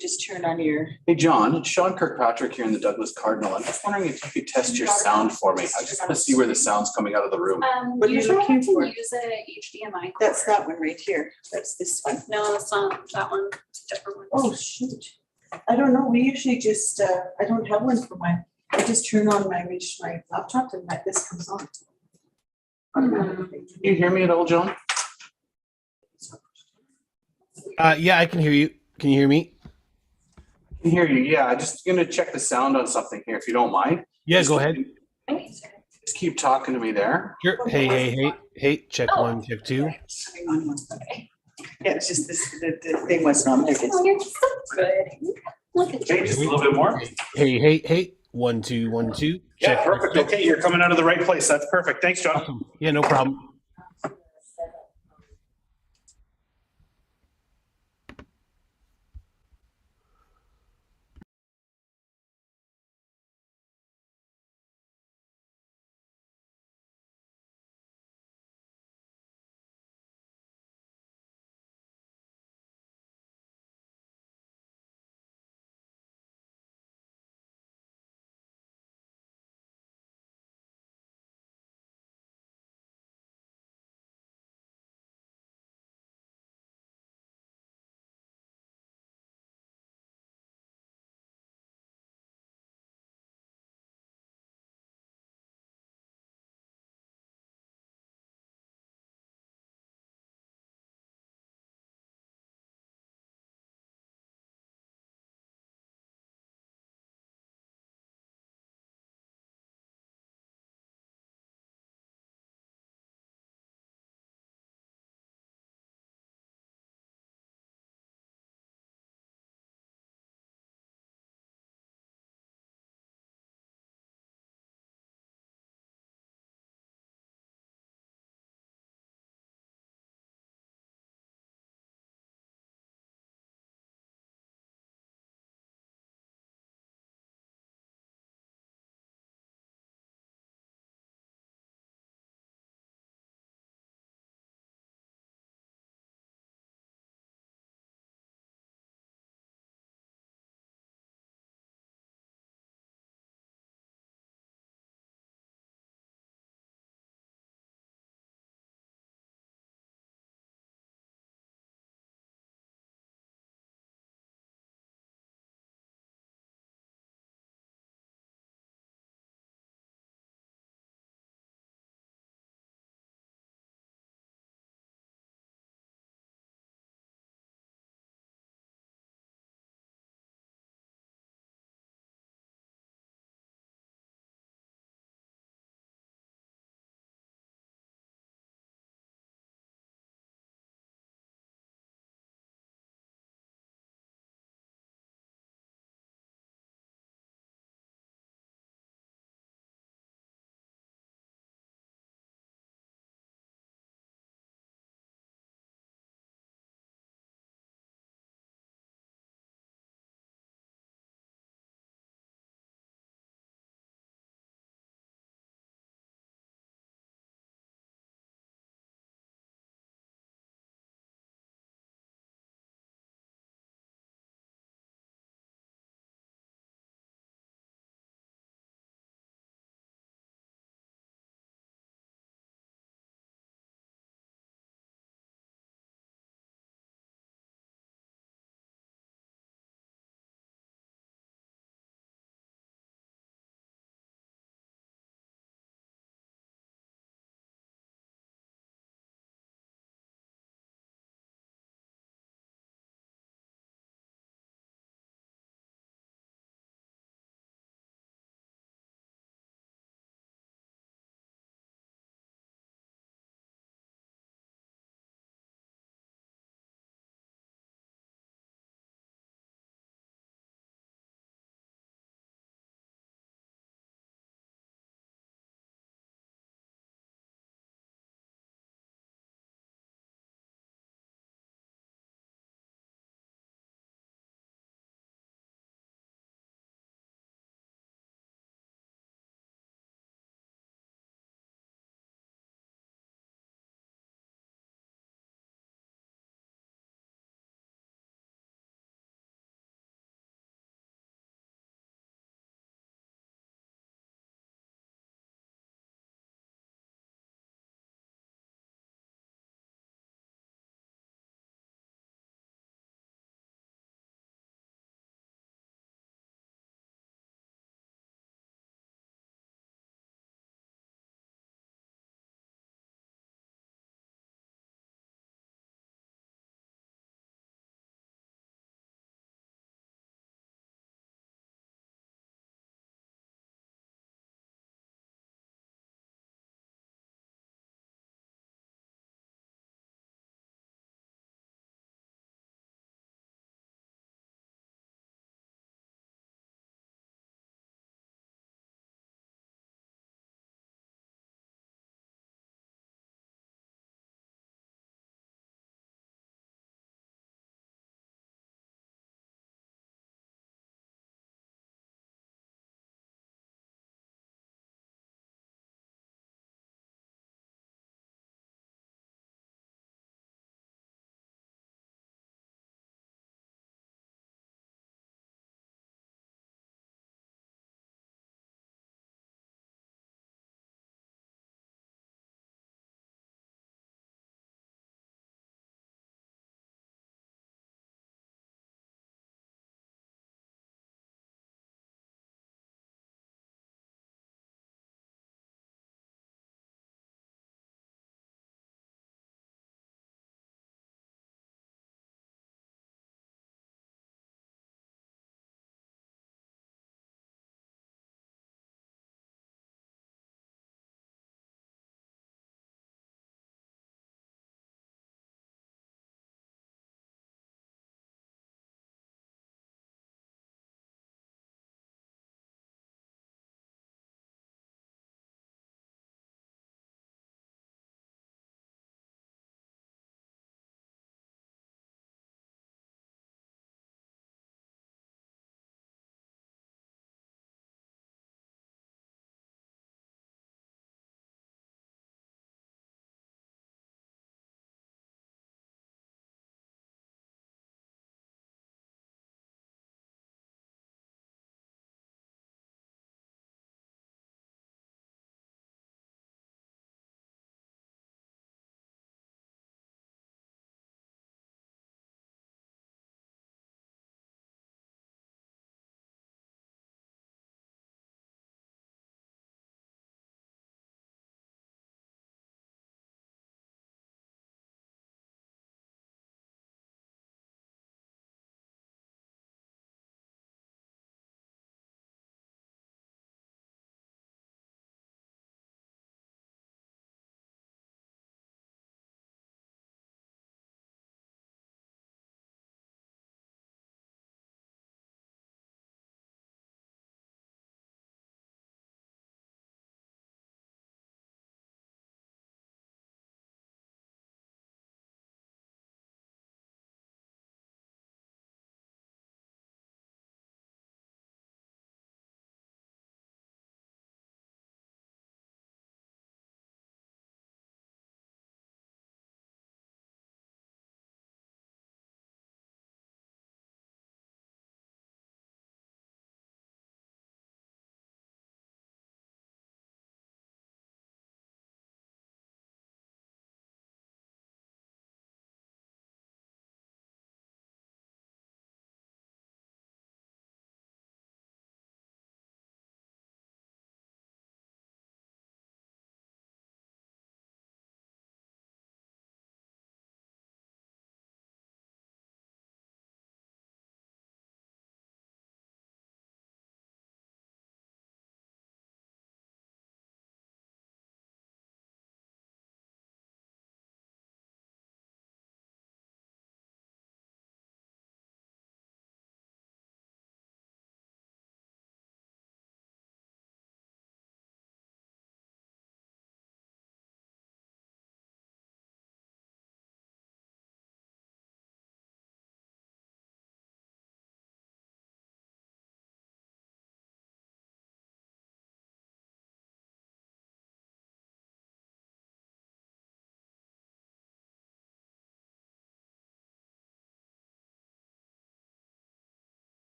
Just turn on your. Hey, John, it's Sean Kirkpatrick here in the Douglas Cardinal. I'm just wondering if you could test your sound for me. I just want to see where the sound's coming out of the room. What are you looking for? Use a HDMI cord. That's that one right here. That's this one. No, it's not that one. It's a different one. Oh, shoot. I don't know. We usually just, I don't have one for mine. I just turn on my laptop and this comes on. Can you hear me at all, John? Yeah, I can hear you. Can you hear me? I can hear you. Yeah, I'm just going to check the sound on something here, if you don't mind. Yeah, go ahead. Just keep talking to me there. Sure. Hey. Check one, check two. Hang on. Okay. Yeah, it's just this, the thing wasn't on there. Oh, you're so good. Look at Okay, you. just a little bit more. Hey. 1, 2, 1, 2. Yeah, Check. perfect. Okay, you're coming out of the right place. That's perfect. Thanks, John. Awesome. Yeah, no problem.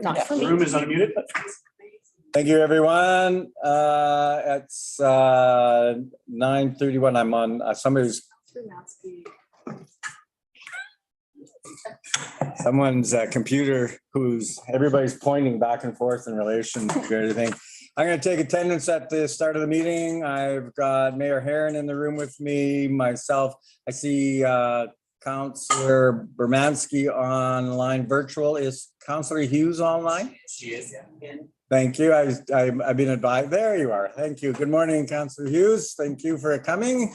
Not for The me. room is unmuted. Thank you, everyone. It's 9:31. I'm on somebody's someone's computer who's everybody's pointing back and forth in relation to everything. I'm going to take attendance at the start of the meeting. I've got Mayor Herron in the room with me, myself. I see Councillor Bermansky online virtual. Is Councillor Hughes online? She is, yeah. Thank you. I've been advised. There you are. Thank you. Good morning, Councillor Hughes. Thank you for coming.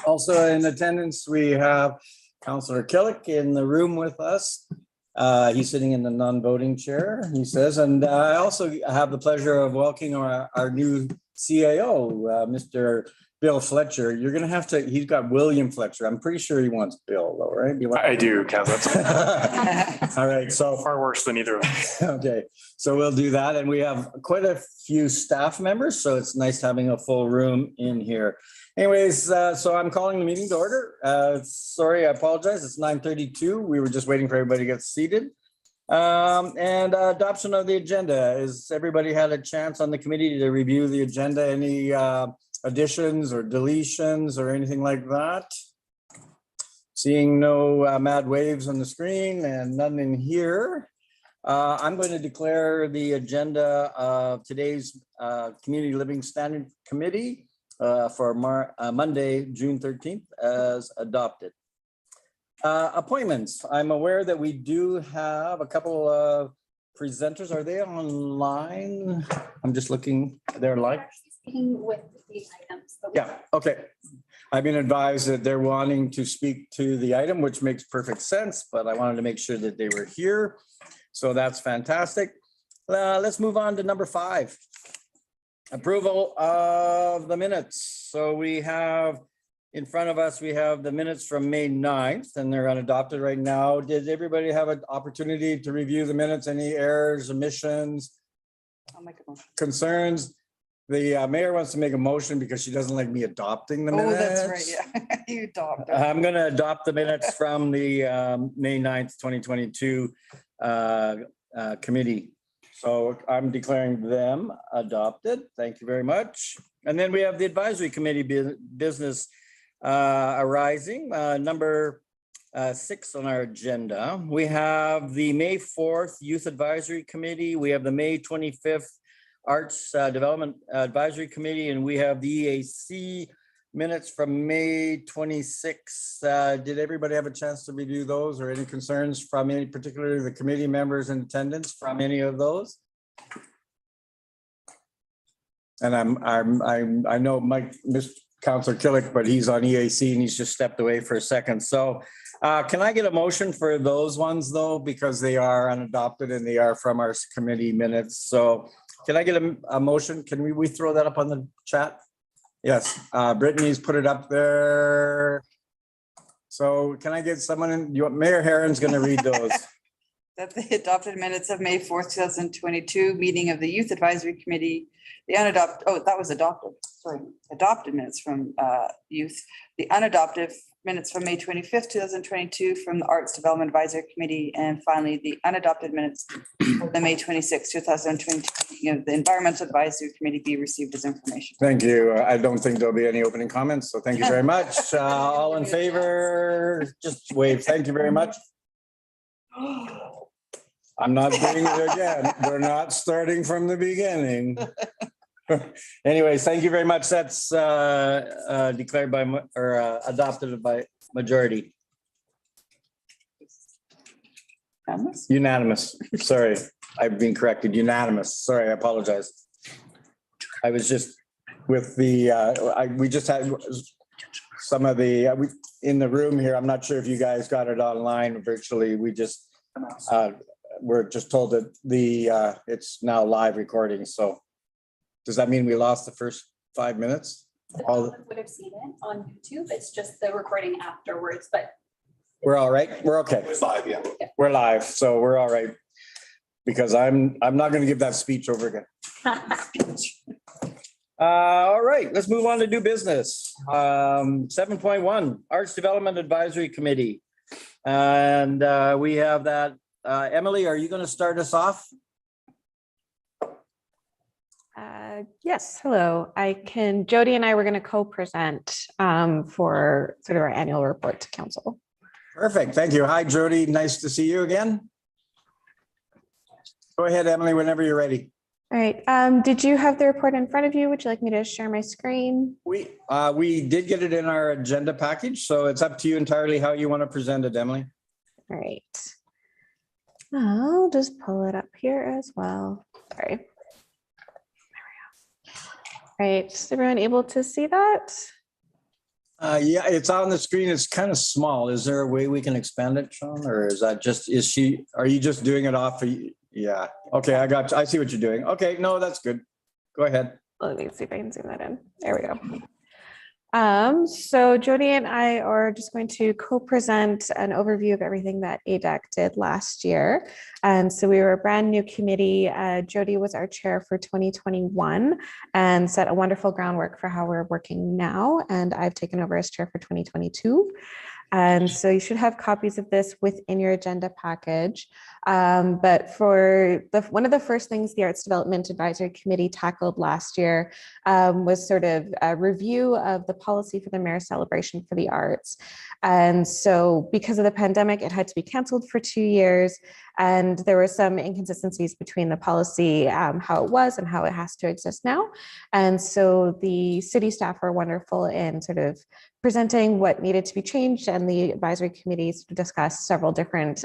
Also in attendance, we have Councillor Killick in the room with us. He's sitting in the non-voting chair, he says. And I also have the pleasure of welcoming our new CAO, Mr. Bill Fletcher. You're going to have to, he's got William Fletcher. I'm pretty sure he wants Bill though, right? I do, Council. All right. So Far worse than either of us. okay, so we'll do that. And we have quite a few staff members, so it's nice having a full room in here. Anyways, so I'm calling the meeting to order. Sorry, I apologize. It's 9:32. We were just waiting for everybody to get seated. And adoption of the agenda. Has everybody had a chance on the committee to review the agenda? Any additions or deletions or anything like that? Seeing no mad waves on the screen and none in here. I'm going to declare the agenda of today's Community Living Standard Committee for Monday, June 13th as adopted. Appointments. I'm aware that we do have a couple of presenters. Are they online? I'm just looking. They're live. Speaking with the items. Yeah, okay. I've been advised that they're wanting to speak to the item, which makes perfect sense, but I wanted to make sure that they were here. So that's fantastic. Let's move on to number 5. Approval of the minutes. So we have in front of us, we have the minutes from May 9th and they're unadopted right now. Did everybody have an opportunity to review the minutes? Any errors, omissions? I'll make a motion. Concerns? The mayor wants to make a motion because she doesn't like me adopting the minutes. Oh, that's right, yeah. You adopted. I'm going to adopt the minutes from the May 9th, 2022 committee. So I'm declaring them adopted. Thank you very much. And then we have the advisory committee business arising, number 6 on our agenda. We have the May 4th Youth Advisory Committee. We have the May 25th Arts Development Advisory Committee, and we have the EAC minutes from May 26. Did everybody have a chance to review those or any concerns from any, particularly the committee members in attendance from any of those? And I know Mike, Mr. Councillor Killick, but he's on EAC and he's just stepped away for a second. So can I get a motion for those ones though, because they are unadopted and they are from our committee minutes. So can I get a motion? Can we throw that up on the chat? Yes, Brittany's put it up there. So can I get someone in? Mayor Herron's going to read those. That the adopted minutes of May 4th, 2022, meeting of the Youth Advisory Committee, the unadopted, oh, that was adopted, sorry, adopted minutes from youth, the unadopted minutes from May 25th, 2022 from the Arts Development Advisory Committee, and finally the unadopted minutes of the May 26th, 2022 meeting of the Environmental Advisory Committee be received as information. Thank you. I don't think there'll be any opening comments, so thank you very much. All in favor, just wave. Thank you very much. I'm not doing it again. We're not starting from the beginning. Anyways, thank you very much. That's declared by or adopted by majority. Unanimous. Sorry, I've been corrected. Unanimous. Sorry, I apologize. I was just with the we just had some of the in the room here. I'm not sure if you guys got it online virtually. We just we're just told that the it's now live recording. So does that mean we lost the first 5 minutes? The public would have seen it on YouTube. It's just the recording afterwards, but We're all right. We're okay. It's live, yeah. We're live, so we're all right. Because I'm not going to give that speech over again. All right, let's move on to new business. 7.1 Arts Development Advisory Committee. And we have that Emily, are you going to start us off? Yes, hello. Jody and I were going to co-present for sort of our annual report to council. Perfect. Thank you. Hi, Jody. Nice to see you again. Go ahead, Emily, whenever you're ready. All right. Did you have the report in front of you? Would you like me to share my screen? We did get it in our agenda package, so it's up to you entirely how you want to present it, Emily. All right. I'll just pull it up here as well. Sorry. There we go. All right. Is everyone able to see that? Yeah, it's on the screen. It's kind of small. Is there a way we can expand it, Sean? Or is that just, are you just doing it off? Yeah. Okay, I see what you're doing. Okay, no, that's good. Go ahead. Let me see if I can zoom that in. There we go. So Jody and I are just going to co-present an overview of everything that ADAC did last year. And so we were a brand new committee. Jody was our chair for 2021 and set a wonderful groundwork for how we're working now. And I've taken over as chair for 2022. And so you should have copies of this within your agenda package. But for one of the first things the Arts Development Advisory Committee tackled last year was sort of a review of the policy for the Mayor's Celebration for the Arts. And so because of the pandemic, it had to be canceled for 2 years. And there were some inconsistencies between the policy, how it was and how it has to exist now. And so the city staff were wonderful in sort of presenting what needed to be changed, and the advisory committees discussed several different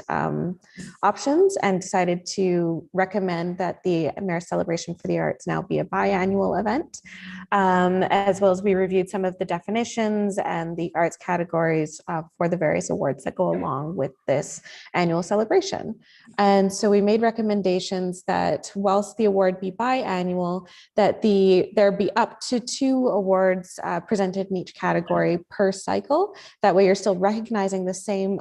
options and decided to recommend that the Mayor's Celebration for the Arts now be a biannual event, as well as we reviewed some of the definitions and the arts categories for the various awards that go along with this annual celebration. And so we made recommendations that whilst the award be biannual, that there be up to 2 awards presented in each category per cycle. That way you're still recognizing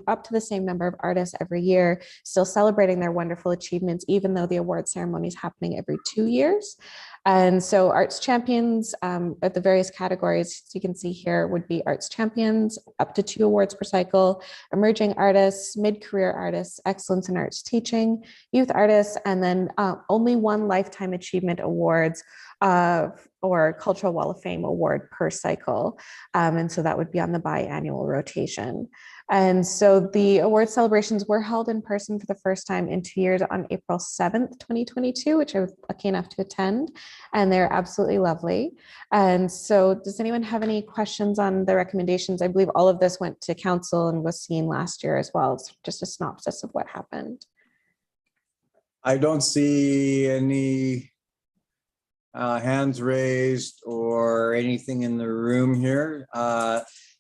up to the same number of artists every year, still celebrating their wonderful achievements, even though the award ceremony is happening every 2 years. And so arts champions at the various categories, as you can see here, would be arts champions, up to 2 awards per cycle, emerging artists, mid-career artists, excellence in arts teaching, youth artists, and then only 1 lifetime achievement awards or Cultural Wall of Fame award per cycle. And so that would be on the biannual rotation. And so the award celebrations were held in person for the first time in 2 years on April 7th, 2022, which I was lucky enough to attend, and they're absolutely lovely. And so does anyone have any questions on the recommendations? I believe all of this went to council and was seen last year as well. It's just a synopsis of what happened. I don't see any hands raised or anything in the room here.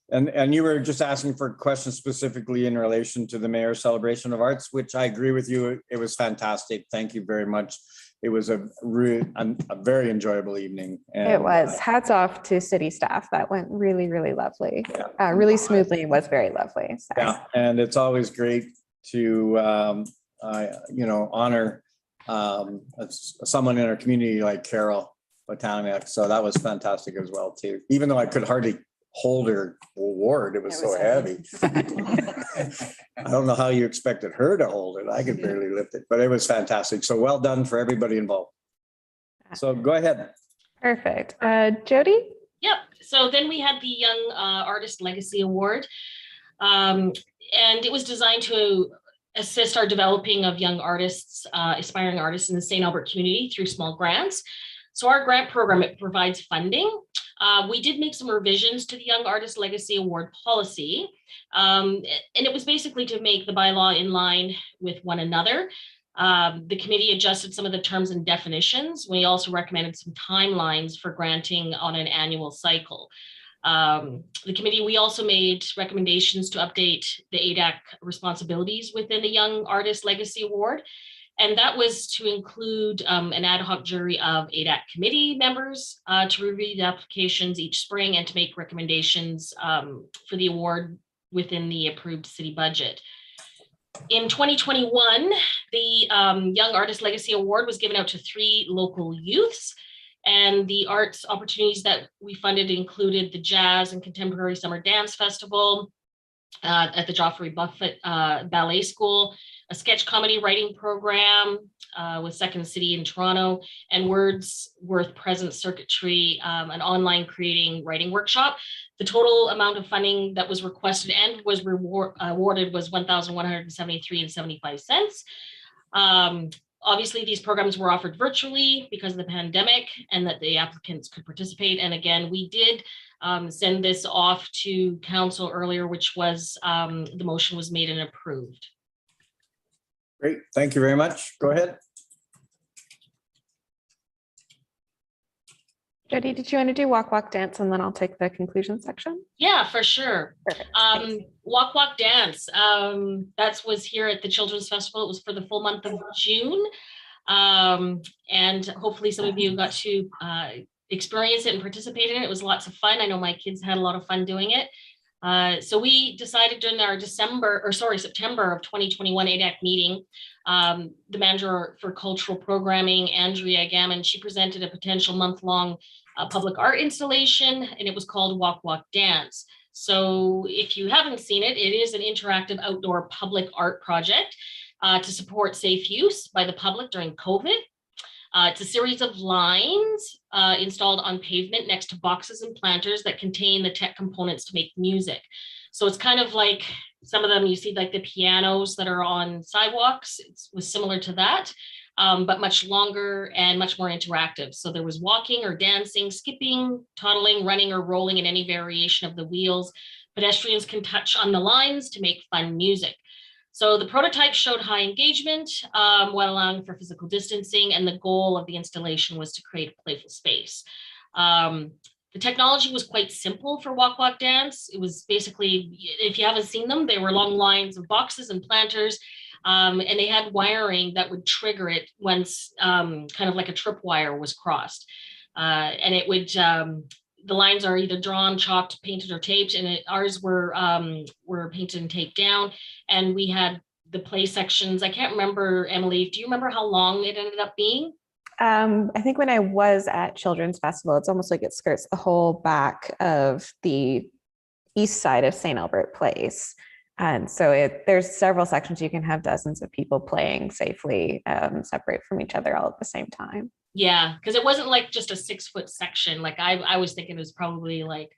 And you were just asking for questions specifically in relation to the Mayor's Celebration of Arts, which I agree with you. It was fantastic. Thank you very much. It was a very enjoyable evening. And, it was. Hats off to city staff. That went really, really lovely. Yeah. Really smoothly. It was very lovely. So. Yeah, and it's always great to honor someone in our community like Carol Botanic. So that was fantastic as well too. Even though I could hardly hold her award, it was so heavy. I don't know how you expected her to hold it. I could barely lift it, but it was fantastic. So well done for everybody involved. So go ahead. Perfect. Jody? Yep. So then we had the Young Artist Legacy Award, and it was designed to assist our developing of young artists, aspiring artists in the St. Albert community through small grants. So our grant program, it provides funding. We did make some revisions to the Young Artist Legacy Award policy, and it was basically to make the bylaw in line with one another. The committee adjusted some of the terms and definitions. We also recommended some timelines for granting on an annual cycle. The committee, we also made recommendations to update the ADAC responsibilities within the Young Artist Legacy Award. And that was to include an ad hoc jury of ADAC committee members to review the applications each spring and to make recommendations for the award within the approved city budget. In 2021, the Young Artist Legacy Award was given out to 3 local youths. And the arts opportunities that we funded included the Jazz and Contemporary Summer Dance Festival at the Joffrey Buffett Ballet School, a sketch comedy writing program with Second City in Toronto, and Wordsworth Present Circuitry, an online creating writing workshop. The total amount of funding that was requested and was awarded was $1,173.75. Obviously, these programs were offered virtually because of the pandemic and that the applicants could participate. And again, we did send this off to council earlier, which was the motion was made and approved. Great, thank you very much. Go ahead. Jody, did you want to do walk, walk, dance, and then I'll take the conclusion section? Yeah, for sure. Perfect. Thanks. Walk, walk, dance. That was here at the Children's Festival. It was for the full month of June. And hopefully some of you got to experience it and participate in it. It was lots of fun. I know my kids had a lot of fun doing it. So we decided during our September of 2021 ADAC meeting, the manager for cultural programming, Andrea Gammon, she presented a potential month-long public art installation, and it was called Walk, Walk, Dance. So if you haven't seen it, it is an interactive outdoor public art project to support safe use by the public during COVID. It's a series of lines installed on pavement next to boxes and planters that contain the tech components to make music. So it's kind of like some of them you see like the pianos that are on sidewalks. It was similar to that, but much longer and much more interactive. So there was walking or dancing, skipping, toddling, running or rolling in any variation of the wheels. Pedestrians can touch on the lines to make fun music. So the prototype showed high engagement while allowing for physical distancing, and the goal of the installation was to create a playful space. The technology was quite simple for Walk, Walk, Dance. It was basically, if you haven't seen them, they were long lines of boxes and planters, and they had wiring that would trigger it once kind of like a tripwire was crossed. And it would, the lines are either drawn, chalked, painted, or taped, and ours were painted and taped down. And we had the play sections. I can't remember, Emily, do you remember how long it ended up being? I think when I was at Children's Festival, it's almost like it skirts the whole back of the east side of St. Albert Place. And so there's several sections you can have dozens of people playing safely, separate from each other all at the same time. Yeah, because it wasn't like just a 6-foot section. Like I was thinking it was probably like,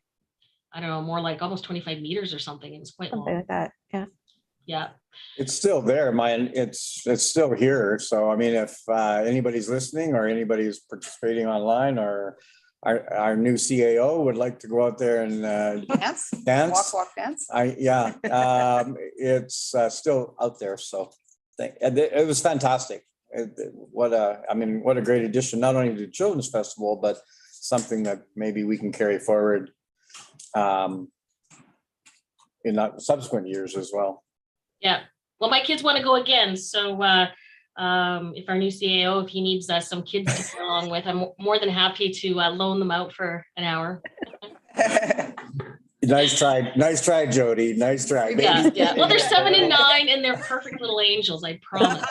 I don't know, more like almost 25 meters or something. It was quite Something long. like that, yeah. Yeah. It's still there, it's still here. So I mean, if anybody's listening or anybody's participating online, or our new CAO would like to go out there and Dance? dance. Walk, walk, dance? It's still out there. So it was fantastic. What a great addition, not only to the Children's Festival, but something that maybe we can carry forward in subsequent years as well. Yeah. Well, my kids want to go again. So if our new CAO, if he needs some kids to go along with, I'm more than happy to loan them out for an hour. Nice try, Jody. Nice try. Yeah, yeah. Well, they're 7 and 9 and they're perfect little angels, I promise.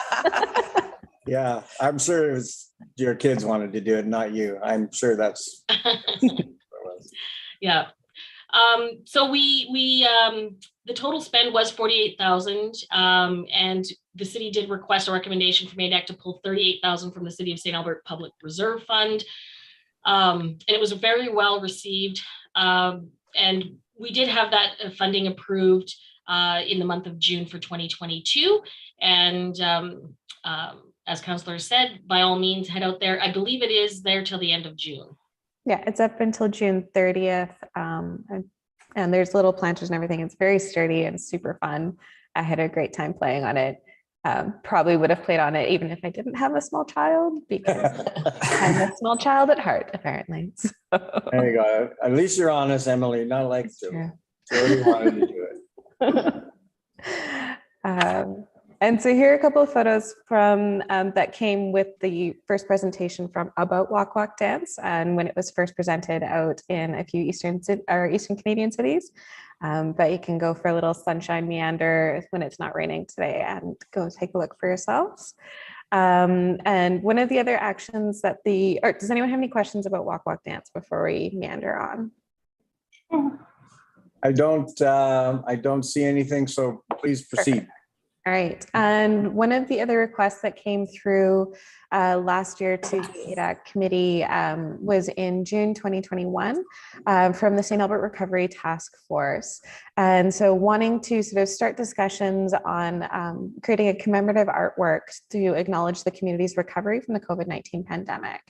Yeah, I'm sure it was your kids wanted to do it, not you. I'm sure that's. Yeah. So the total spend was $48,000, and the city did request a recommendation from ADAC to pull $38,000 from the City of St. Albert Public Reserve Fund, and it was very well received. And we did have that funding approved in the month of June for 2022, and as Councillor said, by all means, head out there. I believe it is there till the end of June. Yeah, it's up until June 30th. And there's little planters and everything. It's very sturdy and super fun. I had a great time playing on it. Probably would have played on it even if I didn't have a small child, because I'm a small child at heart, apparently. So. There you go. At least you're honest, Emily, not like Jody. Jody wanted to do it. And so here are a couple of photos from that came with the first presentation from about Walk Walk Dance, and when it was first presented out in a few Eastern Canadian cities. But you can go for a little sunshine meander when it's not raining today and go take a look for yourselves. And one of the other actions that does anyone have any questions about Walk Walk Dance before we meander on? I don't see anything, so please proceed. All right. And one of the other requests that came through last year to the ADAC committee was in June 2021 from the St. Albert Recovery Task Force. And so wanting to sort of start discussions on creating a commemorative artwork to acknowledge the community's recovery from the COVID-19 pandemic.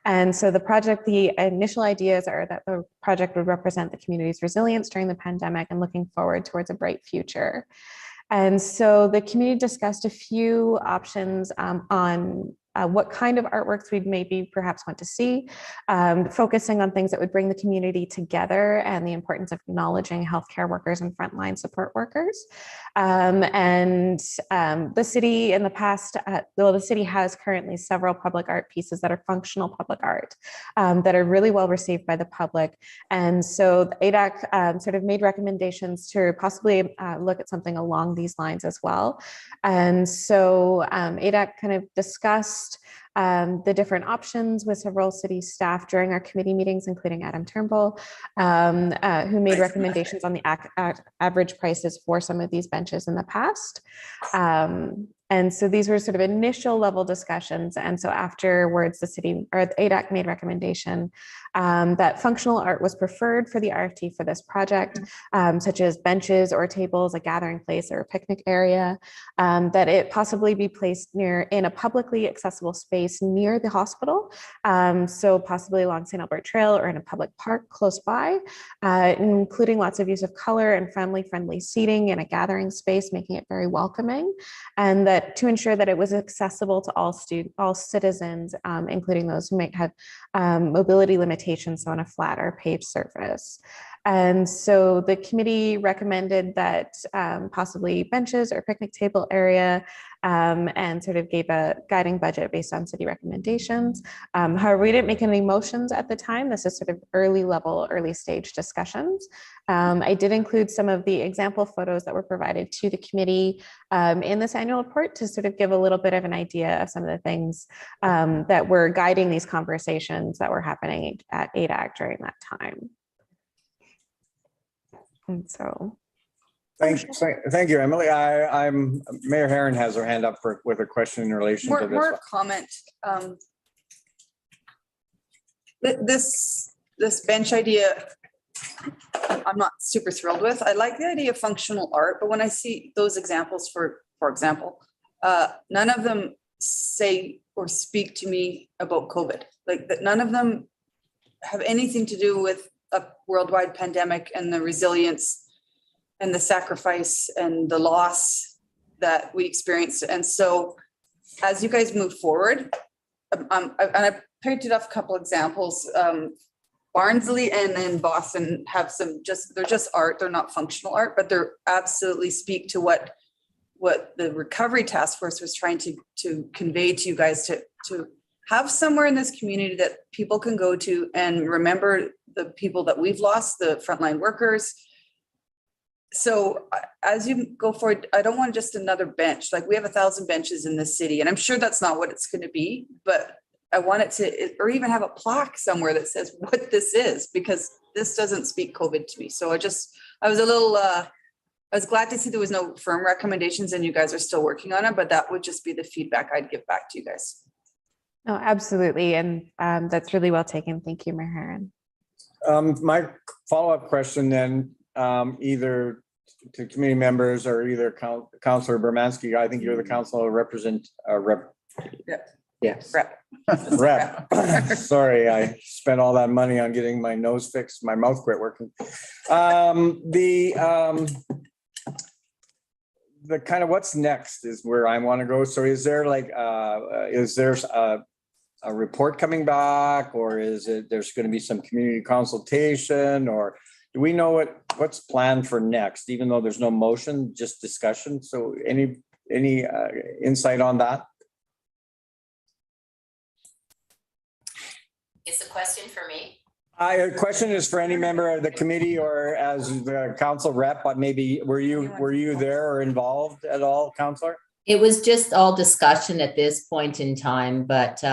And so the initial ideas are that the project would represent the community's resilience during the pandemic and looking forward towards a bright future. And so the community discussed a few options on what kind of artworks we'd maybe perhaps want to see, focusing on things that would bring the community together and the importance of acknowledging healthcare workers and frontline support workers. The city in the past, the city has currently several public art pieces that are functional public art that are really well received by the public. And so the ADAC sort of made recommendations to possibly look at something along these lines as well. And so ADAC kind of discussed the different options with several city staff during our committee meetings, including Adam Turnbull, who made recommendations on the average prices for some of these benches in the past. And so these were sort of initial level discussions. And so afterwards, the city or the ADAC made recommendation that functional art was preferred for the RFT for this project, such as benches or tables, a gathering place or a picnic area, that it possibly be placed in a publicly accessible space near the hospital. So possibly along St. Albert Trail or in a public park close by, including lots of use of color and friendly seating in a gathering space, making it very welcoming. And that to ensure that it was accessible to all citizens, including those who might have mobility limitations, so on a flat or paved surface. And so the committee recommended that possibly benches or picnic table area, and sort of gave a guiding budget based on city recommendations. However, we didn't make any motions at the time. This is sort of early stage discussions. I did include some of the example photos that were provided to the committee in this annual report to sort of give a little bit of an idea of some of the things that were guiding these conversations that were happening at ADAC during that time. And so. Thank you, Emily. I'm Mayor Herron has her hand up with a question in relation to this. More comment. This bench idea, I'm not super thrilled with. I like the idea of functional art, but when I see those examples, for example, none of them say or speak to me about COVID. Like that, none of them have anything to do with a worldwide pandemic and the resilience and the sacrifice and the loss that we experienced. And so as you guys move forward, and I printed off a couple examples, Barnsley and in Boston have they're just art, they're not functional art, but they're absolutely speak to what the Recovery Task Force was trying to convey to you guys, to have somewhere in this community that people can go to and remember the people that we've lost, the frontline workers. So as you go forward, I don't want just another bench. Like we have 1,000 benches in this city, and I'm sure that's not what it's going to be, but I want it to, or even have a plaque somewhere that says what this is, because this doesn't speak COVID to me. So I was glad to see there was no firm recommendations and you guys are still working on it, but that would just be the feedback I'd give back to you guys. Oh, absolutely. And that's really well taken. Thank you, Mayor Herron. My follow-up question then, either to committee members or either Councillor Bermansky, I think you're the council rep. Yes. Rep. Sorry, I spent all that money on getting my nose fixed. My mouth quit working. The kind of what's next is where I want to go. So is there like, is there a report coming back, or is it, there's going to be some community consultation, or do we know what's planned for next, even though there's no motion, just discussion? So any insight on that? Is the question for me? A question is for any member of the committee or as the council rep, but maybe were you there or involved at all, Councillor? It was just all discussion at this point in time, but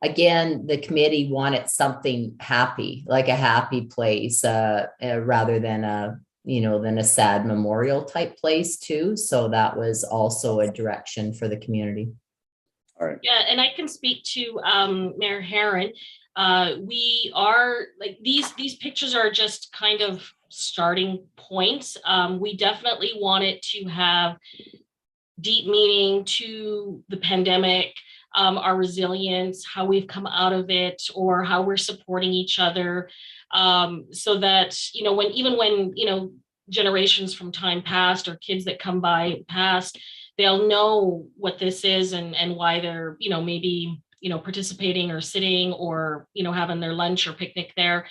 again, the committee wanted something happy, like a happy place, rather than than a sad memorial type place too. So that was also a direction for the community. All right. Yeah, and I can speak to Mayor Herron. We are like these pictures are just kind of starting points. We definitely wanted to have deep meaning to the pandemic, our resilience, how we've come out of it, or how we're supporting each other, so that when generations from time past or kids that come by past, they'll know what this is and why they're maybe participating or sitting or having their lunch or picnic there.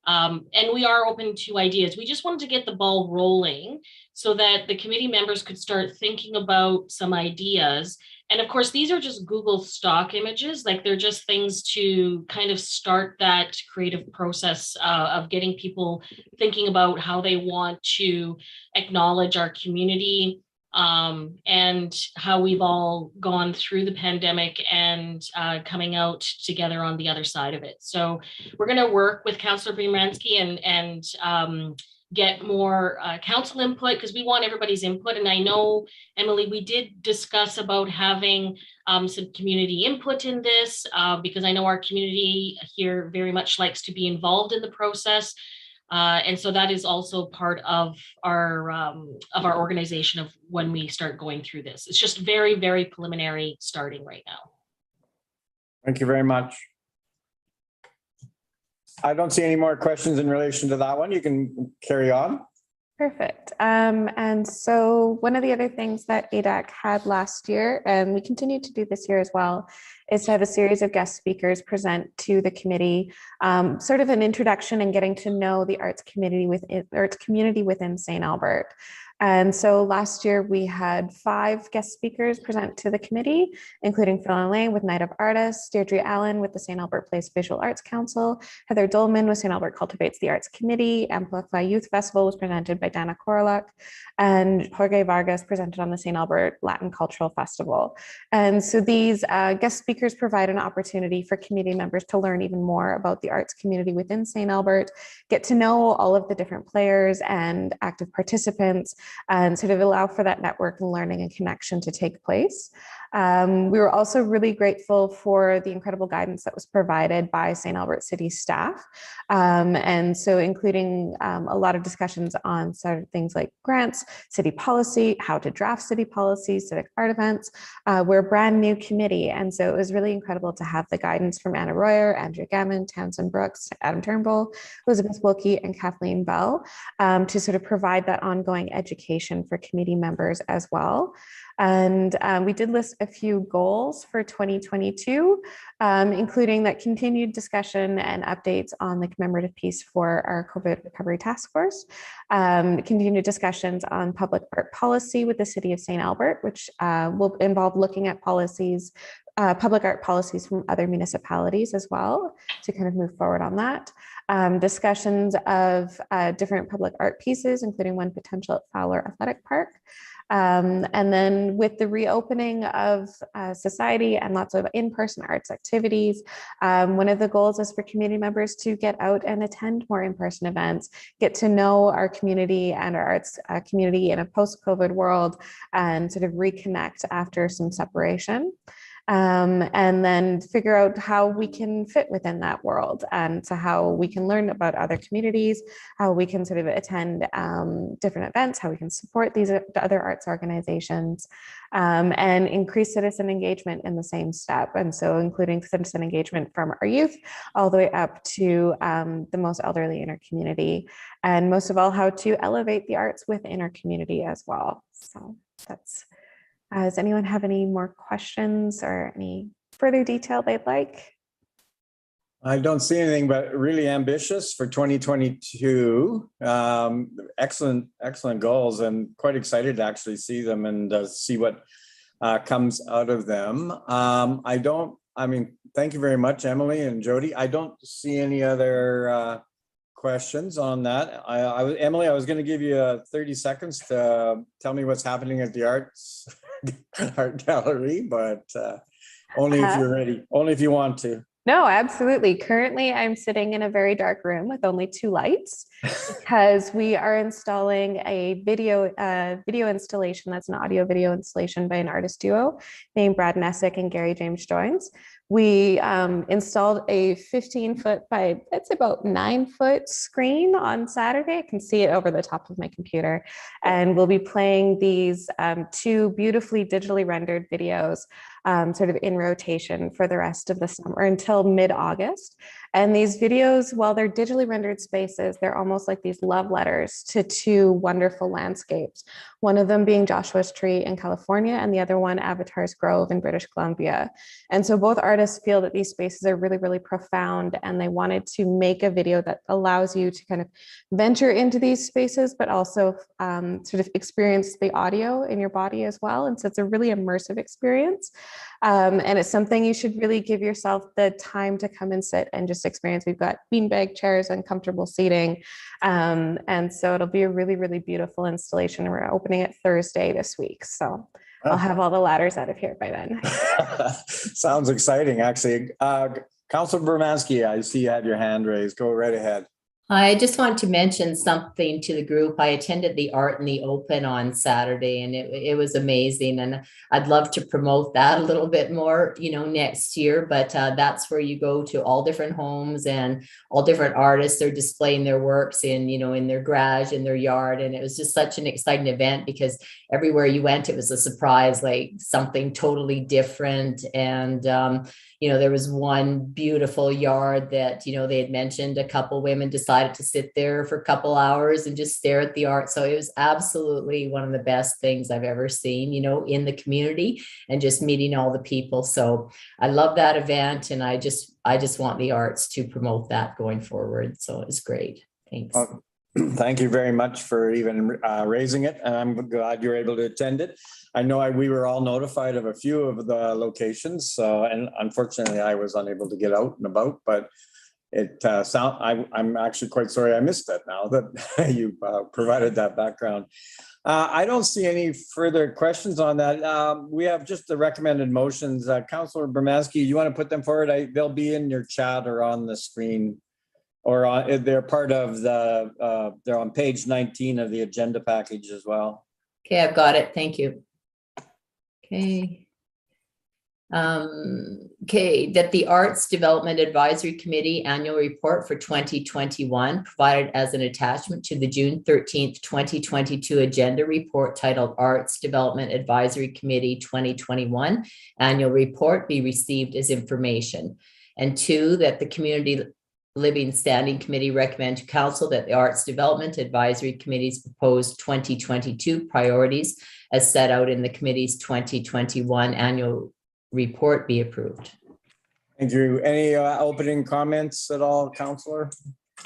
And we are open to ideas. We just wanted to get the ball rolling so that the committee members could start thinking about some ideas. And of course, these are just Google stock images, like they're just things to kind of start that creative process of getting people thinking about how they want to acknowledge our community, and how we've all gone through the pandemic and coming out together on the other side of it. So we're going to work with Councillor Bimansky and get more council input, because we want everybody's input. And I know, Emily, we did discuss about having some community input in this, because I know our community here very much likes to be involved in the process. And so that is also part of our organization of when we start going through this. It's just very, very preliminary starting right now. Thank you very much. I don't see any more questions in relation to that one. You can carry on. Perfect. And so one of the other things that ADAC had last year, and we continue to do this year as well, is to have a series of guest speakers present to the committee, sort of an introduction and getting to know the arts community within St. Albert. And so last year we had 5 guest speakers present to the committee, including Phil Lane with Night of Artists, Deirdre Allen with the St. Albert Place Visual Arts Council, Heather Dolman with St. Albert Cultivates the Arts Committee, Amplify Youth Festival was presented by Dana Koroluk, and Jorge Vargas presented on the St. Albert Latin Cultural Festival. And so these guest speakers provide an opportunity for community members to learn even more about the arts community within St. Albert, get to know all of the different players and active participants, and sort of allow for that network and learning and connection to take place. We were also really grateful for the incredible guidance that was provided by St. Albert City staff. And so including a lot of discussions on sort of things like grants, city policy, how to draft city policies, civic art events. We're a brand new committee. And so it was really incredible to have the guidance from Anna Royer, Andrea Gammon, Townsend Brooks, Adam Turnbull, Elizabeth Wilkie, and Kathleen Bell, to sort of provide that ongoing education for committee members as well. And we did list a few goals for 2022, including that continued discussion and updates on the commemorative piece for our COVID recovery task force, continued discussions on public art policy with the City of St. Albert, which will involve looking at policies, public art policies from other municipalities as well, to kind of move forward on that. Discussions of different public art pieces, including one potential at Fowler Athletic Park. And then with the reopening of society and lots of in-person arts activities, one of the goals is for community members to get out and attend more in-person events, get to know our community and our arts community in a post-COVID world, and sort of reconnect after some separation. And then figure out how we can fit within that world, and so how we can learn about other communities, how we can sort of attend different events, how we can support these other arts organizations, and increase citizen engagement in the same step. And so including citizen engagement from our youth all the way up to the most elderly in our community, and most of all, how to elevate the arts within our community as well. So that's does anyone have any more questions or any further detail they'd like? I don't see anything, but really ambitious for 2022. Excellent goals, and quite excited to actually see them and see what comes out of them. Thank you very much, Emily and Jody. I don't see any other questions on that. Emily, I was going to give you 30 seconds to tell me what's happening at the art gallery, but only if you're ready, only if you want to. No, absolutely. Currently, I'm sitting in a very dark room with only 2 lights because we are installing a video installation. That's an audio video installation by an artist duo named Brad Nessick and Gary James Joins. We installed a 15-foot by, it's about 9-foot screen on Saturday. I can see it over the top of my computer. And we'll be playing these 2 beautifully digitally rendered videos sort of in rotation for the rest of the summer until mid-August. And these videos, while they're digitally rendered spaces, they're almost like these love letters to 2 wonderful landscapes. One of them being Joshua's Tree in California, and the other one, Avatar's Grove in British Columbia. And so both artists feel that these spaces are really, really profound, and they wanted to make a video that allows you to kind of venture into these spaces, but also sort of experience the audio in your body as well. And so it's a really immersive experience. And it's something you should really give yourself the time to come and sit and just experience. We've got beanbag chairs and comfortable seating. And so it'll be a really, really beautiful installation. And we're opening it Thursday this week. So I'll have all the ladders out of here by then. Sounds exciting, actually. Councilor Bermansky, I see you have your hand raised. Go right ahead. I just want to mention something to the group. I attended the Art in the Open on Saturday, and it was amazing. And I'd love to promote that a little bit more, next year. But that's where you go to all different homes and all different artists. They're displaying their works in their garage, in their yard. And it was just such an exciting event because everywhere you went, it was a surprise, like something totally different. And, there was one beautiful yard that, they had mentioned a couple women decided to sit there for a couple hours and just stare at the art. So it was absolutely one of the best things I've ever seen, in the community and just meeting all the people. So I love that event, and I just want the arts to promote that going forward. So it's great. Thanks. Thank you very much for even raising it. And I'm glad you're able to attend it. I know we were all notified of a few of the locations. And unfortunately, I was unable to get out and about, but I'm actually quite sorry I missed that now that you provided that background. I don't see any further questions on that. We have just the recommended motions. Councilor Bermansky, you want to put them forward? They'll be in your chat or on the screen. Or they're part of they're on page 19 of the agenda package as well. Okay, I've got it. Thank you. Okay. That the Arts Development Advisory Committee annual report for 2021 provided as an attachment to the June 13th, 2022 agenda report titled Arts Development Advisory Committee 2021 annual report be received as information. And 2, that the Community Living Standing Committee recommend to Council that the Arts Development Advisory Committee's proposed 2022 priorities as set out in the committee's 2021 annual report be approved. Thank you. Any opening comments at all, Councillor?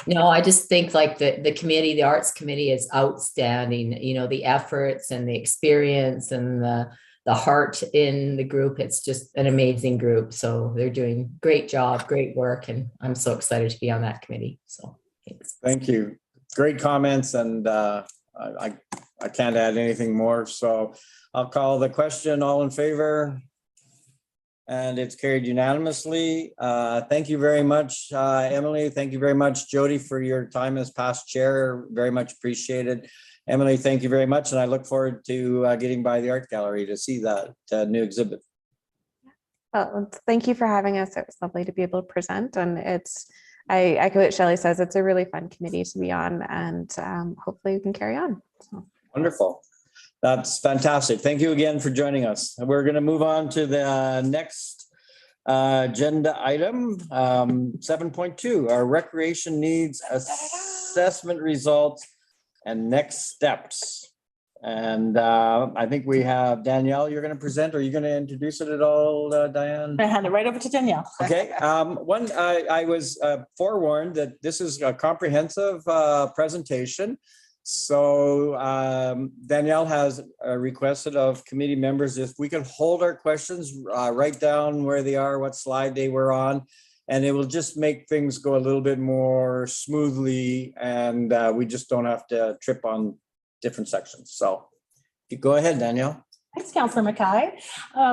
No, I just think like the committee, the Arts Committee is outstanding, the efforts and the experience and the heart in the group. It's just an amazing group. So they're doing great job, great work. And I'm so excited to be on that committee. So thanks. Thank you. Great comments. And I can't add anything more. So I'll call the question. All in favor? And it's carried unanimously. Thank you very much, Emily. Thank you very much, Jody, for your time as past chair. Very much appreciated. Emily, thank you very much. And I look forward to getting by the art gallery to see that new exhibit. Well, thank you for having us. It was lovely to be able to present. And I echo what Shelley says, it's a really fun committee to be on, and hopefully we can carry on. So. Wonderful. That's fantastic. Thank you again for joining us. We're going to move on to the next agenda item, 7.2, our recreation needs assessment results and next steps. And I think we have Danielle, you're going to present. Are you going to introduce it at all, Diane? I hand it right over to Danielle. Okay. I was forewarned that this is a comprehensive presentation. So Danielle has requested of committee members if we could hold our questions, write down where they are, what slide they were on, and it will just make things go a little bit more smoothly, and we just don't have to trip on different sections. So you go ahead, Danielle. Thanks, Councillor Mackay.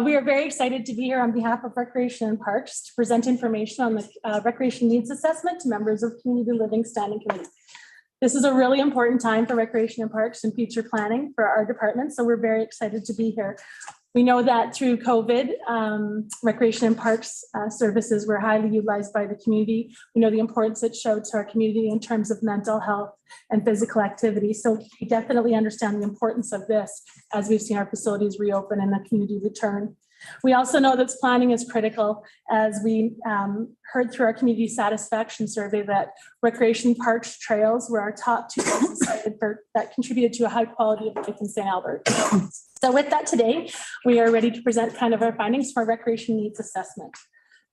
We are very excited to be here on behalf of Recreation and Parks to present information on the Recreation Needs Assessment to members of Community Living Standing Committee. This is a really important time for Recreation and Parks and future planning for our department, so we're very excited to be here. We know that through COVID, Recreation and Parks services were highly utilized by the community. We know the importance it showed to our community in terms of mental health and physical activity. So we definitely understand the importance of this as we've seen our facilities reopen and the community return. We also know that planning is critical, as we heard through our community satisfaction survey that recreation parks trails were our top 2 places cited for that contributed to a high quality of life in St. Albert. So with that today, we are ready to present kind of our findings for recreation needs assessment.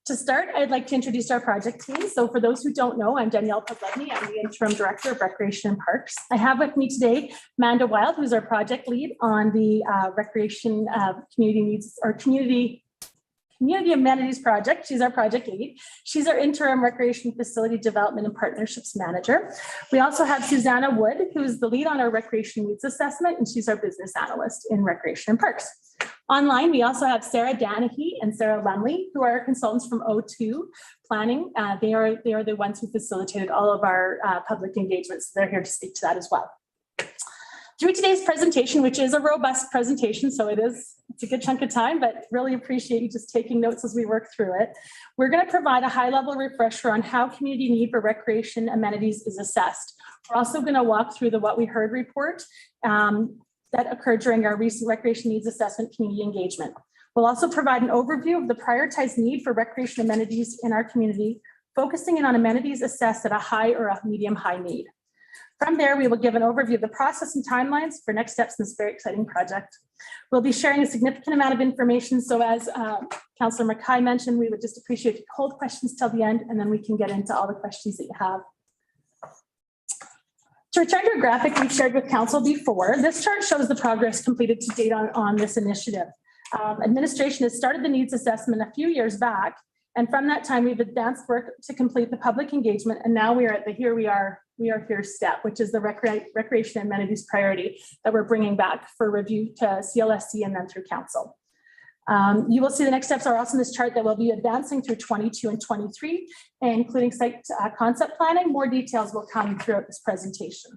To start, I'd like to introduce our project team. So for those who don't know, I'm Danielle Pavlevny. I'm the Interim Director of Recreation and Parks. I have with me today Amanda Wild, who's our project lead on the Recreation Community Needs or Community Amenities Project. She's our project lead. She's our Interim Recreation Facility Development and Partnerships Manager. We also have Susanna Wood, who is the lead on our Recreation Needs Assessment, and she's our Business Analyst in Recreation and Parks. Online, we also have Sarah Danahy and Sarah Lumley, who are consultants from O2 Planning. They are the ones who facilitated all of our public engagements. So they're here to speak to that as well. Through today's presentation, which is a robust presentation, so it's a good chunk of time, but really appreciate you just taking notes as we work through it. We're going to provide a high-level refresher on how community need for recreation amenities is assessed. We're also going to walk through the What We Heard report that occurred during our recent Recreation Needs Assessment community engagement. We'll also provide an overview of the prioritized need for recreation amenities in our community, focusing in on amenities assessed at a high or a medium-high need. From there, we will give an overview of the process and timelines for next steps in this very exciting project. We'll be sharing a significant amount of information, so as Councillor Mackay mentioned, we would just appreciate if you hold questions till the end, and then we can get into all the questions that you have. To return to a graphic we've shared with Council before, this chart shows the progress completed to date on this initiative. Administration has started the needs assessment a few years back, and from that time we've advanced work to complete the public engagement, and now we are at the here we are here step, which is the recreation amenities priority that we're bringing back for review to CLSC and then through Council. You will see the next steps are also in this chart that will be advancing through 22 and 23, including site concept planning. More details will come throughout this presentation.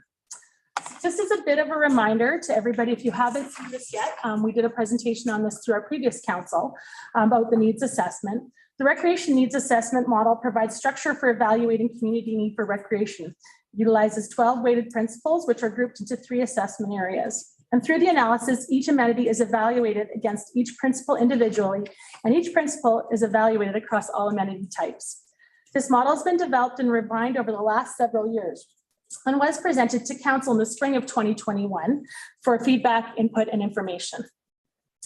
Just as a bit of a reminder to everybody, if you haven't seen this yet, we did a presentation on this through our previous council about the needs assessment. The recreation needs assessment model provides structure for evaluating community need for recreation. It utilizes 12 weighted principles, which are grouped into 3 assessment areas. And through the analysis, each amenity is evaluated against each principle individually, and each principle is evaluated across all amenity types. This model has been developed and refined over the last several years and was presented to Council in the spring of 2021 for feedback, input, and information.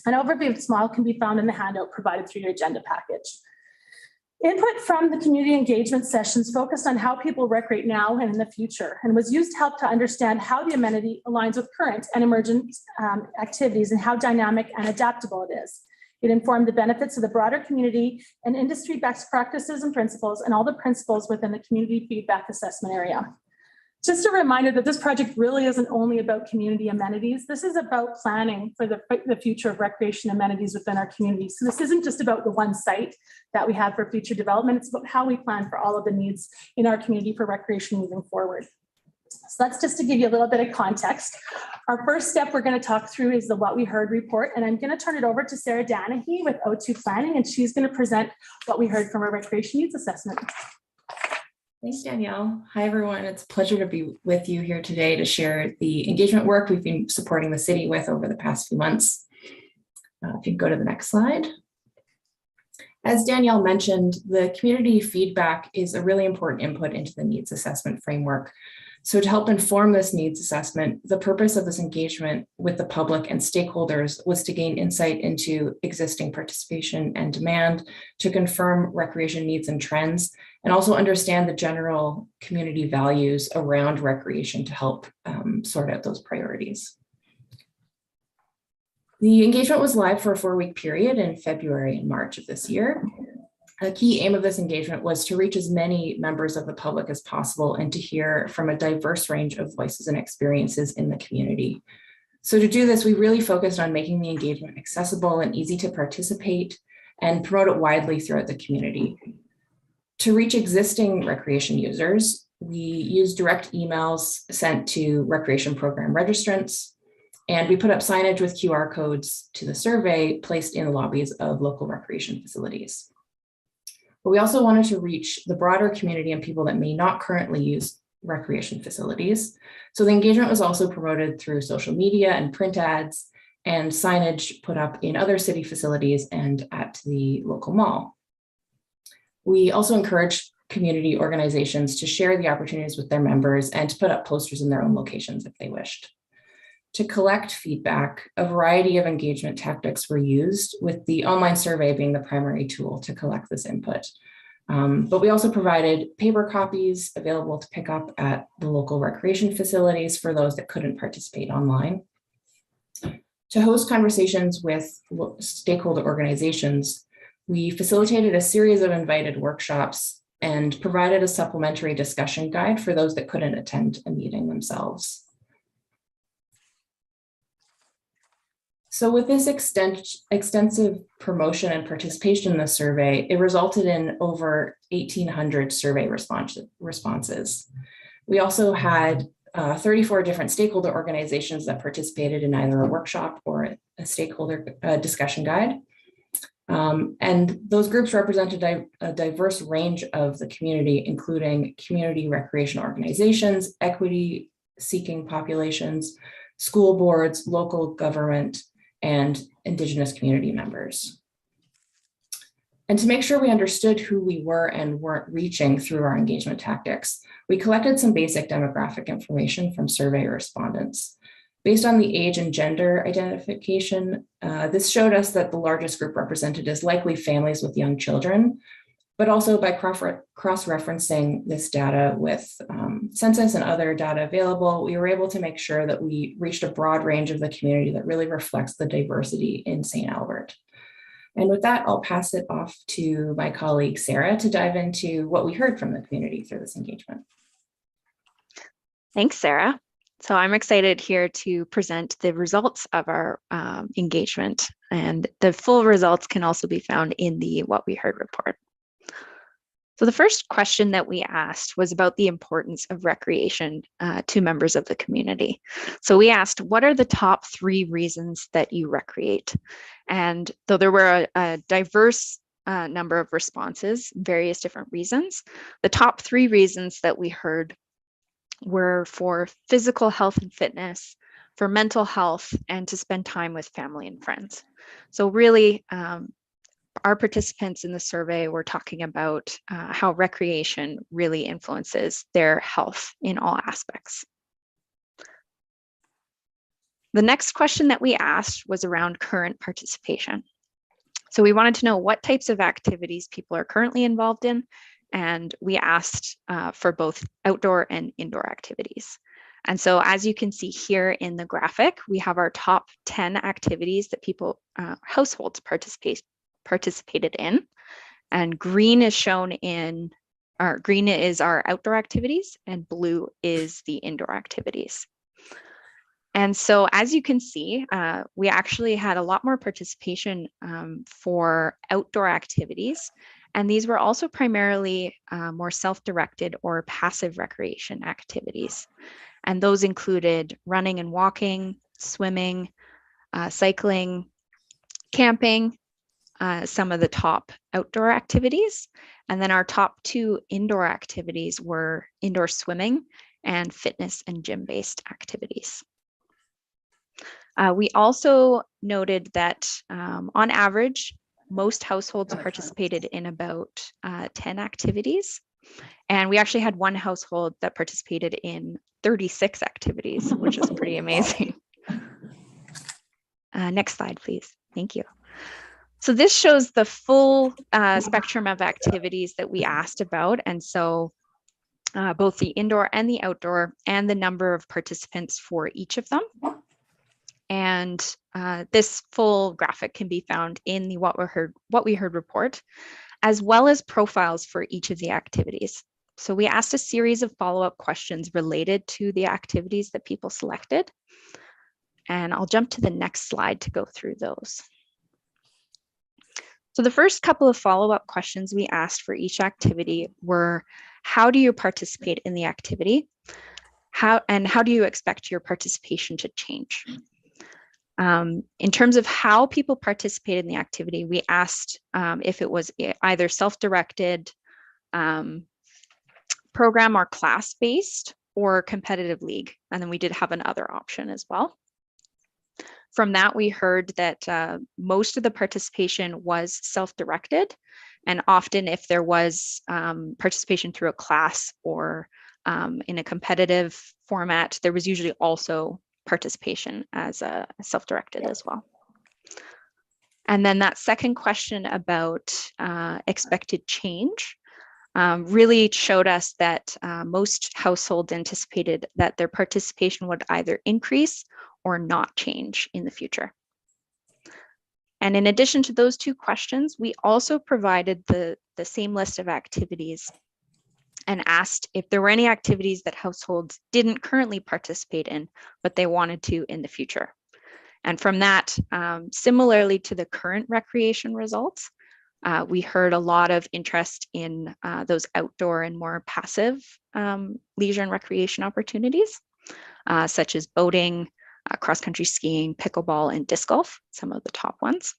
An overview of this model can be found in the handout provided through your agenda package. Input from the community engagement sessions focused on how people recreate now and in the future, and was used to help to understand how the amenity aligns with current and emergent activities and how dynamic and adaptable it is. It informed the benefits of the broader community and industry best practices and principles and all the principles within the community feedback assessment area. Just a reminder that this project really isn't only about community amenities. This is about planning for the future of recreation amenities within our community. So this isn't just about the one site that we have for future development. It's about how we plan for all of the needs in our community for recreation moving forward. So that's just to give you a little bit of context. Our first step we're going to talk through is the What We Heard report, and I'm going to turn it over to Sarah Danahy with O2 Planning, and she's going to present what we heard from our recreation needs assessment. Thanks, Danielle. Hi, everyone. It's a pleasure to be with you here today to share the engagement work we've been supporting the city with over the past few months. If you can go to the next slide. As Danielle mentioned, the community feedback is a really important input into the needs assessment framework. So to help inform this needs assessment, the purpose of this engagement with the public and stakeholders was to gain insight into existing participation and demand, to confirm recreation needs and trends, and also understand the general community values around recreation to help sort out those priorities. The engagement was live for a 4-week period in February and March of this year. A key aim of this engagement was to reach as many members of the public as possible and to hear from a diverse range of voices and experiences in the community. So to do this, we really focused on making the engagement accessible and easy to participate and promote it widely throughout the community. To reach existing recreation users, we used direct emails sent to recreation program registrants, and we put up signage with QR codes to the survey placed in the lobbies of local recreation facilities. But we also wanted to reach the broader community and people that may not currently use recreation facilities. So the engagement was also promoted through social media and print ads and signage put up in other city facilities and at the local mall. We also encouraged community organizations to share the opportunities with their members and to put up posters in their own locations if they wished. To collect feedback, a variety of engagement tactics were used, with the online survey being the primary tool to collect this input. But we also provided paper copies available to pick up at the local recreation facilities for those that couldn't participate online. To host conversations with stakeholder organizations, we facilitated a series of invited workshops and provided a supplementary discussion guide for those that couldn't attend a meeting themselves. So with this extensive promotion and participation in the survey, it resulted in over 1,800 survey responses. We also had 34 different stakeholder organizations that participated in either a workshop or a stakeholder discussion guide. And those groups represented a diverse range of the community, including community recreation organizations, equity-seeking populations, school boards, local government, and Indigenous community members. And to make sure we understood who we were and weren't reaching through our engagement tactics, we collected some basic demographic information from survey respondents. Based on the age and gender identification, this showed us that the largest group represented is likely families with young children, but also by cross-referencing this data with census and other data available, we were able to make sure that we reached a broad range of the community that really reflects the diversity in St. Albert. And with that, I'll pass it off to my colleague, Sarah, to dive into what we heard from the community through this engagement. Thanks, Sarah. So I'm excited here to present the results of our engagement, and the full results can also be found in the What We Heard report. So the first question that we asked was about the importance of recreation to members of the community. So we asked, what are the top 3 reasons that you recreate? And though there were a diverse number of responses, various different reasons, the top 3 reasons that we heard were for physical health and fitness, for mental health, and to spend time with family and friends. So really, our participants in the survey were talking about how recreation really influences their health in all aspects. The next question that we asked was around current participation. So we wanted to know what types of activities people are currently involved in, and we asked for both outdoor and indoor activities. And so as you can see here in the graphic, we have our top 10 activities that people, households participated in, and green is shown in green is our outdoor activities and blue is the indoor activities. And so as you can see, we actually had a lot more participation for outdoor activities, and these were also primarily more self-directed or passive recreation activities. And those included running and walking, swimming, cycling, camping, some of the top outdoor activities. And then our top 2 indoor activities were indoor swimming and fitness and gym-based activities. We also noted that on average, most households participated in about 10 activities. And we actually had one household that participated in 36 activities, which is pretty amazing. Next slide, please. Thank you. So this shows the full spectrum of activities that we asked about. And so both the indoor and the outdoor and the number of participants for each of them. And this full graphic can be found in the What We Heard report, as well as profiles for each of the activities. So we asked a series of follow-up questions related to the activities that people selected. And I'll jump to the next slide to go through those. So the first couple of follow-up questions we asked for each activity were, how do you participate in the activity? How do you expect your participation to change? In terms of how people participated in the activity, we asked if it was either self-directed, program or class-based, or competitive league. And then we did have another option as well. From that, we heard that most of the participation was self-directed, and often if there was participation through a class or in a competitive format, there was usually also participation as a self-directed as well. And then that second question about expected change really showed us that most households anticipated that their participation would either increase or not change in the future. And in addition to those two questions, we also provided the same list of activities and asked if there were any activities that households didn't currently participate in, but they wanted to in the future. And from that, similarly to the current recreation results, we heard a lot of interest in those outdoor and more passive leisure and recreation opportunities, such as boating, cross-country skiing, pickleball, and disc golf, some of the top ones.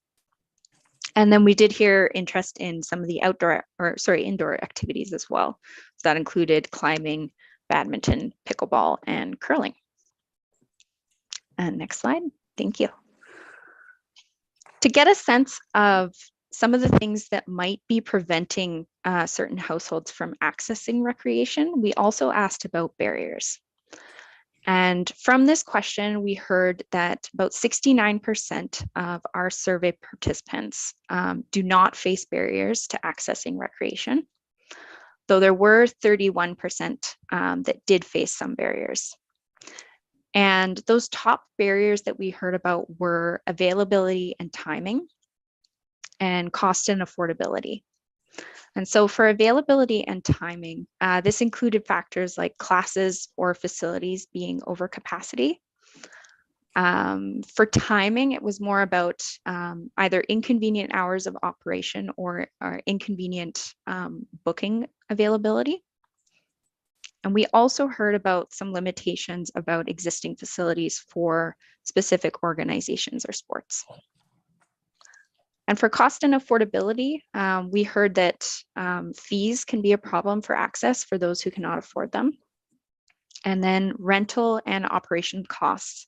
And then we did hear interest in some of the indoor activities as well. So that included climbing, badminton, pickleball, and curling. And next slide, thank you. To get a sense of some of the things that might be preventing certain households from accessing recreation, we also asked about barriers. And from this question, we heard that about 69% of our survey participants do not face barriers to accessing recreation, though there were 31% that did face some barriers. And those top barriers that we heard about were availability and timing, and cost and affordability. And so for availability and timing, this included factors like classes or facilities being over capacity. For timing, it was more about either inconvenient hours of operation or inconvenient booking availability. And we also heard about some limitations about existing facilities for specific organizations or sports. And for cost and affordability, we heard that fees can be a problem for access for those who cannot afford them. And then rental and operation costs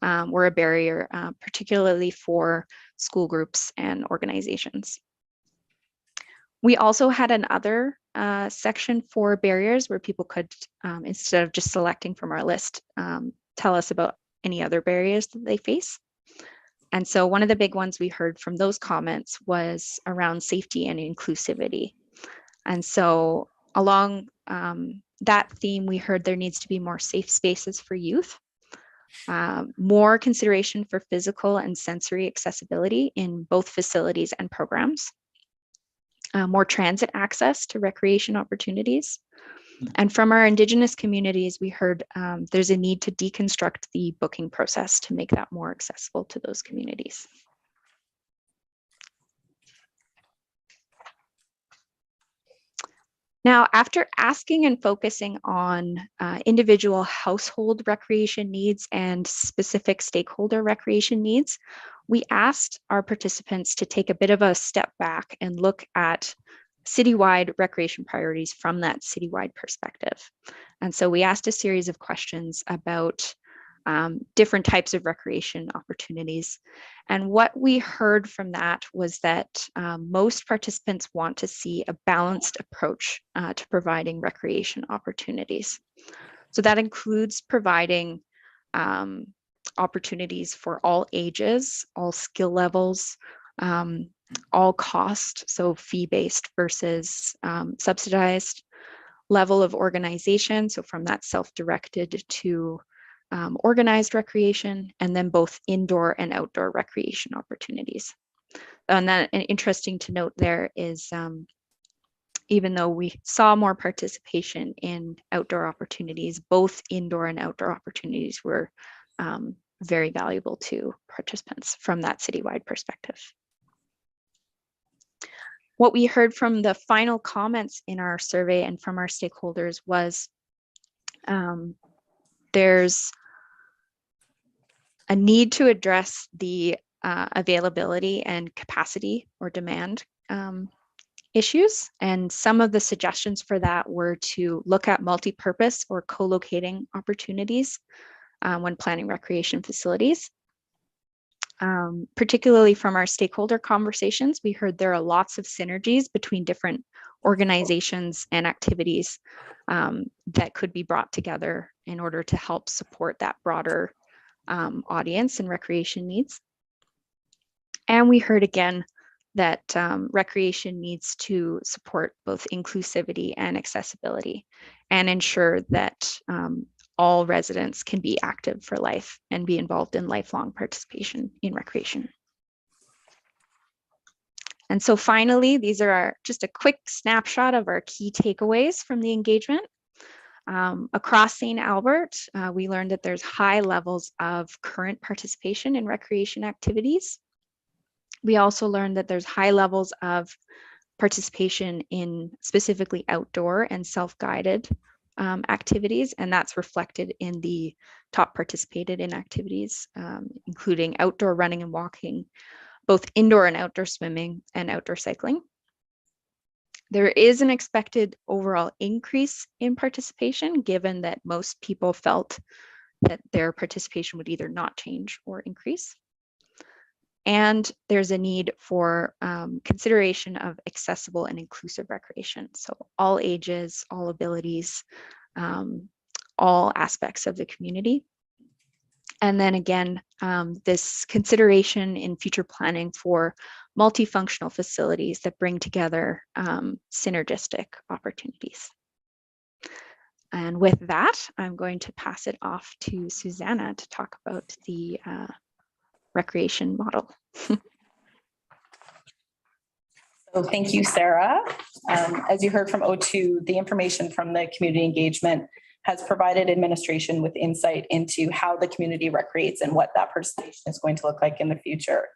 were a barrier, particularly for school groups and organizations. We also had another section for barriers where people could, instead of just selecting from our list, tell us about any other barriers that they face. And so one of the big ones we heard from those comments was around safety and inclusivity. And so along that theme, we heard there needs to be more safe spaces for youth, more consideration for physical and sensory accessibility in both facilities and programs, more transit access to recreation opportunities. And from our Indigenous communities, we heard there's a need to deconstruct the booking process to make that more accessible to those communities. Now, after asking and focusing on individual household recreation needs and specific stakeholder recreation needs, we asked our participants to take a bit of a step back and look at citywide recreation priorities from that citywide perspective. And so we asked a series of questions about different types of recreation opportunities. And what we heard from that was that most participants want to see a balanced approach to providing recreation opportunities. So that includes providing opportunities for all ages, all skill levels, all cost, so fee-based versus subsidized, level of organization, so from that self-directed to organized recreation, and then both indoor and outdoor recreation opportunities. And interesting to note there is even though we saw more participation in outdoor opportunities, both indoor and outdoor opportunities were very valuable to participants from that citywide perspective. What we heard from the final comments in our survey and from our stakeholders was there's a need to address the availability and capacity or demand issues. And some of the suggestions for that were to look at multi-purpose or co-locating opportunities when planning recreation facilities. Particularly from our stakeholder conversations, we heard there are lots of synergies between different organizations and activities that could be brought together in order to help support that broader audience and recreation needs. And we heard again that recreation needs to support both inclusivity and accessibility and ensure that all residents can be active for life and be involved in lifelong participation in recreation. And so finally, these are just a quick snapshot of our key takeaways from the engagement. Across St. Albert, we learned that there's high levels of current participation in recreation activities. We also learned that there's high levels of participation in specifically outdoor and self-guided activities, and that's reflected in the top participated in activities, including outdoor running and walking, both indoor and outdoor swimming and outdoor cycling. There is an expected overall increase in participation, given that most people felt that their participation would either not change or increase. And there's a need for consideration of accessible and inclusive recreation. So all ages, all abilities, all aspects of the community. And then again, this consideration in future planning for multifunctional facilities that bring together synergistic opportunities. And with that, I'm going to pass it off to Susanna to talk about the recreation model. So thank you, Sarah. As you heard from O2, the information from the community engagement has provided administration with insight into how the community recreates and what that participation is going to look like in the future.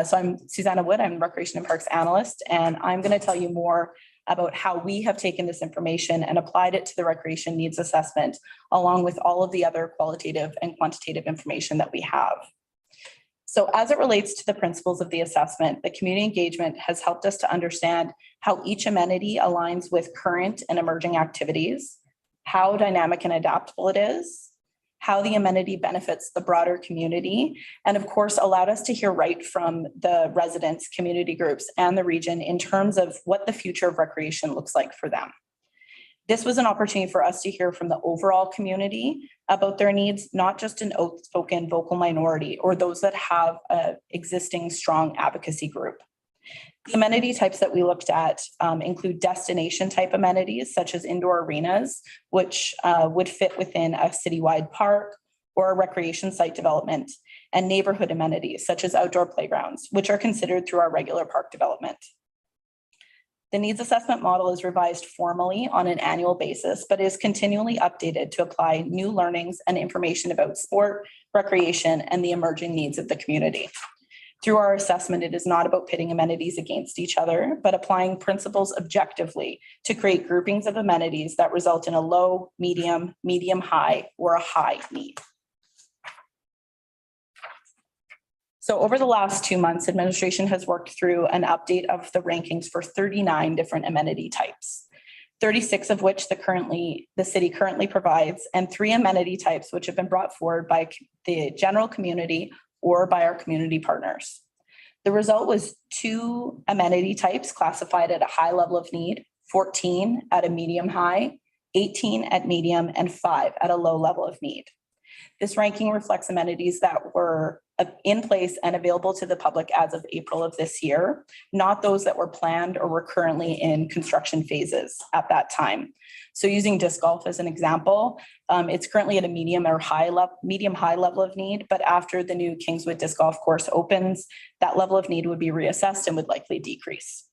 So I'm Susanna Wood, I'm Recreation and Parks Analyst, and I'm going to tell you more about how we have taken this information and applied it to the recreation needs assessment, along with all of the other qualitative and quantitative information that we have. So as it relates to the principles of the assessment, the community engagement has helped us to understand how each amenity aligns with current and emerging activities, how dynamic and adaptable it is, how the amenity benefits the broader community, and of course allowed us to hear right from the residents, community groups, and the region in terms of what the future of recreation looks like for them. This was an opportunity for us to hear from the overall community about their needs, not just an outspoken vocal minority or those that have an existing strong advocacy group. The amenity types that we looked at include destination type amenities, such as indoor arenas, which would fit within a citywide park or a recreation site development, and neighborhood amenities, such as outdoor playgrounds, which are considered through our regular park development. The needs assessment model is revised formally on an annual basis, but is continually updated to apply new learnings and information about sport, recreation, and the emerging needs of the community. Through our assessment, it is not about pitting amenities against each other, but applying principles objectively to create groupings of amenities that result in a low, medium, medium high, or a high need. So over the last 2 months, administration has worked through an update of the rankings for 39 different amenity types, 36 of which the city currently provides, and 3 amenity types which have been brought forward by the general community or by our community partners. The result was 2 amenity types classified at a high level of need, 14 at a medium high, 18 at medium, and 5 at a low level of need. This ranking reflects amenities that were in place and available to the public as of April of this year, not those that were planned or were currently in construction phases at that time. So using disc golf as an example, it's currently at a medium high level of need, but after the new Kingswood disc golf course opens, that level of need would be reassessed and would likely decrease.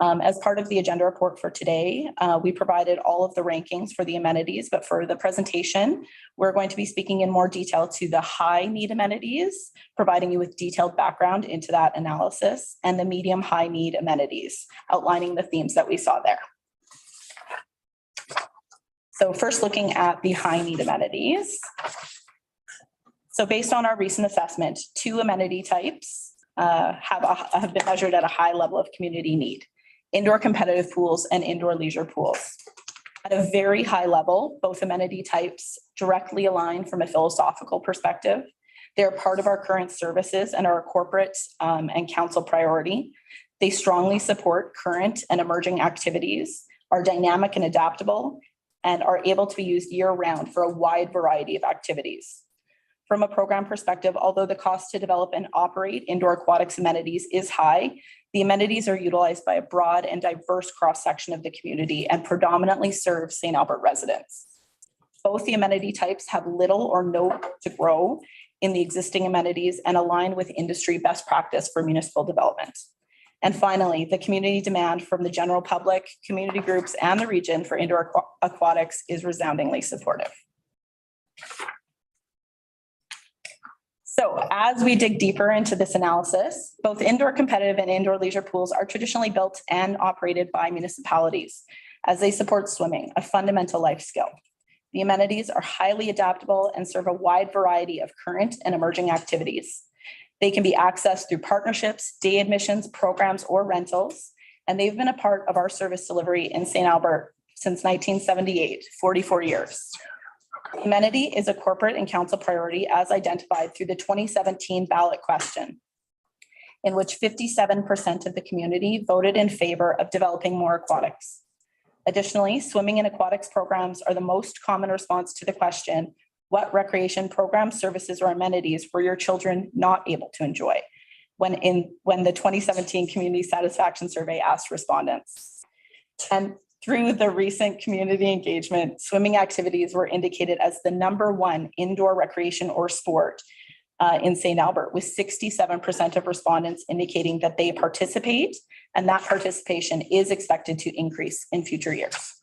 As part of the agenda report for today, we provided all of the rankings for the amenities, but for the presentation, we're going to be speaking in more detail to the high need amenities, providing you with detailed background into that analysis, and the medium high need amenities, outlining the themes that we saw there. So first looking at the high need amenities. So based on our recent assessment, 2 amenity types have been measured at a high level of community need: indoor competitive pools and indoor leisure pools. At a very high level, both amenity types directly align from a philosophical perspective. They're part of our current services and are a corporate and council priority. They strongly support current and emerging activities, are dynamic and adaptable, and are able to be used year-round for a wide variety of activities. From a program perspective, although the cost to develop and operate indoor aquatics amenities is high, the amenities are utilized by a broad and diverse cross-section of the community and predominantly serve St. Albert residents. Both the amenity types have little or no room to grow in the existing amenities and align with industry best practice for municipal development. And finally, the community demand from the general public, community groups, and the region for indoor aquatics is resoundingly supportive. So as we dig deeper into this analysis, both indoor competitive and indoor leisure pools are traditionally built and operated by municipalities as they support swimming, a fundamental life skill. The amenities are highly adaptable and serve a wide variety of current and emerging activities. They can be accessed through partnerships, day admissions, programs, or rentals, and they've been a part of our service delivery in St. Albert since 1978, 44 years. Amenity is a corporate and council priority as identified through the 2017 ballot question, in which 57% of the community voted in favor of developing more aquatics. Additionally, swimming and aquatics programs are the most common response to the question, what recreation programs, services, or amenities were your children not able to enjoy when the 2017 Community Satisfaction Survey asked respondents. And through the recent community engagement, swimming activities were indicated as the #1 indoor recreation or sport in St. Albert, with 67% of respondents indicating that they participate, and that participation is expected to increase in future years.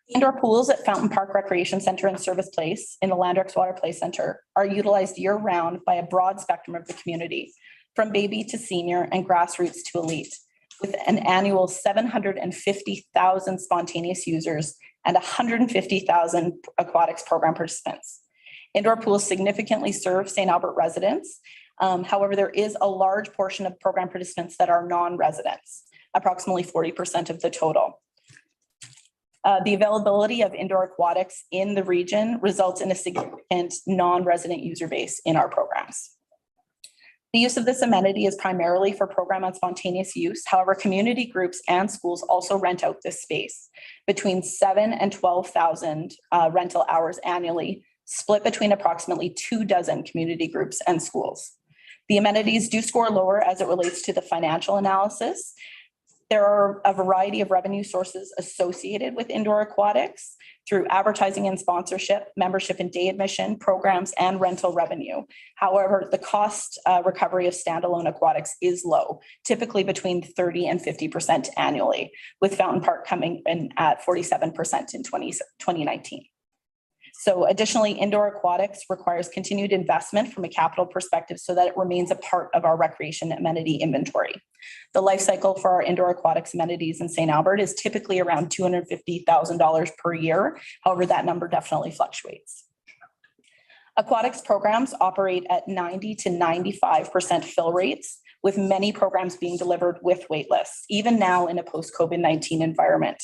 Indoor pools at Fountain Park Recreation Center and Service Place in the Landrex Water Play Center are utilized year-round by a broad spectrum of the community, from baby to senior and grassroots to elite, with an annual 750,000 spontaneous users and 150,000 aquatics program participants. Indoor pools significantly serve St. Albert residents. However, there is a large portion of program participants that are non-residents, approximately 40% of the total. The availability of indoor aquatics in the region results in a significant non-resident user base in our programs. The use of this amenity is primarily for program and spontaneous use. However, community groups and schools also rent out this space between 7,000 and 12,000 rental hours annually, split between approximately 24 community groups and schools. The amenities do score lower as it relates to the financial analysis. There are a variety of revenue sources associated with indoor aquatics through advertising and sponsorship, membership and day admission, programs, and rental revenue. However, the cost recovery of standalone aquatics is low, typically between 30 and 50% annually, with Fountain Park coming in at 47% in 2019. So additionally, indoor aquatics requires continued investment from a capital perspective so that it remains a part of our recreation amenity inventory. The life cycle for our indoor aquatics amenities in St. Albert is typically around $250,000 per year. However, that number definitely fluctuates. Aquatics programs operate at 90 to 95% fill rates, with many programs being delivered with wait lists, even now in a post-COVID-19 environment.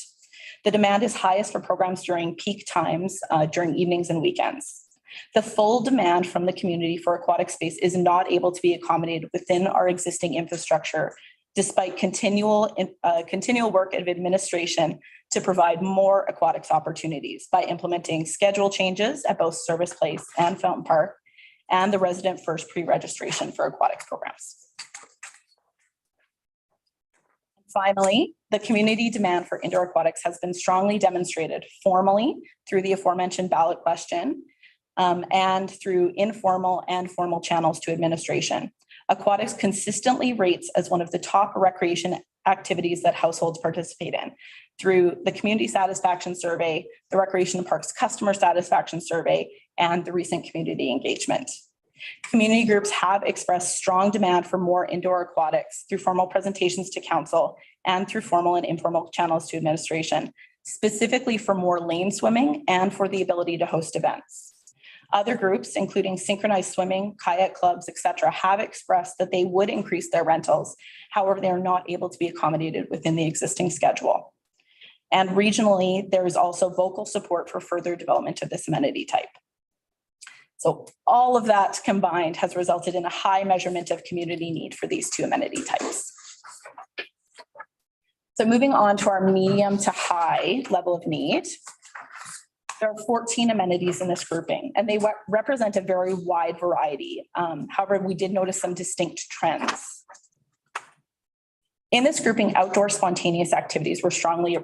The demand is highest for programs during peak times, during evenings and weekends. The full demand from the community for aquatic space is not able to be accommodated within our existing infrastructure, despite continual work of administration to provide more aquatics opportunities by implementing schedule changes at both Service Place and Fountain Park, and the resident first pre-registration for aquatics programs. Finally, the community demand for indoor aquatics has been strongly demonstrated formally through the aforementioned ballot question and through informal and formal channels to administration. Aquatics consistently rates as one of the top recreation activities that households participate in through the Community Satisfaction Survey, the Recreation and Parks Customer Satisfaction Survey, and the recent community engagement. Community groups have expressed strong demand for more indoor aquatics through formal presentations to council and through formal and informal channels to administration, specifically for more lane swimming and for the ability to host events. Other groups, including synchronized swimming, kayak clubs, etc., have expressed that they would increase their rentals. However, they are not able to be accommodated within the existing schedule. And regionally, there is also vocal support for further development of this amenity type. So all of that combined has resulted in a high measurement of community need for these two amenity types. So moving on to our medium to high level of need. There are 14 amenities in this grouping, and they represent a very wide variety. However, we did notice some distinct trends. In this grouping, outdoor spontaneous activities were strongly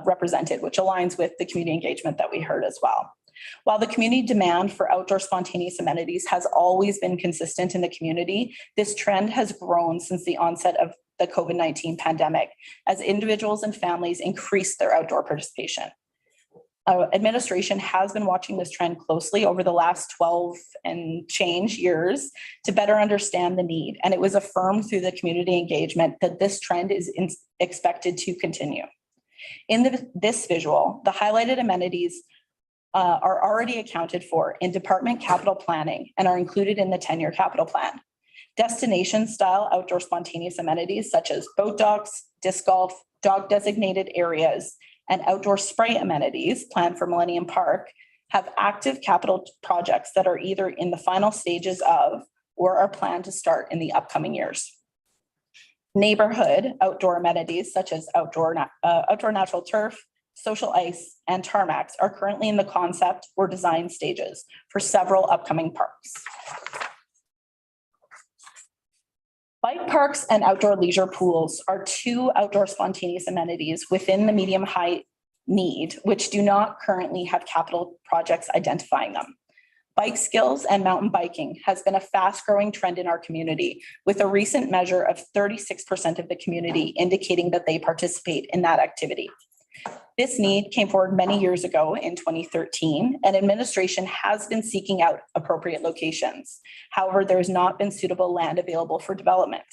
represented, which aligns with the community engagement that we heard as well. While the community demand for outdoor spontaneous amenities has always been consistent in the community, this trend has grown since the onset of the COVID-19 pandemic as individuals and families increase their outdoor participation. Administration has been watching this trend closely over the last 12 and change years to better understand the need. And it was affirmed through the community engagement that this trend is expected to continue. In this visual, the highlighted amenities are already accounted for in department capital planning and are included in the 10-year capital plan. Destination style outdoor spontaneous amenities such as boat docks, disc golf, dog designated areas, and outdoor spray amenities planned for Millennium Park have active capital projects that are either in the final stages of or are planned to start in the upcoming years. Neighborhood outdoor amenities such as outdoor natural turf, social ice, and tarmacs are currently in the concept or design stages for several upcoming parks. Bike parks and outdoor leisure pools are two outdoor spontaneous amenities within the medium-high need, which do not currently have capital projects identifying them. Bike skills and mountain biking has been a fast-growing trend in our community, with a recent measure of 36% of the community indicating that they participate in that activity. This need came forward many years ago in 2013, and administration has been seeking out appropriate locations. However, there has not been suitable land available for development.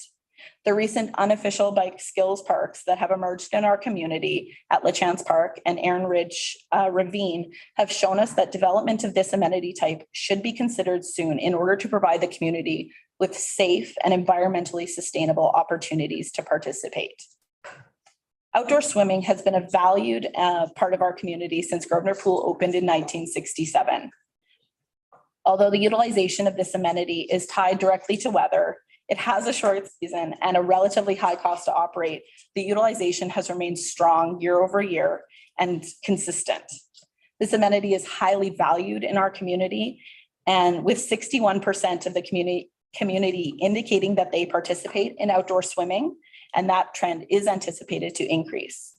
The recent unofficial bike skills parks that have emerged in our community at LaChance Park and Erin Ridge Ravine have shown us that development of this amenity type should be considered soon in order to provide the community with safe and environmentally sustainable opportunities to participate. Outdoor swimming has been a valued part of our community since Grosvenor Pool opened in 1967. Although the utilization of this amenity is tied directly to weather, it has a short season and a relatively high cost to operate. The utilization has remained strong year over year and consistent. This amenity is highly valued in our community, and with 61% of the community indicating that they participate in outdoor swimming, and that trend is anticipated to increase.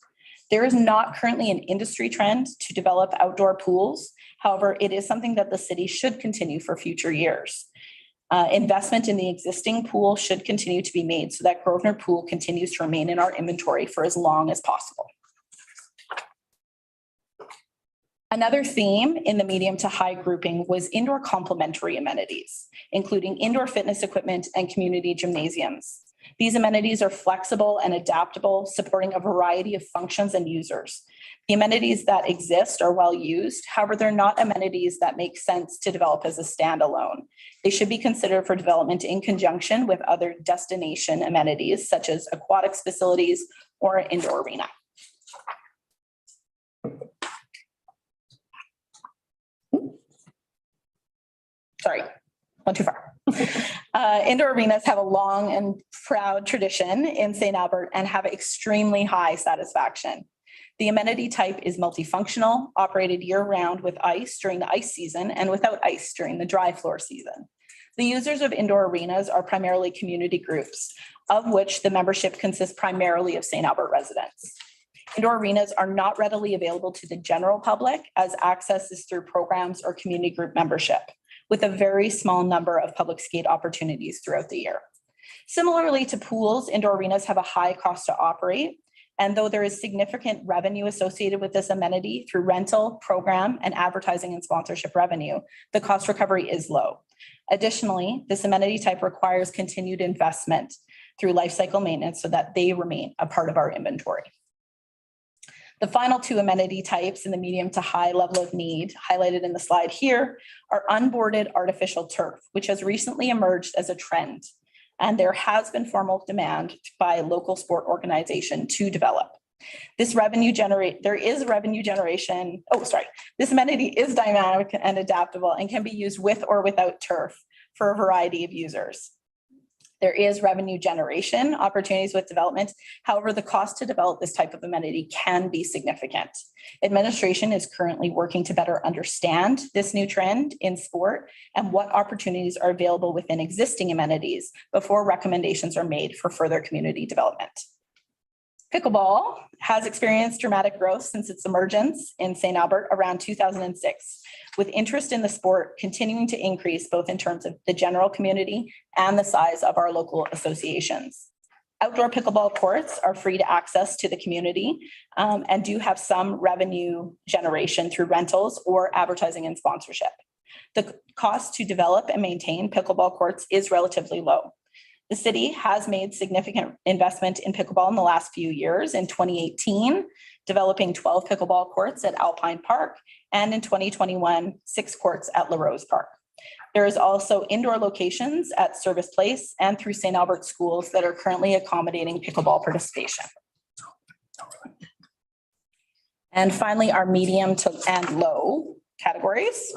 There is not currently an industry trend to develop outdoor pools. However, it is something that the city should continue for future years. Investment in the existing pool should continue to be made so that Grosvenor Pool continues to remain in our inventory for as long as possible. Another theme in the medium to high grouping was indoor complementary amenities, including indoor fitness equipment and community gymnasiums. These amenities are flexible and adaptable, supporting a variety of functions and users. The amenities that exist are well used. However, they're not amenities that make sense to develop as a standalone. They should be considered for development in conjunction with other destination amenities, such as aquatics facilities or an indoor arena. Sorry, went too far. Indoor arenas have a long and proud tradition in St. Albert and have extremely high satisfaction. The amenity type is multifunctional, operated year-round with ice during the ice season and without ice during the dry floor season. The users of indoor arenas are primarily community groups, of which the membership consists primarily of St. Albert residents. Indoor arenas are not readily available to the general public, as access is through programs or community group membership, with a very small number of public skate opportunities throughout the year. Similarly to pools, indoor arenas have a high cost to operate. And though there is significant revenue associated with this amenity through rental, program, and advertising and sponsorship revenue, the cost recovery is low. Additionally, this amenity type requires continued investment through life cycle maintenance so that they remain a part of our inventory. The final two amenity types in the medium to high level of need highlighted in the slide here are unboarded artificial turf, which has recently emerged as a trend. And there has been formal demand by a local sport organization to develop. This there is revenue generation. This amenity is dynamic and adaptable and can be used with or without turf for a variety of users. There is revenue generation opportunities with development. However, the cost to develop this type of amenity can be significant. Administration is currently working to better understand this new trend in sport and what opportunities are available within existing amenities before recommendations are made for further community development. Pickleball has experienced dramatic growth since its emergence in St. Albert around 2006, with interest in the sport continuing to increase both in terms of the general community and the size of our local associations. Outdoor pickleball courts are free to access to the community and do have some revenue generation through rentals or advertising and sponsorship. The cost to develop and maintain pickleball courts is relatively low. The city has made significant investment in pickleball in the last few years. In 2018, developing 12 pickleball courts at Alpine Park, and in 2021, 6 courts at LaRose Park. There is also indoor locations at Service Place and through St. Albert schools that are currently accommodating pickleball participation. And finally, our medium to and low categories.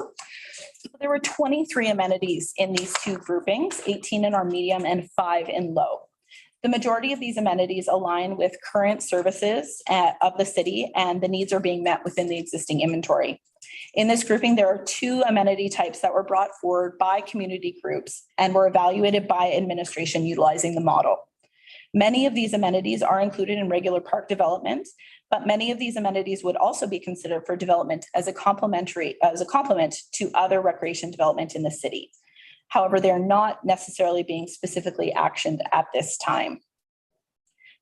There were 23 amenities in these two groupings, 18 in our medium and 5 in low. The majority of these amenities align with current services of the city, and the needs are being met within the existing inventory. In this grouping, there are 2 amenity types that were brought forward by community groups and were evaluated by administration utilizing the model. Many of these amenities are included in regular park development, but many of these amenities would also be considered for development as a complement to other recreation development in the city. However, they're not necessarily being specifically actioned at this time.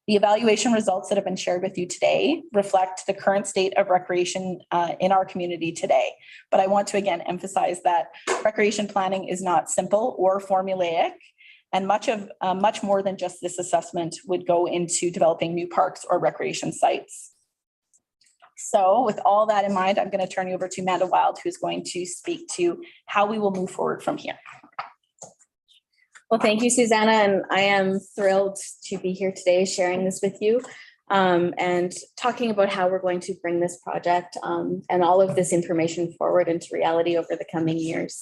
The evaluation results that have been shared with you today reflect the current state of recreation in our community today. But I want to again emphasize that recreation planning is not simple or formulaic, and much more than just this assessment would go into developing new parks or recreation sites. So with all that in mind, I'm going to turn you over to Amanda Wild, who's going to speak to how we will move forward from here. Well, thank you, Susanna, and I am thrilled to be here today sharing this with you and talking about how we're going to bring this project and all of this information forward into reality over the coming years.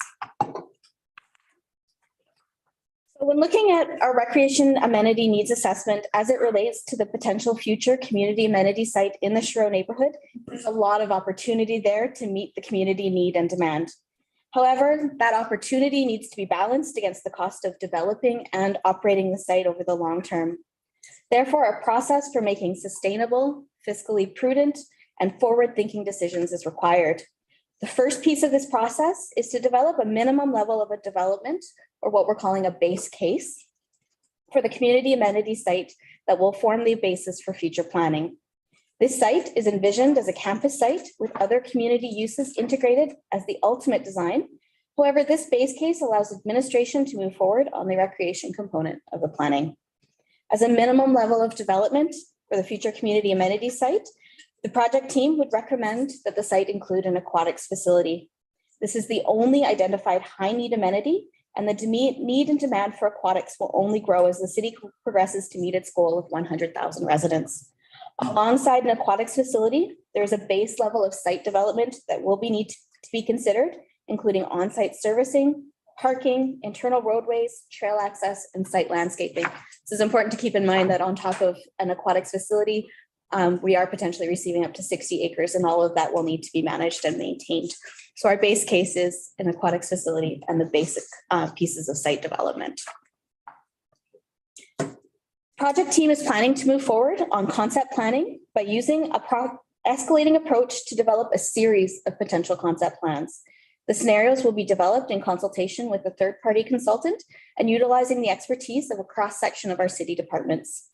So when looking at our recreation amenity needs assessment as it relates to the potential future community amenity site in the Shiro neighborhood, there's a lot of opportunity there to meet the community need and demand. However, that opportunity needs to be balanced against the cost of developing and operating the site over the long term. Therefore, a process for making sustainable, fiscally prudent, and forward-thinking decisions is required. The first piece of this process is to develop a minimum level of a development, or what we're calling a base case, for the community amenity site that will form the basis for future planning. This site is envisioned as a campus site with other community uses integrated as the ultimate design. However, this base case allows administration to move forward on the recreation component of the planning. As a minimum level of development for the future community amenity site, the project team would recommend that the site include an aquatics facility. This is the only identified high need amenity, and the need and demand for aquatics will only grow as the city progresses to meet its goal of 100,000 residents. Alongside an aquatics facility, there is a base level of site development that will need to be considered, including on-site servicing, parking, internal roadways, trail access, and site landscaping. This is important to keep in mind that on top of an aquatics facility, we are potentially receiving up to 60 acres, and all of that will need to be managed and maintained. So our base case is an aquatics facility and the basic pieces of site development. Project team is planning to move forward on concept planning by using a escalating approach to develop a series of potential concept plans. The scenarios will be developed in consultation with a third-party consultant and utilizing the expertise of a cross-section of our city departments.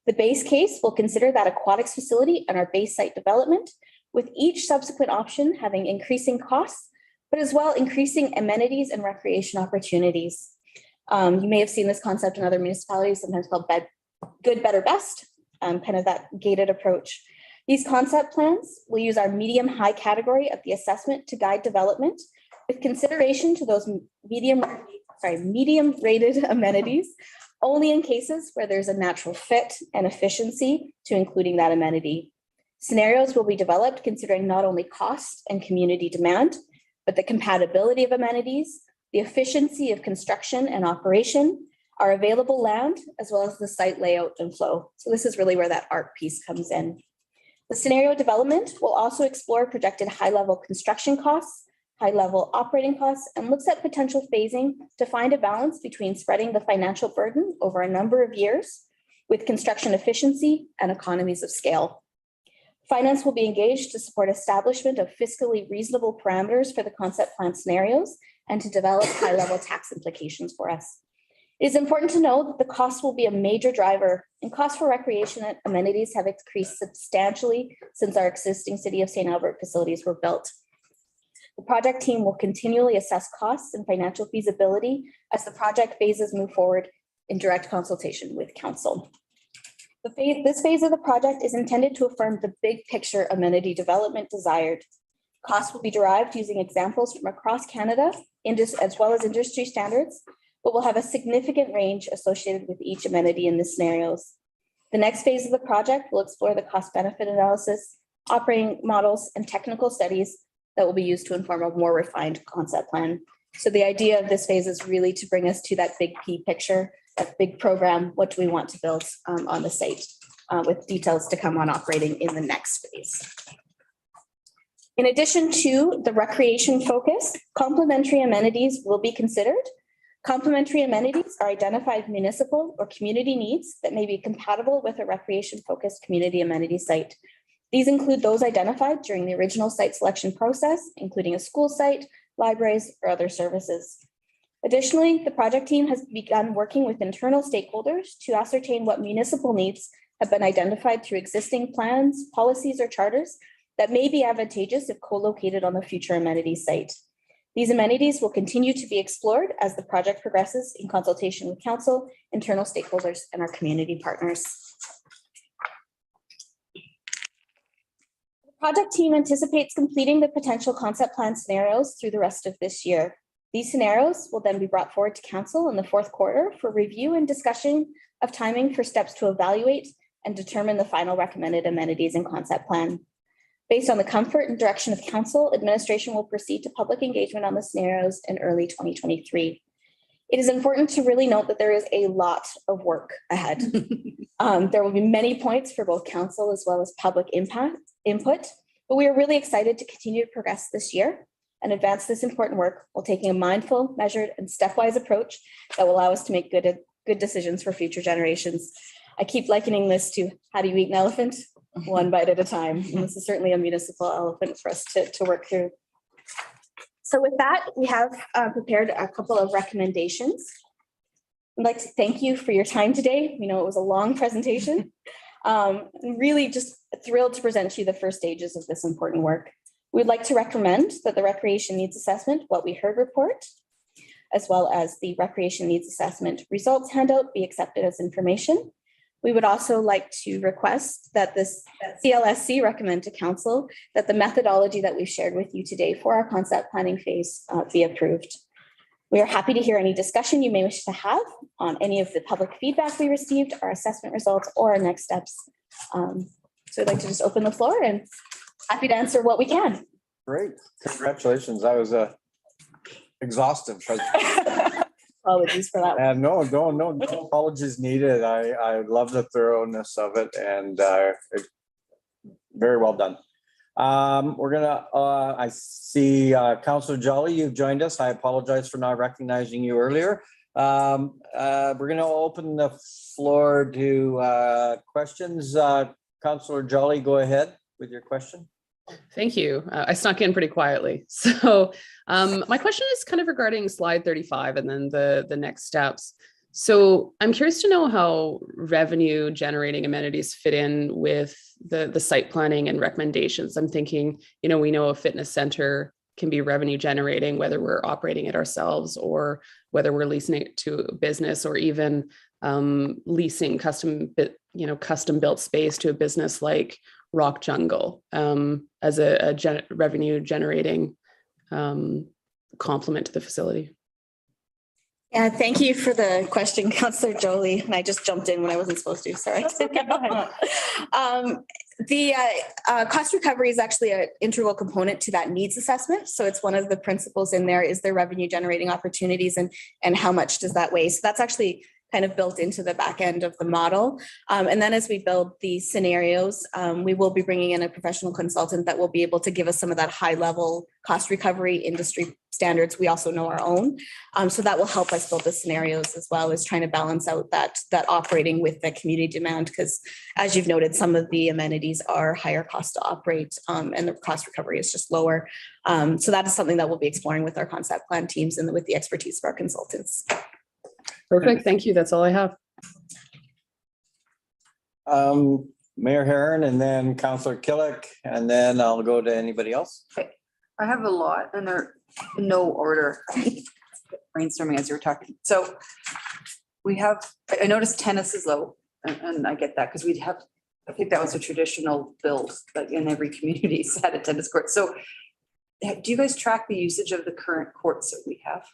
The base case will consider that aquatics facility and our base site development, with each subsequent option having increasing costs, but as well increasing amenities and recreation opportunities. You may have seen this concept in other municipalities, sometimes called good, better, best, kind of that gated approach. These concept plans will use our medium-high category of the assessment to guide development, with consideration to those medium-rated amenities only in cases where there's a natural fit and efficiency to including that amenity. Scenarios will be developed considering not only cost and community demand, but the compatibility of amenities, the efficiency of construction and operation, our available land, as well as the site layout and flow. So this is really where that art piece comes in. The scenario development will also explore projected high-level construction costs, high-level operating costs, and looks at potential phasing to find a balance between spreading the financial burden over a number of years with construction efficiency and economies of scale. Finance will be engaged to support establishment of fiscally reasonable parameters for the concept plan scenarios and to develop high-level tax implications for us. It is important to know that the cost will be a major driver, and costs for recreation and amenities have increased substantially since our existing City of St. Albert facilities were built. The project team will continually assess costs and financial feasibility as the project phases move forward in direct consultation with council. This phase of the project is intended to affirm the big picture amenity development desired. Costs will be derived using examples from across Canada, as well as industry standards, but will have a significant range associated with each amenity in the scenarios. The next phase of the project will explore the cost-benefit analysis, operating models, and technical studies that will be used to inform a more refined concept plan. So the idea of this phase is really to bring us to that big P picture, that big program. What do we want to build on the site, with details to come on operating in the next phase. In addition to the recreation focus, complementary amenities will be considered. Complementary amenities are identified municipal or community needs that may be compatible with a recreation-focused community amenity site. These include those identified during the original site selection process, including a school site, libraries, or other services. Additionally, the project team has begun working with internal stakeholders to ascertain what municipal needs have been identified through existing plans, policies, or charters that may be advantageous if co-located on the future amenity site. These amenities will continue to be explored as the project progresses in consultation with council, internal stakeholders, and our community partners. The project team anticipates completing the potential concept plan scenarios through the rest of this year. These scenarios will then be brought forward to council in the fourth quarter for review and discussion of timing for steps to evaluate and determine the final recommended amenities and concept plan. Based on the comfort and direction of council, administration will proceed to public engagement on the scenarios in early 2023. It is important to really note that there is a lot of work ahead. There will be many points for both council as well as public input, but we are really excited to continue to progress this year and advance this important work while taking a mindful, measured, and stepwise approach that will allow us to make good decisions for future generations. I keep likening this to how do you eat an elephant? One bite at a time. And this is certainly a municipal elephant for us to work through. So with that, we have prepared a couple of recommendations. I'd like to thank you for your time today. We know it was a long presentation. Really just thrilled to present to you the first stages of this important work. We'd like to recommend that the Recreation Needs Assessment, What We Heard report, as well as the Recreation Needs Assessment results handout be accepted as information. We would also like to request that CLSC recommend to council that the methodology that we've shared with you today for our concept planning phase be approved. We are happy to hear any discussion you may wish to have on any of the public feedback we received, our assessment results, or our next steps. So I'd like to just open the floor and happy to answer what we can. Great, congratulations. That was exhaustive. Apologies for that. No apologies needed. I love the thoroughness of it, and very well done. We're gonna, I see Councillor Jolly, you've joined us. I apologize for not recognizing you earlier. We're gonna open the floor to questions. Councillor Jolly, go ahead with your question. Thank you. I snuck in pretty quietly. So my question is kind of regarding slide 35 and then the next steps. So I'm curious to know how revenue generating amenities fit in with the site planning and recommendations. I'm thinking, we know a fitness center can be revenue generating, whether we're operating it ourselves or whether we're leasing it to a business, or even leasing custom built space to a business like Rock Jungle as a revenue generating complement to the facility. Yeah, thank you for the question, Councillor Jolie. And I just jumped in when I wasn't supposed to, sorry. The cost recovery is actually an integral component to that needs assessment. So it's one of the principles in there. Is there revenue generating opportunities, and how much does that weigh? So that's actually kind of built into the back end of the model. And then as we build these scenarios, we will be bringing in a professional consultant that will be able to give us some of that high level cost recovery industry standards. We also know our own. So that will help us build the scenarios, as well as trying to balance out that operating with the community demand. Because as you've noted, some of the amenities are higher cost to operate, and the cost recovery is just lower. So that is something that we'll be exploring with our concept plan teams and with the expertise of our consultants. Perfect. Thank you. That's all I have. Mayor Herron, and then Councillor Killick, and then I'll go to anybody else. Okay. I have a lot, and they're in no order. Brainstorming as you were talking. So we have, I noticed tennis is low, and I get that because we'd have, I think that was a traditional build, like in every community had a tennis court. So do you guys track the usage of the current courts that we have?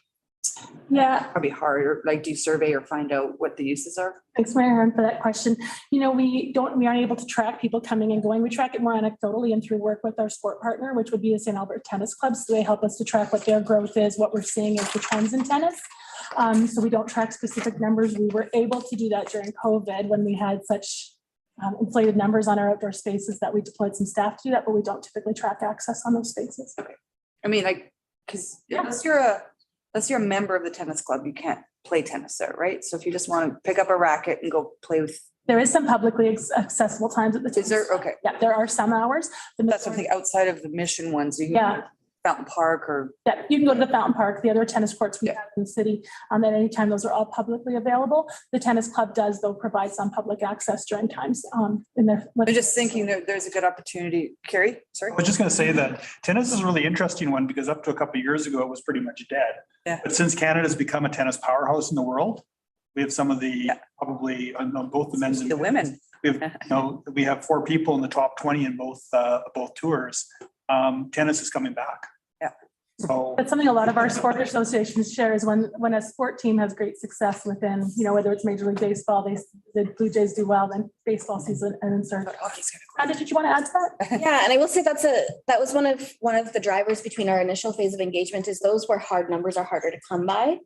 Yeah. Probably hard, or like do survey or find out what the uses are. Thanks, Mayor Hearn, for that question. We aren't able to track people coming and going. We track it more anecdotally and through work with our sport partner, which would be the St. Albert Tennis Club. So they help us to track what their growth is, what we're seeing as the trends in tennis. So we don't track specific numbers. We were able to do that during COVID when we had such inflated numbers on our outdoor spaces that we deployed some staff to do that, but we don't typically track access on those spaces. Okay. I mean, because unless you're a member of the tennis club, you can't play tennis there, right? So if you just want to pick up a racket and go play with. There is some publicly accessible times at the tennis. Is there? Okay. Yeah, there are some hours. That's something outside of the mission ones. You can go to Fountain Park or. Yeah, you can go to the Fountain Park, the other tennis courts we have in the city. At any time, those are all publicly available. The tennis club does, though, provide some public access during times in their. I'm just thinking there's a good opportunity. Carrie, sorry. I was just going to say that tennis is a really interesting one, because up to a couple of years ago, it was pretty much dead. Yeah. But since Canada's become a tennis powerhouse in the world, we have some of the probably on both the men's and the women. We have 4 people in the top 20 in both tours. Tennis is coming back. Yeah. So that's something a lot of our sport associations share, is when a sport team has great success within, whether it's Major League Baseball, the Blue Jays do well, then baseball season and then start. Did you want to add to that? Yeah, and I will say that was one of the drivers between our initial phase of engagement, is those were hard numbers are harder to come by.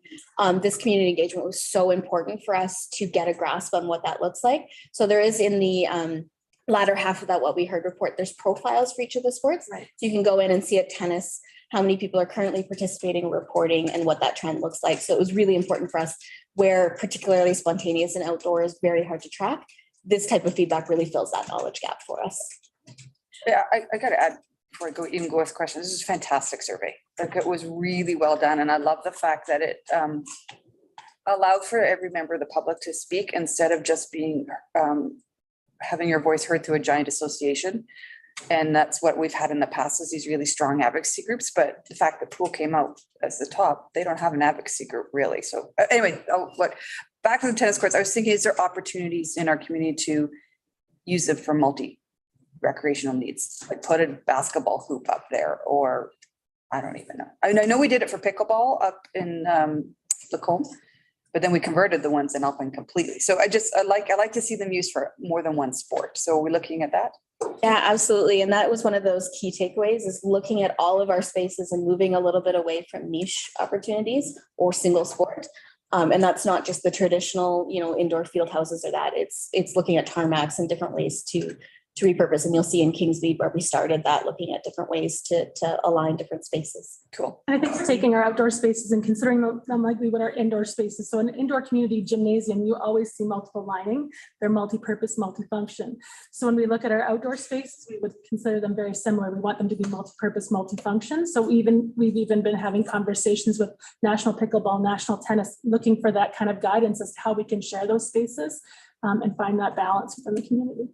This community engagement was so important for us to get a grasp on what that looks like. So there is in the latter half of that What We Heard report, there's profiles for each of the sports. Right. So you can go in and see at tennis how many people are currently participating, reporting, and what that trend looks like. So it was really important for us, where particularly spontaneous and outdoor is very hard to track. This type of feedback really fills that knowledge gap for us. Yeah, I got to add before I go with questions. This is a fantastic survey. Like, it was really well done, and I love the fact that it allowed for every member of the public to speak instead of just being having your voice heard through a giant association. And that's what we've had in the past, is these really strong advocacy groups. But the fact that Pool came out as the top, they don't have an advocacy group really. So anyway, back to the tennis courts. I was thinking, is there opportunities in our community to use them for multi-recreational needs? Like put a basketball hoop up there, or I don't even know. I mean, I know we did it for pickleball up in Lacombe, but then we converted the ones in Alpine completely. So I like to see them used for more than one sport. So are we looking at that? Yeah, absolutely. And that was one of those key takeaways, is looking at all of our spaces and moving a little bit away from niche opportunities or single sport. And that's not just the traditional, indoor field houses or that. It's looking at tarmacs and different ways to repurpose. And you'll see in Kingsmead where we started that, looking at different ways to align different spaces. Cool. And I think taking our outdoor spaces and considering them like we would our indoor spaces. So in an indoor community gymnasium, you always see multiple lining. They're multi-purpose, multi-function. So when we look at our outdoor spaces, we would consider them very similar. We want them to be multi-purpose, multi-function. So we've even been having conversations with National Pickleball, National Tennis, looking for that kind of guidance as to how we can share those spaces and find that balance within the community.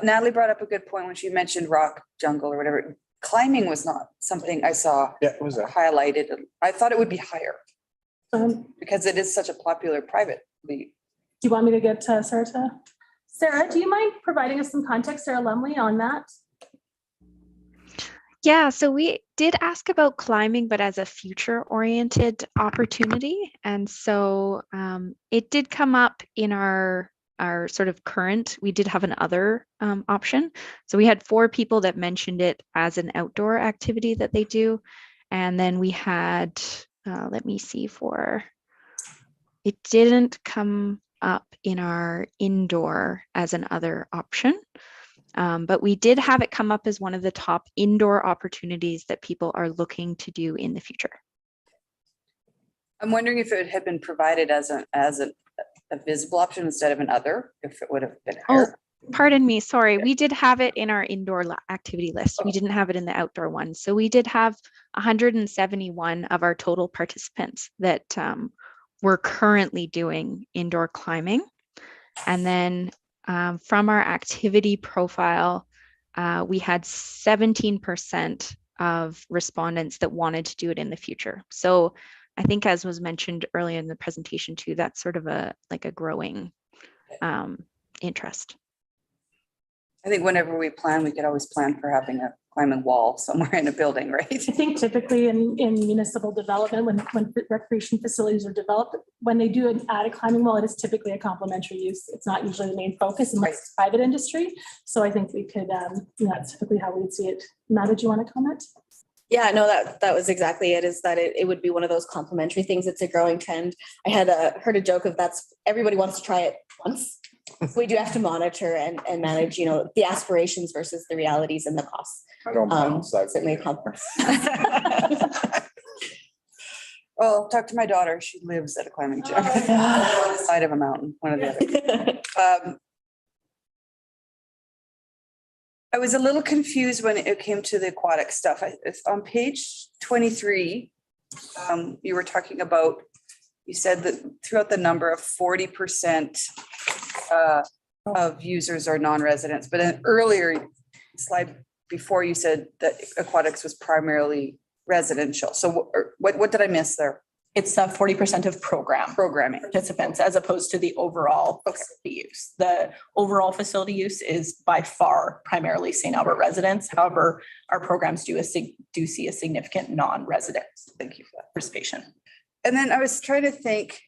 Natalie brought up a good point when she mentioned rock jungle or whatever. Climbing was not something I saw highlighted. I thought it would be higher because it is such a popular private league. Do you want me to get Sarah to? Sarah, do you mind providing us some context, Sarah Lumley, on that? Yeah, so we did ask about climbing, but as a future-oriented opportunity. And so it did come up in our sort of current, we did have an other option. So we had 4 people that mentioned it as an outdoor activity that they do. And then we had, let me see it didn't come up in our indoor as an other option. But we did have it come up as one of the top indoor opportunities that people are looking to do in the future. I'm wondering if it had been provided as a visible option instead of an other, if it would have been higher. Oh, pardon me, sorry. We did have it in our indoor activity list. We didn't have it in the outdoor one. So we did have 171 of our total participants that were currently doing indoor climbing. And then from our activity profile, we had 17% of respondents that wanted to do it in the future. So I think, as was mentioned earlier in the presentation too, that's sort of a growing interest. I think whenever we plan, we could always plan for having a climbing wall somewhere in a building, right? I think typically in municipal development, when recreation facilities are developed, when they do add a climbing wall, it is typically a complementary use. It's not usually the main focus unless it's private industry. So I think we could, that's typically how we'd see it. Matt, did you want to comment? Yeah, no, that was exactly it, is that it would be one of those complementary things. It's a growing trend. I had heard a joke of everybody wants to try it once. We do have to monitor and manage, the aspirations versus the realities and the costs. I don't mind. Certainly a compliment. Well, talk to my daughter. She lives at a climbing gym on the side of a mountain, one or the other. I was a little confused when it came to the aquatic stuff. It's on page 23. You were talking about, you said that throughout the number of 40% of users are non-residents, but an earlier slide before you said that aquatics was primarily residential. So what did I miss there? It's 40% of programming participants as opposed to the overall facility use. The overall facility use is by far primarily St. Albert residents. However, our programs do see a significant non-resident. Thank you for that participation. And then I was trying to think,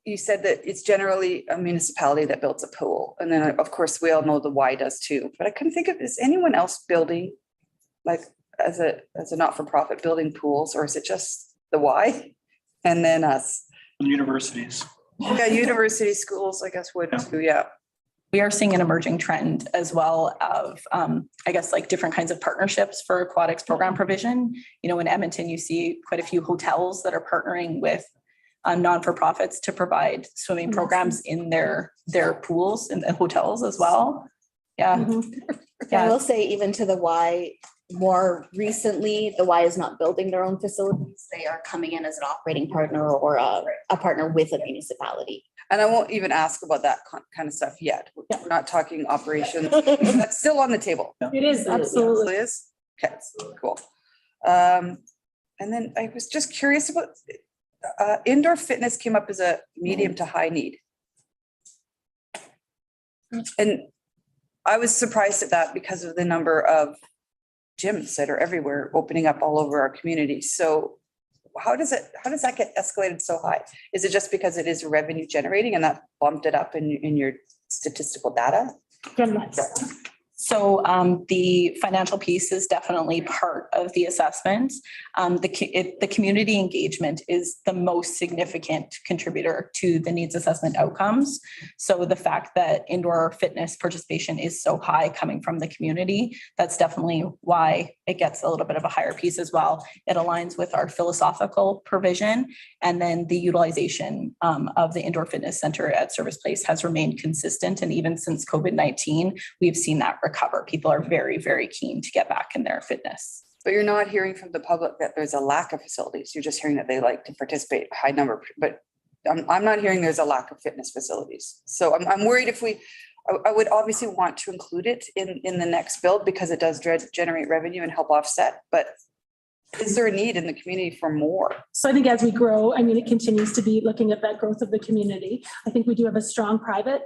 you said that it's generally a municipality that builds a pool. And then of course we all know the Y does too, but I couldn't think of, is anyone else building, like as a not-for-profit building pools, or is it just the Y? And then us. Universities. Yeah, university schools, I guess, would too, yeah. We are seeing an emerging trend as well of, I guess, like different kinds of partnerships for aquatics program provision. In Edmonton, you see quite a few hotels that are partnering with non-for-profits to provide swimming programs in their pools and the hotels as well. Yeah. Yeah. I will say, even to the Y, more recently, the Y is not building their own facilities. They are coming in as an operating partner or a partner with a municipality. And I won't even ask about that kind of stuff yet. We're not talking operations. That's still on the table. It is, absolutely. It is? Okay, cool. And then I was just curious about indoor fitness came up as a medium to high need. And I was surprised at that because of the number of gyms that are everywhere, opening up all over our community. So how does that get escalated so high? Is it just because it is revenue generating and that bumped it up in your statistical data? So the financial piece is definitely part of the assessment. The community engagement is the most significant contributor to the needs assessment outcomes. So the fact that indoor fitness participation is so high coming from the community, that's definitely why it gets a little bit of a higher piece as well. It aligns with our philosophical provision, and then the utilization of the indoor fitness center at Service Place has remained consistent. And even since COVID-19, we've seen that recover. People are very, very keen to get back in their fitness. But you're not hearing from the public that there's a lack of facilities. You're just hearing that they like to participate, high number, but I'm not hearing there's a lack of fitness facilities. So I'm worried if I would obviously want to include it in the next build because it does generate revenue and help offset, but is there a need in the community for more? So I think as we grow, I mean, it continues to be looking at that growth of the community. I think we do have a strong private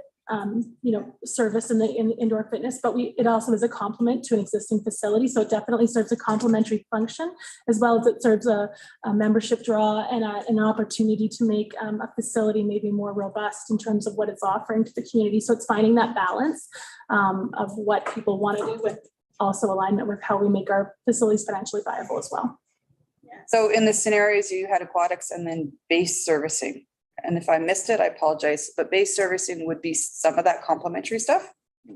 service in the indoor fitness, but it also is a complement to an existing facility. So it definitely serves a complementary function, as well as it serves a membership draw and an opportunity to make a facility maybe more robust in terms of what it's offering to the community. So it's finding that balance of what people want to do with also alignment with how we make our facilities financially viable as well. So in the scenarios, you had aquatics and then base servicing. And if I missed it, I apologize, but base servicing would be some of that complementary stuff?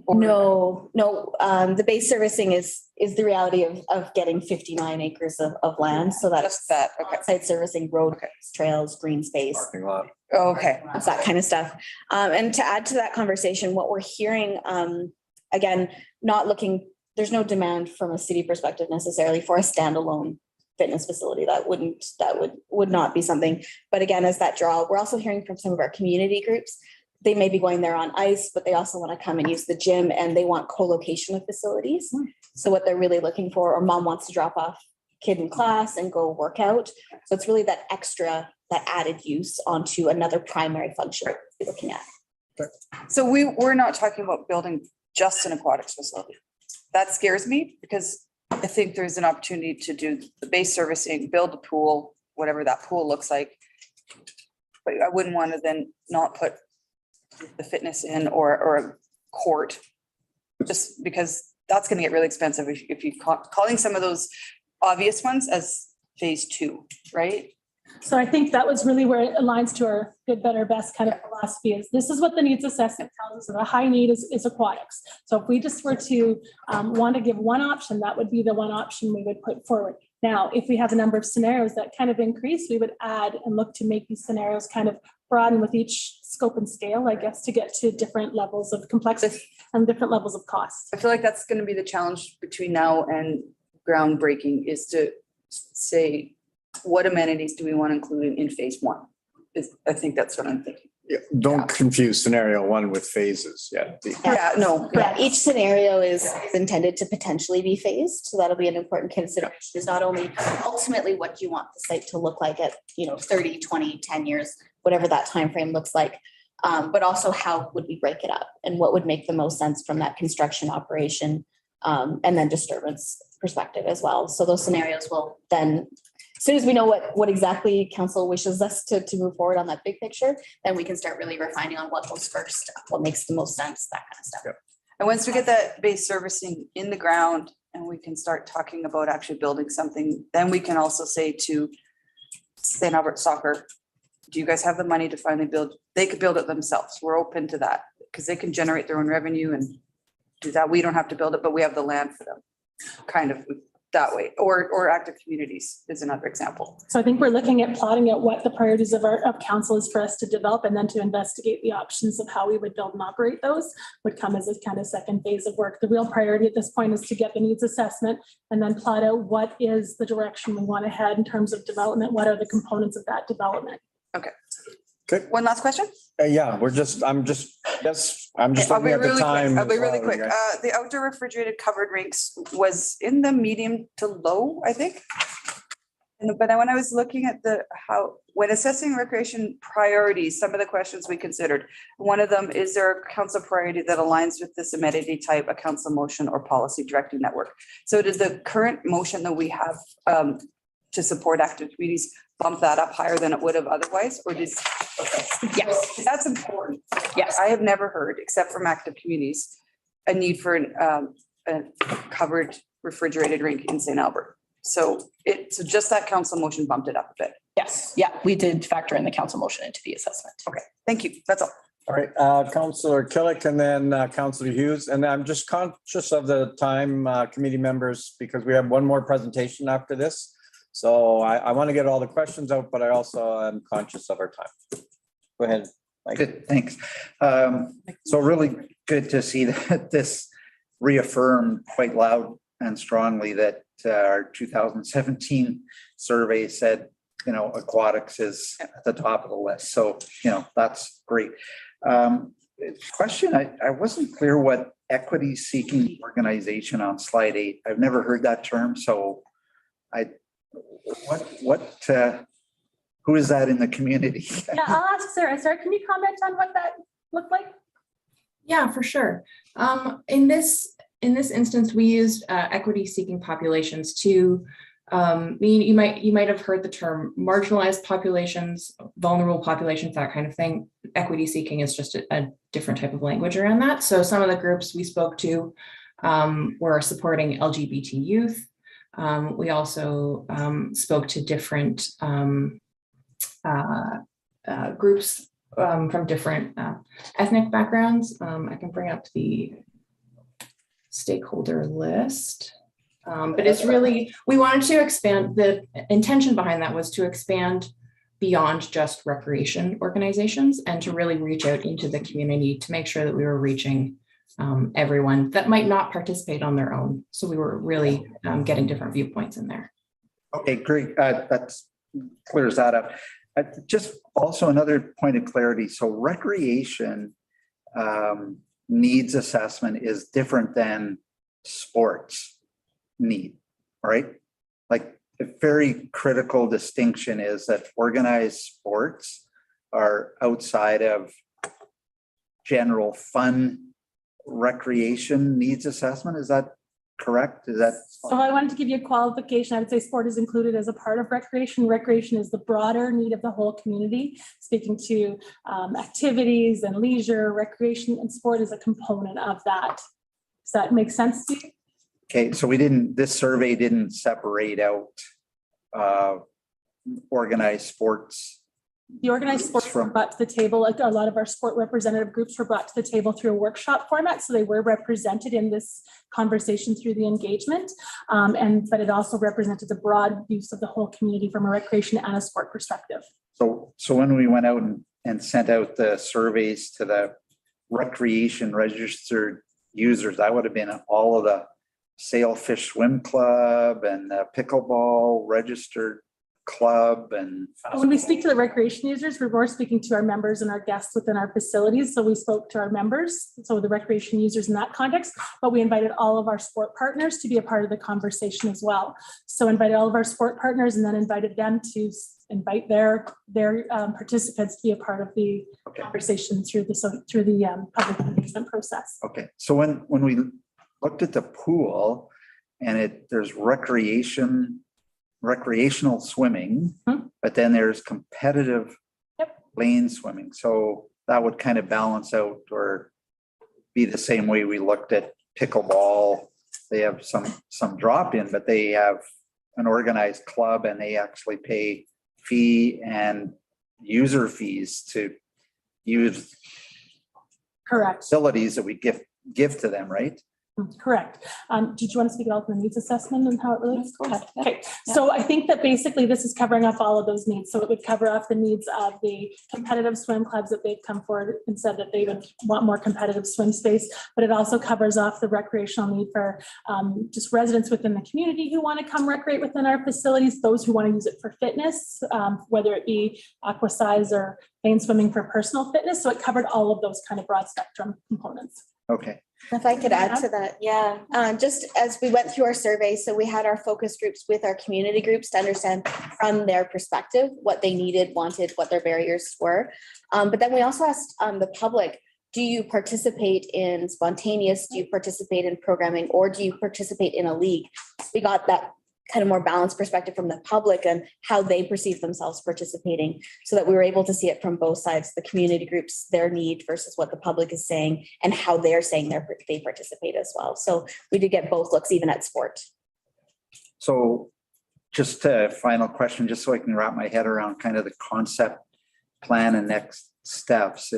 No, the base servicing is the reality of getting 59 acres of land. So that's that. Okay. Site servicing, road, trails, green space. Parking lot. Okay. It's that kind of stuff. And to add to that conversation, what we're hearing, again, there's no demand from a city perspective necessarily for a standalone fitness facility. That would not be something. But again, as that draw, we're also hearing from some of our community groups. They may be going there on ice, but they also want to come and use the gym, and they want co-location of facilities. So what they're really looking for, or mom wants to drop off kid in class and go work out. So it's really that added use onto another primary function we're looking at. So we're not talking about building just an aquatics facility. That scares me because I think there's an opportunity to do the base servicing, build a pool, whatever that pool looks like. But I wouldn't want to then not put the fitness in or a court, just because that's going to get really expensive if you calling some of those obvious ones as phase 2, right? So I think that was really where it aligns to our good, better, best kind of philosophy is this is what the needs assessment tells us. The high need is aquatics. So if we just were to want to give one option, that would be the one option we would put forward. Now, if we have a number of scenarios that kind of increase, we would add and look to make these scenarios kind of broaden with each scope and scale, I guess, to get to different levels of complexity and different levels of cost. I feel like that's going to be the challenge between now and groundbreaking is to say, what amenities do we want to include in phase 1? I think that's what I'm thinking. Yeah, don't confuse scenario 1 with phases. Each scenario is intended to potentially be phased. So that'll be an important consideration. Is not only ultimately what you want the site to look like at 30, 20, 10 years, whatever that time frame looks like, but also how would we break it up and what would make the most sense from that construction operation and then disturbance perspective as well. So those scenarios will then, as soon as we know what exactly council wishes us to move forward on that big picture, then we can start really refining on what goes first, what makes the most sense, that kind of stuff. And once we get that base servicing in the ground and we can start talking about actually building something, then we can also say to St. Albert Soccer, do you guys have the money to finally build? They could build it themselves. We're open to that because they can generate their own revenue and do that. We don't have to build it, but we have the land for them, kind of that way. Or active communities is another example. So I think we're looking at plotting out what the priorities of council is for us to develop, and then to investigate the options of how we would build and operate those would come as a kind of second phase of work. The real priority at this point is to get the needs assessment and then plot out what is the direction we want to head in terms of development. What are the components of that development? Okay. Good. One last question? I'm just looking at the time. I'll be really quick. The outdoor refrigerated covered rinks was in the medium to low, I think. But when I was looking at when assessing recreation priorities, some of the questions we considered, one of them, is there a council priority that aligns with this amenity type, a council motion or policy directing network? So did the current motion that we have to support active communities bump that up higher than it would have otherwise, or did? Okay. Yes, that's important. Yes, I have never heard, except from active communities, a need for a covered refrigerated rink in St. Albert. So just that council motion bumped it up a bit. Yes, yeah, we did factor in the council motion into the assessment. Okay, thank you. That's all. All right, Councillor Killick and then Councillor Hughes. And I'm just conscious of the time, committee members, because we have one more presentation after this. So I want to get all the questions out, but I also am conscious of our time. Go ahead, Mike. Good, thanks. So really good to see that this reaffirmed quite loud and strongly that our 2017 survey said, you know, aquatics is at the top of the list. So, you know, that's great. Question, I wasn't clear what equity seeking organization on slide 8. I've never heard that term. So who is that in the community? Yeah, I'll ask Sarah. Sarah, can you comment on what that looked like? Yeah, for sure. In this instance, we used equity seeking populations to you might have heard the term marginalized populations, vulnerable populations, that kind of thing. Equity seeking is just a different type of language around that. So some of the groups we spoke to were supporting LGBT youth. We also spoke to different groups from different ethnic backgrounds. I can bring up the stakeholder list. But it's really, we wanted to expand, the intention behind that was to expand beyond just recreation organizations and to really reach out into the community to make sure that we were reaching everyone that might not participate on their own. So we were really getting different viewpoints in there. Okay, great. That clears that up. Just also another point of clarity. So recreation needs assessment is different than sports need, right? Like a very critical distinction is that organized sports are outside of general fun recreation needs assessment. Is that correct? Is that? So I wanted to give you a qualification. I would say sport is included as a part of recreation. Recreation is the broader need of the whole community, speaking to activities and leisure. Recreation and sport is a component of that. Does that make sense to you? Okay, so this survey didn't separate out organized sports. The organized sports were brought to the table, like a lot of our sport representative groups were brought to the table through a workshop format. So they were represented in this conversation through the engagement. But it also represented the broad use of the whole community from a recreation and a sport perspective. So when we went out and sent out the surveys to the recreation registered users, that would have been all of the Sailfish Swim Club and the Pickleball Registered Club. And when we speak to the recreation users, we're more speaking to our members and our guests within our facilities. So we spoke to our members, so the recreation users in that context, but we invited all of our sport partners to be a part of the conversation as well. So invited all of our sport partners and then invited them to invite their participants to be a part of the conversation through the public engagement process. Okay, so when we looked at the pool and there's recreational swimming, but then there's competitive lane swimming. So that would kind of balance out or be the same way we looked at pickleball. They have some drop in, but they have an organized club and they actually pay fee and user fees to use facilities that we give to them, right? Correct. Did you want to speak about the needs assessment and how it relates? Go ahead. Okay. So I think that basically this is covering up all of those needs. So it would cover up the needs of the competitive swim clubs that they've come forward and said that they would want more competitive swim space, but it also covers off the recreational need for just residents within the community who want to come recreate within our facilities, those who want to use it for fitness, whether it be aquasize or lane swimming for personal fitness. So it covered all of those kind of broad spectrum components. Okay. If I could add to that, yeah. Just as we went through our survey, so we had our focus groups with our community groups to understand from their perspective what they needed, wanted, what their barriers were. But then we also asked the public, do you participate in spontaneous, do you participate in programming, or do you participate in a league? We got that kind of more balanced perspective from the public and how they perceive themselves participating, so that we were able to see it from both sides, the community groups, their need versus what the public is saying and how they're saying they participate as well. So we did get both looks even at sport. So just a final question, just so I can wrap my head around kind of the concept plan and next steps.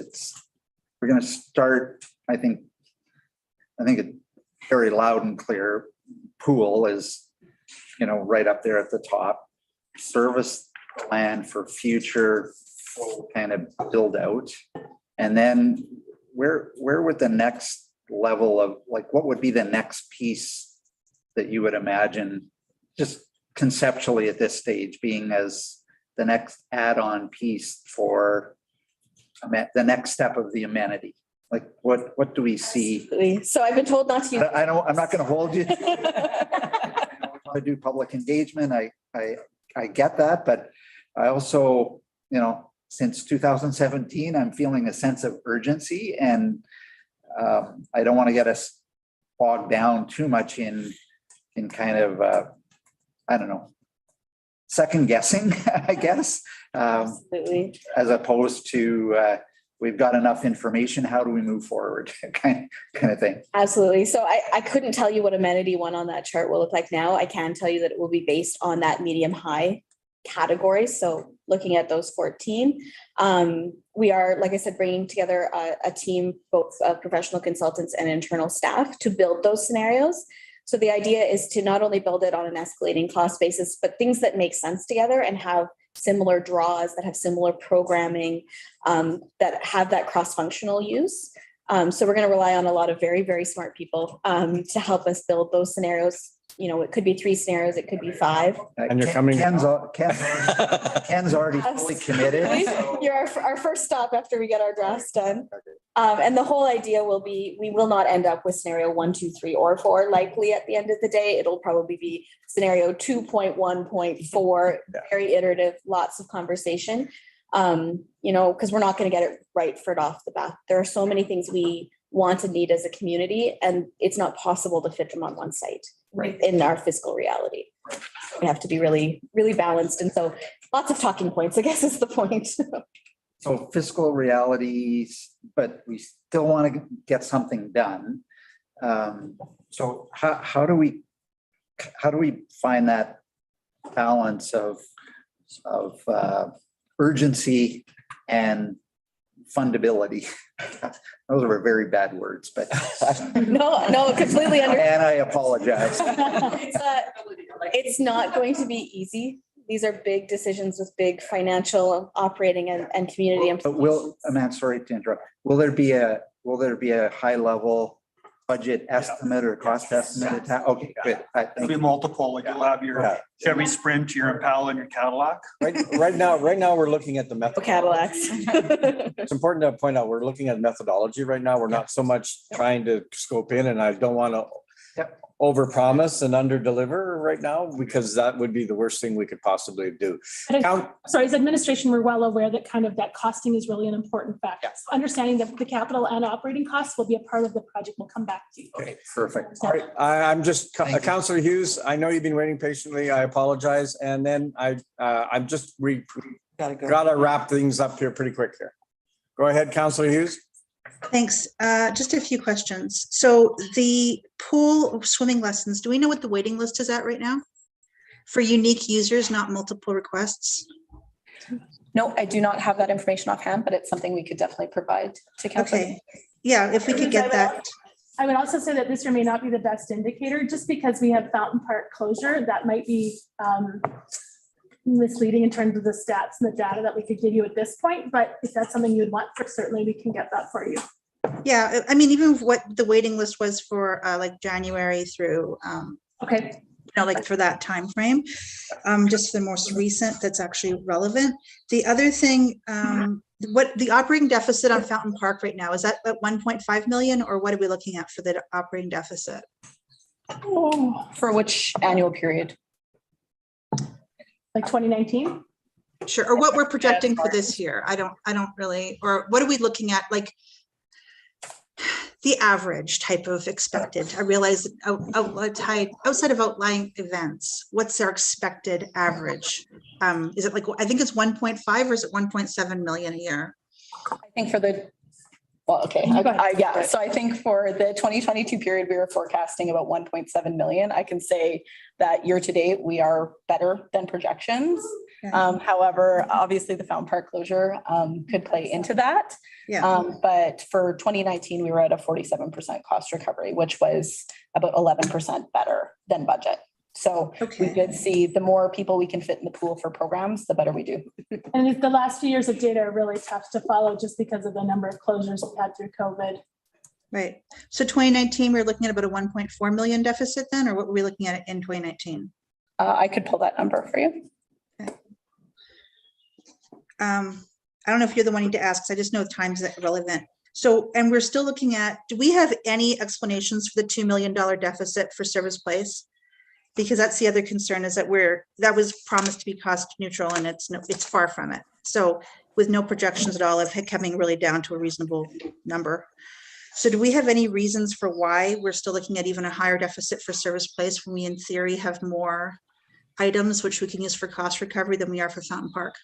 We're going to start, I think it very loud and clear. Pool is, right up there at the top. Service plan for future kind of build out. And then where would the next level of, like, what would be the next piece that you would imagine, just conceptually at this stage, being as the next add-on piece for the next step of the amenity? Like, what do we see? Absolutely. So I've been told not to. I'm not going to hold you. I want to do public engagement. I get that, but I also, since 2017, I'm feeling a sense of urgency, and I don't want to get us bogged down too much in kind of, I don't know, second guessing, I guess. Absolutely. As opposed to, we've got enough information, how do we move forward, kind of thing. Absolutely. So I couldn't tell you what amenity one on that chart will look like now. I can tell you that it will be based on that medium high category. So looking at those 14, we are, like I said, bringing together a team, both of professional consultants and internal staff, to build those scenarios. So the idea is to not only build it on an escalating cost basis, but things that make sense together and have similar draws, that have similar programming, that have that cross-functional use. So we're going to rely on a lot of very, very smart people to help us build those scenarios. It could be 3 scenarios, it could be 5. And you're coming. Ken's already fully committed. So. You're our first stop after we get our drafts done. And the whole idea will be, we will not end up with scenario 1, 2, 3, or 4. Likely at the end of the day, it'll probably be scenario 2.1.4, very iterative, lots of conversation. Because we're not going to get it right off the bat. There are so many things we want and need as a community, and it's not possible to fit them on one site, right, in our fiscal reality. We have to be really, really balanced. And so lots of talking points, I guess, is the point. So fiscal realities, but we still want to get something done. So how do we find that balance of urgency and fundability? Those are very bad words, but no, completely understand. And I apologize. It's not going to be easy. These are big decisions with big financial, operating, and community implications. Amanda, sorry to interrupt. Will there be a high level budget estimate or cost estimate? Okay, good. It'll be multiple. Like you'll have your Chevy Sprint, your Impala, and your Cadillac. Right now, we're looking at the method. Cadillacs. It's important to point out, we're looking at methodology right now. We're not so much trying to scope in, and I don't want to overpromise and underdeliver right now, because that would be the worst thing we could possibly do. Sorry, as administration, we're well aware that that costing is really an important factor. So understanding that the capital and operating costs will be a part of the project. We'll come back to you. Okay, perfect. All right, I'm just, Councillor Hughes, I know you've been waiting patiently. I apologize. And then I'm just, we gotta wrap things up here pretty quick here. Go ahead, Councillor Hughes. Thanks. Just a few questions. So the pool swimming lessons, do we know what the waiting list is at right now for unique users, not multiple requests? No, I do not have that information offhand, but it's something we could definitely provide to council. Okay. Yeah, if we could get that. I would also say that this year may not be the best indicator, just because we have Fountain Park closure. That might be misleading in terms of the stats and the data that we could give you at this point, but if that's something you would want, certainly we can get that for you. Yeah, I mean, even what the waiting list was for like January through okay, like for that time frame, just the most recent that's actually relevant. The other thing, what the operating deficit on Fountain Park right now, is that at 1.5 million, or what are we looking at for the operating deficit? For which annual period? Like 2019? Sure, or what we're projecting for this year. I don't really, or what are we looking at? Like the average type of expected? I realize outside of outlying events, what's our expected average? Is it like, I think it's 1.5 or is it 1.7 million a year? I think for the, well, okay, yeah, so I think for the 2022 period, we were forecasting about 1.7 million. I can say that year to date, we are better than projections. However, obviously the Fountain Park closure could play into that. But for 2019, we were at a 47% cost recovery, which was about 11% better than budget. So we did see the more people we can fit in the pool for programs, the better we do. And the last few years of data are really tough to follow just because of the number of closures we had through COVID. Right. So 2019, we're looking at about a 1.4 million deficit then, or what were we looking at in 2019? I could pull that number for you. Okay. I don't know if you're the one need to ask, because I just know time's relevant. So, and we're still looking at, do we have any explanations for the $2 million deficit for Service Place? Because that's the other concern, is that that was promised to be cost neutral and it's far from it. So with no projections at all of it coming really down to a reasonable number. So do we have any reasons for why we're still looking at even a higher deficit for Service Place when we in theory have more items which we can use for cost recovery than we are for Fountain Park?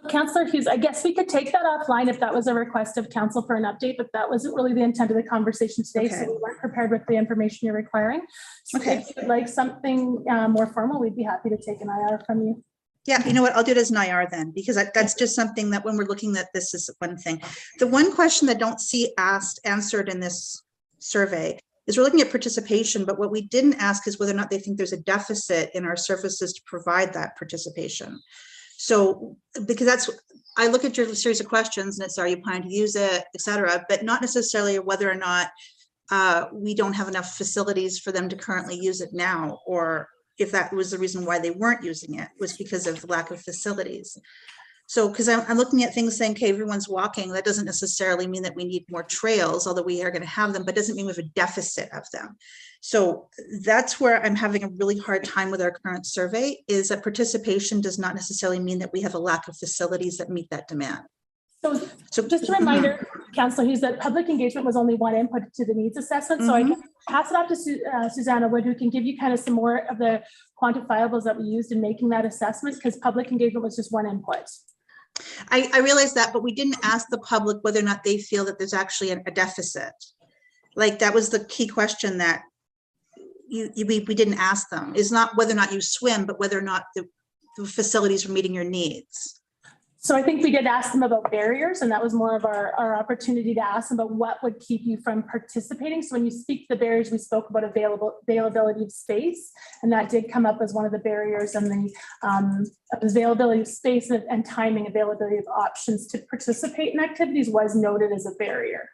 Councillor Hughes, I guess we could take that offline if that was a request of council for an update, but that wasn't really the intent of the conversation today. So we weren't prepared with the information you're requiring. So if you'd like something more formal, we'd be happy to take an IR from you. Yeah, you know what, I'll do it as an IR then, because that's just something that when we're looking at this is one thing. The one question that I don't see answered in this survey is we're looking at participation, but what we didn't ask is whether or not they think there's a deficit in our services to provide that participation. So, because I look at your series of questions and it's, are you planning to use it, et cetera, but not necessarily whether or not we don't have enough facilities for them to currently use it now, or if that was the reason why they weren't using it was because of lack of facilities. So, because I'm looking at things saying, okay, everyone's walking, that doesn't necessarily mean that we need more trails, although we are going to have them, but doesn't mean we have a deficit of them. So that's where I'm having a really hard time with our current survey, is that participation does not necessarily mean that we have a lack of facilities that meet that demand. So just a reminder, Councillor Hughes, that public engagement was only one input to the needs assessment. So I can pass it off to Susanna Wood, who can give you kind of some more of the quantifiables that we used in making that assessment, because public engagement was just one input. I realize that, but we didn't ask the public whether or not they feel that there's actually a deficit. Like, that was the key question that we didn't ask them, is not whether or not you swim, but whether or not the facilities are meeting your needs. So I think we did ask them about barriers, and that was more of our opportunity to ask them about what would keep you from participating. So when you speak to the barriers, we spoke about availability of space, and that did come up as one of the barriers, and the availability of space and timing, availability of options to participate in activities was noted as a barrier.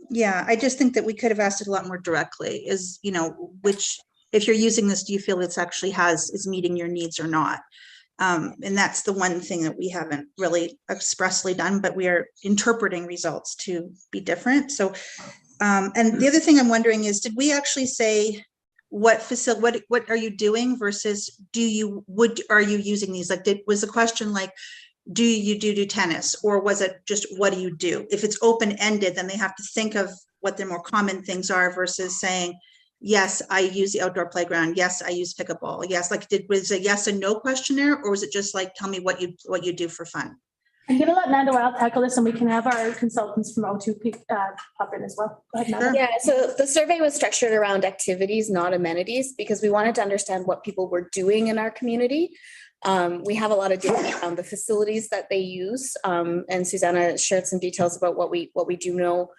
Yeah, I just think that we could have asked it a lot more directly, is, which, if you're using this, do you feel it's actually is meeting your needs or not? And that's the one thing that we haven't really expressly done, but we are interpreting results to be different. So, and the other thing I'm wondering is, did we actually say what are you doing versus are you using these? Like, was the question like, do you do tennis, or was it just, what do you do? If it's open-ended, then they have to think of what their more common things are versus saying, yes, I use the outdoor playground. Yes, I use pickleball. Yes, like, was it a yes and no questionnaire, or was it just like, tell me what you do for fun? I'm going to let Nanda Wild tackle this, and we can have our consultants from O2 pop in as well. Go ahead, Nanda. Yeah, so the survey was structured around activities, not amenities, because we wanted to understand what people were doing in our community. We have a lot of data around the facilities that they use, and Susanna shared some details about what we do know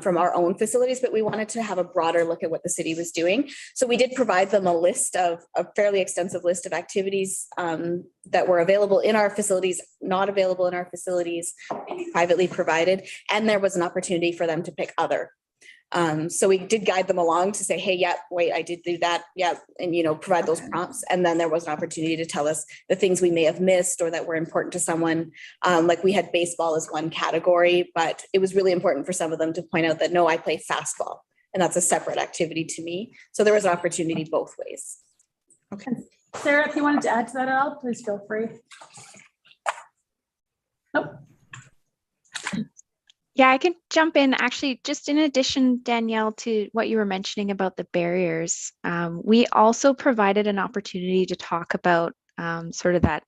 from our own facilities, but we wanted to have a broader look at what the city was doing. So we did provide them a fairly extensive list of activities that were available in our facilities, not available in our facilities, privately provided, and there was an opportunity for them to pick other. So we did guide them along to say, hey, yeah, wait, I did do that. Yeah. And, provide those prompts. And then there was an opportunity to tell us the things we may have missed or that were important to someone. Like, we had baseball as one category, but it was really important for some of them to point out that, no, I play fastball, and that's a separate activity to me. So there was an opportunity both ways. Okay. Sarah, if you wanted to add to that at all, please feel free. Nope. Yeah, I can jump in. Actually, just in addition, Danielle, to what you were mentioning about the barriers, we also provided an opportunity to talk about sort of that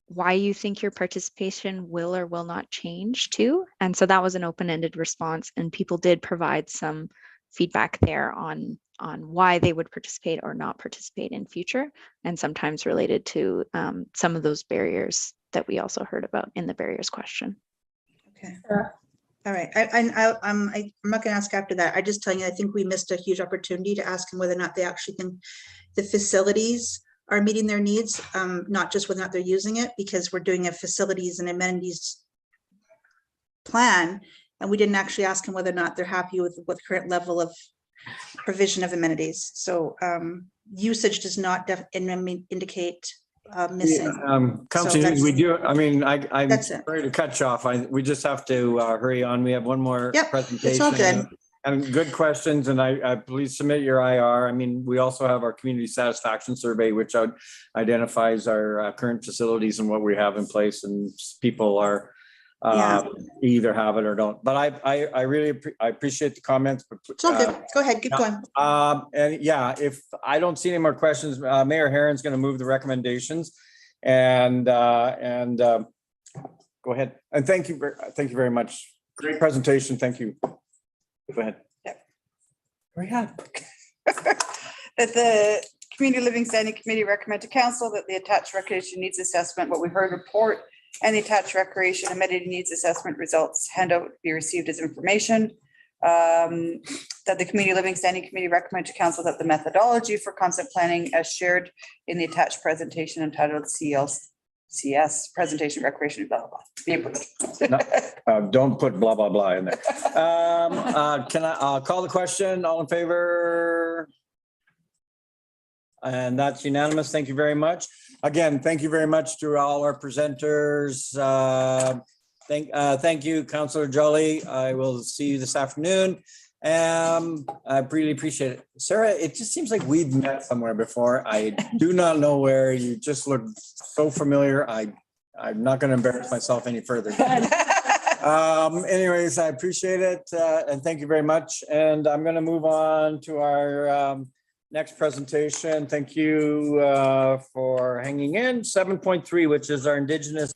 why you think your participation will or will not change too. And so that was an open-ended response, and people did provide some feedback there on why they would participate or not participate in future, and sometimes related to some of those barriers that we also heard about in the barriers question. Okay. All right. I'm not going to ask after that. I just telling you, I think we missed a huge opportunity to ask them whether or not they actually think the facilities are meeting their needs, not just whether or not they're using it, because we're doing a facilities and amenities plan, and we didn't actually ask them whether or not they're happy with what current level of provision of amenities. So usage does not indicate missing. Council, So we do, I mean, I'm that's it. sorry to cut you off. We just have to hurry on. We have one more presentation. It's all good. And good questions, and I please submit your IR. I mean, we also have our community satisfaction survey, which identifies our current facilities and what we have in place, and people are either have it or don't. But I really appreciate the comments. But it's all good. Go ahead, keep going. And yeah, if I don't see any more questions, Mayor Herron's going to move the recommendations, and go ahead. And thank you very much. Great presentation. Thank you. Go ahead. Hurry up. That the Community Living Standing Committee recommend to Council that the attached recreation needs assessment, what we heard report, and the attached recreation amenity needs assessment results handout be received as information. That the Community Living Standing Committee recommend to Council that the methodology for concept planning as shared in the attached presentation entitled CLSC presentation recreation blah blah blah be approved. No, don't put blah blah blah in there. Can I call the question? All in favor? And that's unanimous. Thank you very much. Again, thank you very much to all our presenters. Thank you, Councillor Jolly. I will see you this afternoon. I really appreciate it. Sarah, it just seems like we've met somewhere before. I do not know where. You just look so familiar. I'm not going to embarrass myself any further. Anyways, I appreciate it. And thank you very much. And I'm going to move on to our next presentation. Thank you for hanging in. 7.3, which is our Indigenous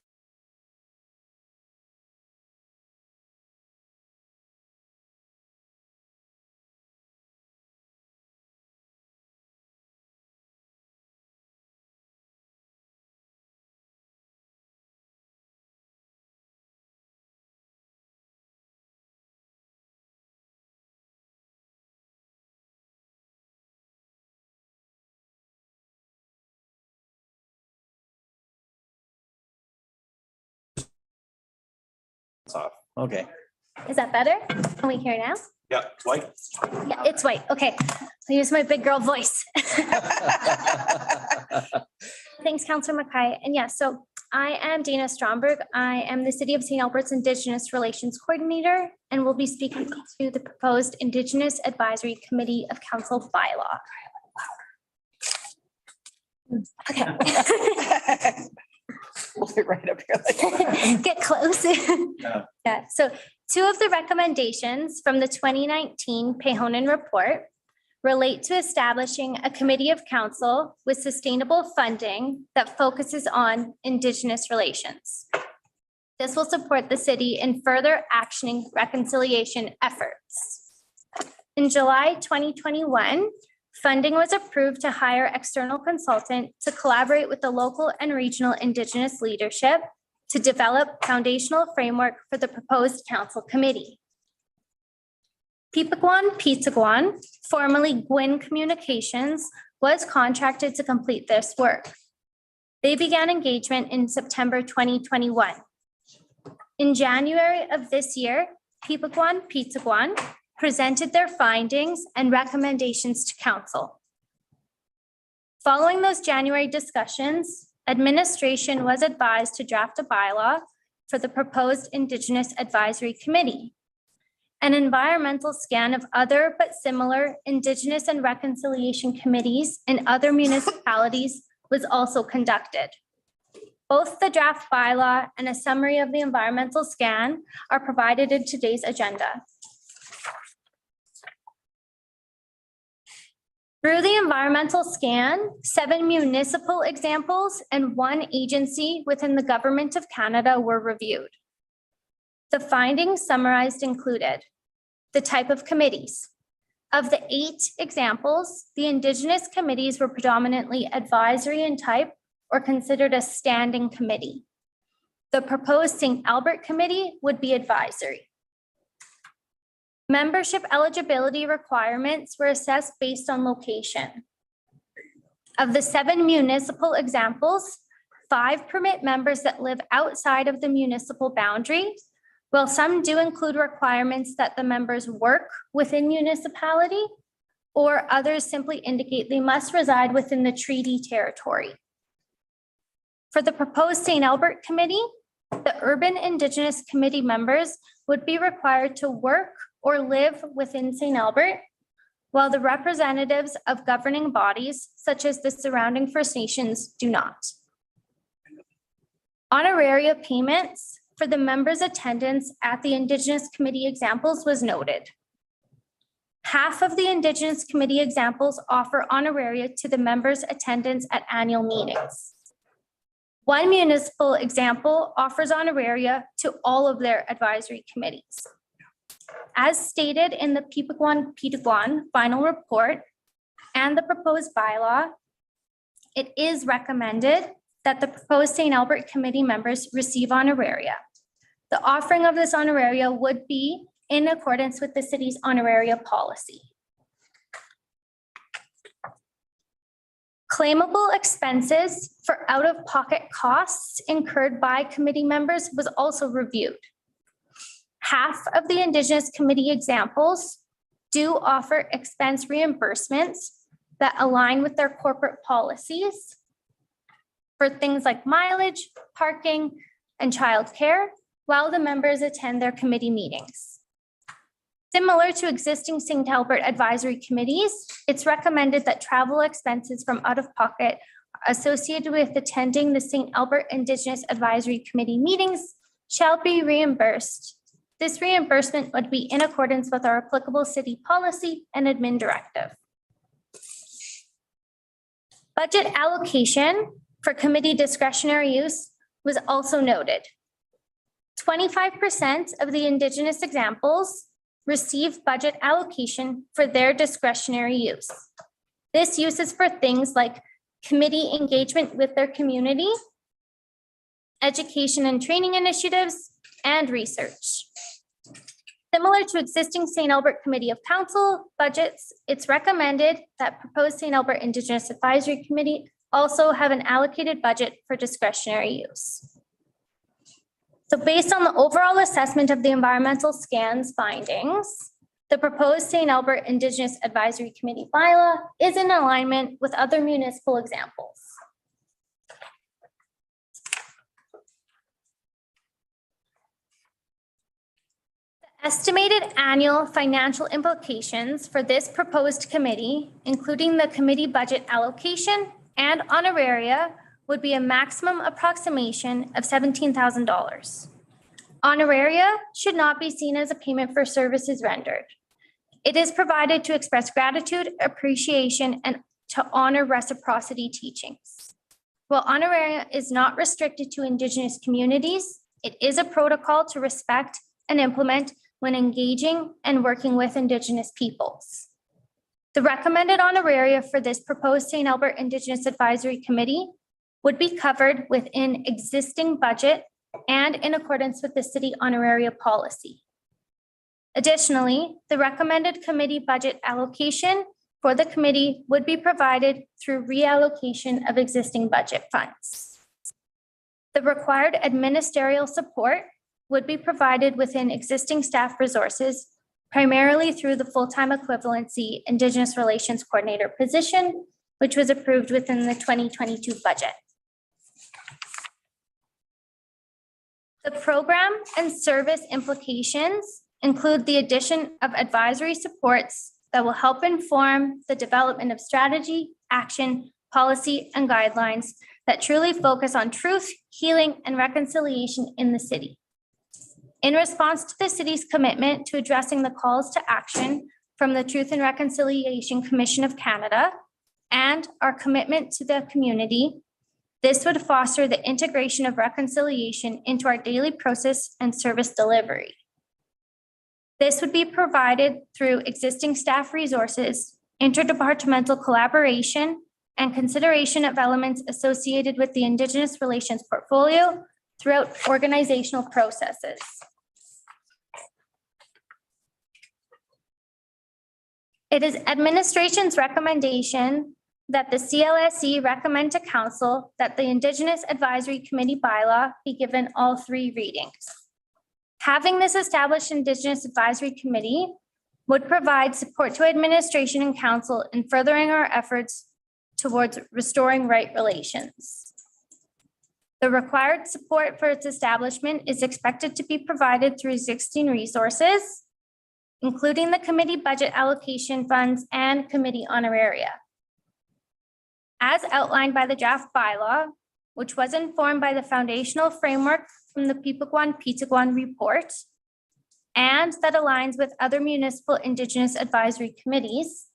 off. Okay. Is that better? Can we hear now? Yeah, white. Yeah, it's white. Okay. I'll use my big girl voice. Thanks, Councillor McKay. And yeah, so I am Dana Stromberg. I am the City of St. Albert's Indigenous Relations Coordinator, and we'll be speaking to the proposed Indigenous Advisory Committee of Council bylaw. Okay. We'll get right up here. Get close. Yeah. So two of the recommendations from the 2019 Pehonen report relate to establishing a committee of council with sustainable funding that focuses on Indigenous relations. This will support the city in further actioning reconciliation efforts. In July 2021, funding was approved to hire external consultant to collaborate with the local and regional Indigenous leadership to develop foundational framework for the proposed council committee. Peepaguan Pizzaguan, formerly Gwyn Communications, was contracted to complete this work. They began engagement in September 2021. In January of this year, Peepaguan Pizzaguan presented their findings and recommendations to council. Following those January discussions, administration was advised to draft a bylaw for the proposed Indigenous Advisory Committee. An environmental scan of other but similar Indigenous and reconciliation committees in other municipalities was also conducted. Both the draft bylaw and a summary of the environmental scan are provided in today's agenda. Through the environmental scan, 7 municipal examples and 1 agency within the Government of Canada were reviewed. The findings summarized included the type of committees. Of the 8 examples, the Indigenous committees were predominantly advisory in type or considered a standing committee. The proposed St. Albert Committee would be advisory. Membership eligibility requirements were assessed based on location. Of the 7 municipal examples, 5 permit members that live outside of the municipal boundary, while some do include requirements that the members work within municipality, or others simply indicate they must reside within the treaty territory. For the proposed St. Albert Committee, the Urban Indigenous Committee members would be required to work or live within St. Albert, while the representatives of governing bodies, such as the surrounding First Nations, do not. Honoraria payments for the members' attendance at the Indigenous Committee examples was noted. Half of the Indigenous Committee examples offer honoraria to the members' attendance at annual meetings. 1 municipal example offers honoraria to all of their advisory committees. As stated in the Peepeguan final report and the proposed bylaw, it is recommended that the proposed St. Albert Committee members receive honoraria. The offering of this honoraria would be in accordance with the city's honoraria policy. Claimable expenses for out-of-pocket costs incurred by committee members was also reviewed. Half of the Indigenous Committee examples do offer expense reimbursements that align with their corporate policies for things like mileage, parking, and childcare while the members attend their committee meetings. Similar to existing St. Albert advisory committees, it's recommended that travel expenses from out-of-pocket associated with attending the St. Albert Indigenous Advisory Committee meetings shall be reimbursed. This reimbursement would be in accordance with our applicable city policy and admin directive. Budget allocation for committee discretionary use was also noted. 25% of the Indigenous examples receive budget allocation for their discretionary use. This use is for things like committee engagement with their community, education and training initiatives, and research. Similar to existing St. Albert Committee of Council budgets, it's recommended that proposed St. Albert Indigenous Advisory Committee also have an allocated budget for discretionary use. So based on the overall assessment of the environmental scans findings, the proposed St. Albert Indigenous Advisory Committee bylaw is in alignment with other municipal examples. The estimated annual financial implications for this proposed committee, including the committee budget allocation and honoraria, would be a maximum approximation of $17,000. Honoraria should not be seen as a payment for services rendered. It is provided to express gratitude, appreciation, and to honor reciprocity teachings. While honoraria is not restricted to Indigenous communities, it is a protocol to respect and implement when engaging and working with Indigenous peoples. The recommended honoraria for this proposed St. Albert Indigenous Advisory Committee would be covered within existing budget and in accordance with the city honoraria policy. Additionally, the recommended committee budget allocation for the committee would be provided through reallocation of existing budget funds. The required administrative support would be provided within existing staff resources, primarily through the full-time equivalency Indigenous Relations Coordinator position, which was approved within the 2022 budget. The program and service implications include the addition of advisory supports that will help inform the development of strategy, action, policy, and guidelines that truly focus on truth, healing, and reconciliation in the city. In response to the city's commitment to addressing the calls to action from the Truth and Reconciliation Commission of Canada and our commitment to the community, this would foster the integration of reconciliation into our daily process and service delivery. This would be provided through existing staff resources, interdepartmental collaboration, and consideration of elements associated with the Indigenous Relations portfolio throughout organizational processes. It is administration's recommendation that the CLSC recommend to council that the Indigenous Advisory Committee bylaw be given all 3 readings. Having this established Indigenous Advisory Committee would provide support to administration and council in furthering our efforts towards restoring right relations. The required support for its establishment is expected to be provided through existing resources, including the committee budget allocation funds and committee honoraria. As outlined by the draft bylaw, which was informed by the foundational framework from the Peepaguan report, and that aligns with other municipal Indigenous advisory committees,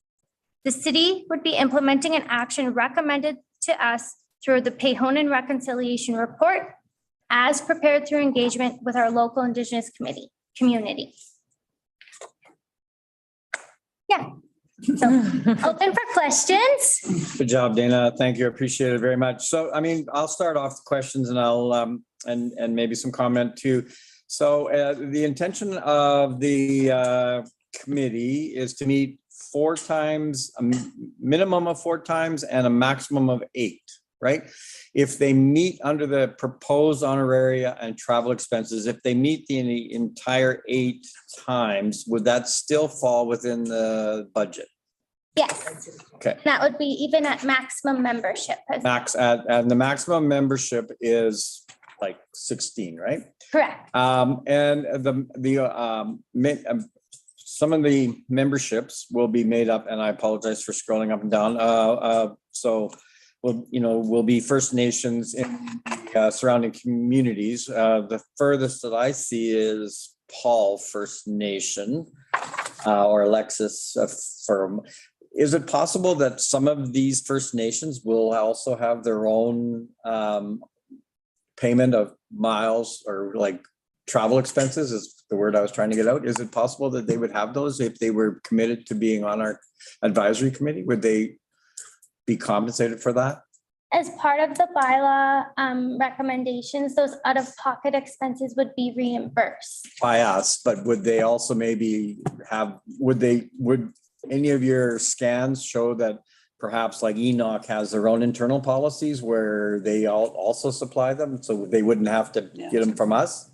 the city would be implementing an action recommended to us through the Pehonan Reconciliation Report as prepared through engagement with our local Indigenous community. Yeah, so open for questions. Good job, Dana. Thank you. I appreciate it very much. So, I mean, I'll start off the questions and I'll, and maybe some comment too. So the intention of the committee is to meet 4 times, a minimum of 4 times and a maximum of 8, right? If they meet under the proposed honoraria and travel expenses, if they meet the entire 8 times, would that still fall within the budget? Yes. Okay. That would be even at maximum membership. And the maximum membership is like 16, right? Correct. And some of the memberships will be made up, and I apologize for scrolling up and down. So will be First Nations in the surrounding communities. The furthest that I see is Paul First Nation or Alexis firm. Is it possible that some of these First Nations will also have their own payment of miles or like travel expenses is the word I was trying to get out? Is it possible that they would have those if they were committed to being on our advisory committee? Would they be compensated for that? As part of the bylaw recommendations, those out-of-pocket expenses would be reimbursed. By us, but would they also maybe have, would any of your scans show that perhaps like Enoch has their own internal policies where they also supply them, so they wouldn't have to get them from us?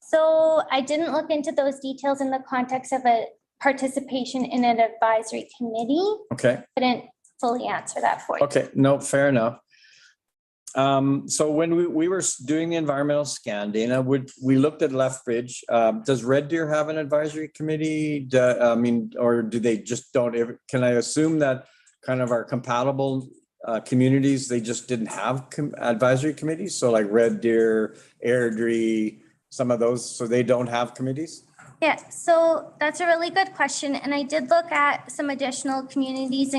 So I didn't look into those details in the context of a participation in an advisory committee. Okay. Couldn't fully answer that for you. Okay, no, fair enough. So when we were doing the environmental scan, Dana, we looked at Lethbridge. Does Red Deer have an advisory committee? Or do they just don't ever, can I assume that kind of our compatible communities, they just didn't have advisory committees? So like Red Deer, Airdrie, some of those, so they don't have committees? Yeah, so that's a really good question. And I did look at some additional communities,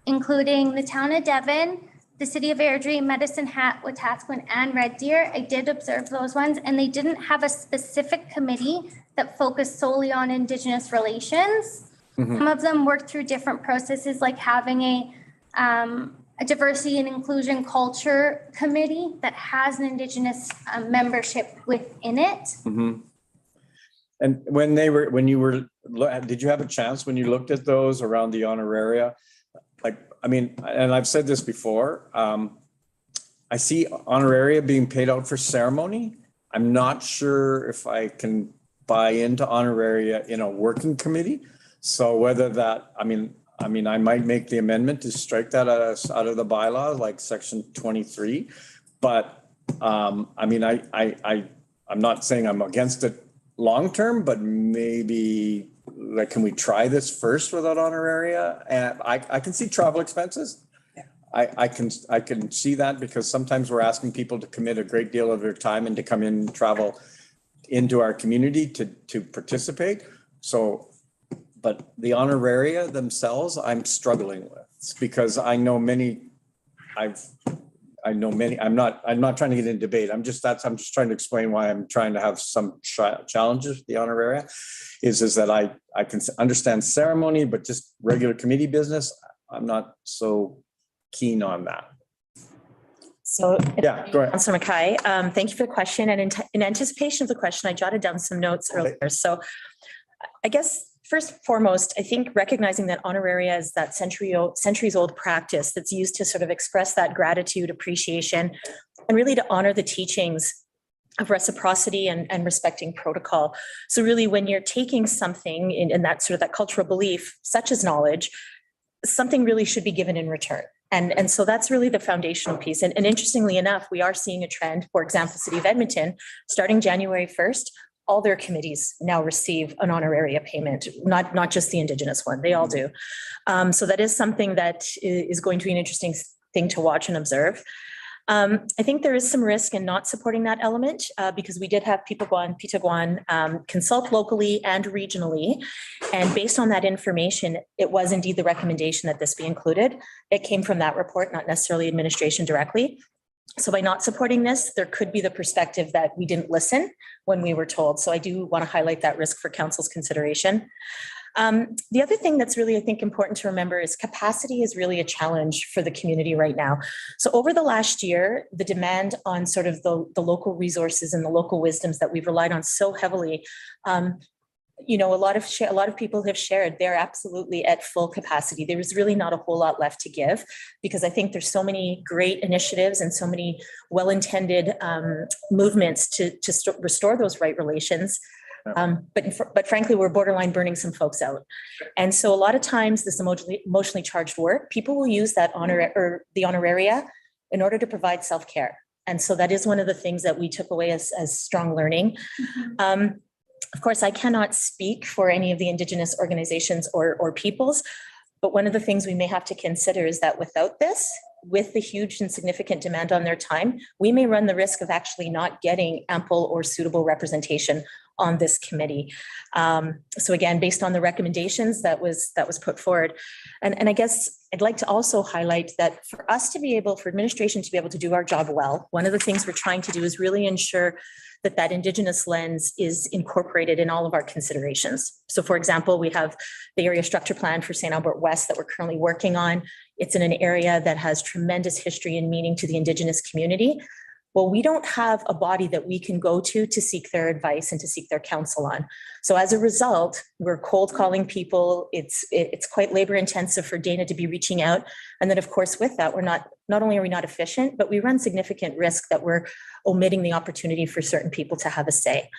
including the town of Devon, the city of Airdrie, Medicine Hat, Wetaskiwin, and Red Deer. I did observe those ones, and they didn't have a specific committee that focused solely on Indigenous relations. Mm-hmm. Some of them worked through different processes, like having a diversity and inclusion culture committee that has an Indigenous membership within it. Mm-hmm. And did you have a chance when you looked at those around the honoraria? Like, I mean, and I've said this before, I see honoraria being paid out for ceremony. I'm not sure if I can buy into honoraria in a working committee. So whether that, I mean, I might make the amendment to strike that out of the bylaw, like section 23. But I'm not saying I'm against it long-term, but maybe like, can we try this first without honoraria? And I can see travel expenses. I can see that because sometimes we're asking people to commit a great deal of their time and to come in and travel into our community to participate. So, but the honoraria themselves, I'm struggling with. It's because I know many, I'm not trying to get into debate. I'm just trying to explain why I'm trying to have some challenges with the honoraria is that I can understand ceremony, but just regular committee business, I'm not so keen on that. So, yeah, go ahead. Councilor Mackay, thank you for the question. And in anticipation of the question, I jotted down some notes earlier. So I guess first and foremost, I think recognizing that honoraria is that centuries old practice that's used to sort of express that gratitude, appreciation, and really to honor the teachings of reciprocity and respecting protocol. So really when you're taking something in that sort of that cultural belief, such as knowledge, something really should be given in return. And so that's really the foundational piece. And interestingly enough, we are seeing a trend, for example, City of Edmonton, starting January 1st, all their committees now receive an honoraria payment, not just the Indigenous one, they all do. So that is something that is going to be an interesting thing to watch and observe. I think there is some risk in not supporting that element because we did have Pitaguan consult locally and regionally. And based on that information, it was indeed the recommendation that this be included. It came from that report, not necessarily administration directly. So by not supporting this, there could be the perspective that we didn't listen when we were told. So I do want to highlight that risk for council's consideration. The other thing that's really, I think, important to remember is capacity is really a challenge for the community right now. So over the last year, the demand on sort of the local resources and the local wisdoms that we've relied on so heavily, you know, a lot of people have shared they're absolutely at full capacity. There is really not a whole lot left to give because I think there's so many great initiatives and so many well-intended movements to restore those right relations. But frankly, we're borderline burning some folks out. And so a lot of times this emotionally charged work, people will use that the honoraria in order to provide self-care. And so that is one of the things that we took away as strong learning. Of course, I cannot speak for any of the Indigenous organizations or peoples, but one of the things we may have to consider is that without this, with the huge and significant demand on their time, we may run the risk of actually not getting ample or suitable representation on this committee. So again, based on the recommendations that was put forward. And I guess I'd like to also highlight that for us to be able, for administration to be able to do our job well, one of the things we're trying to do is really ensure that Indigenous lens is incorporated in all of our considerations. So for example, we have the area structure plan for St. Albert West that we're currently working on. It's in an area that has tremendous history and meaning to the Indigenous community. Well, we don't have a body that we can go to seek their advice and to seek their counsel on. So as a result, we're cold calling people. It's quite labor intensive for Dana to be reaching out. And then of course, with that, we're not only are we not efficient, but we run significant risk that we're omitting the opportunity for certain people to have a say.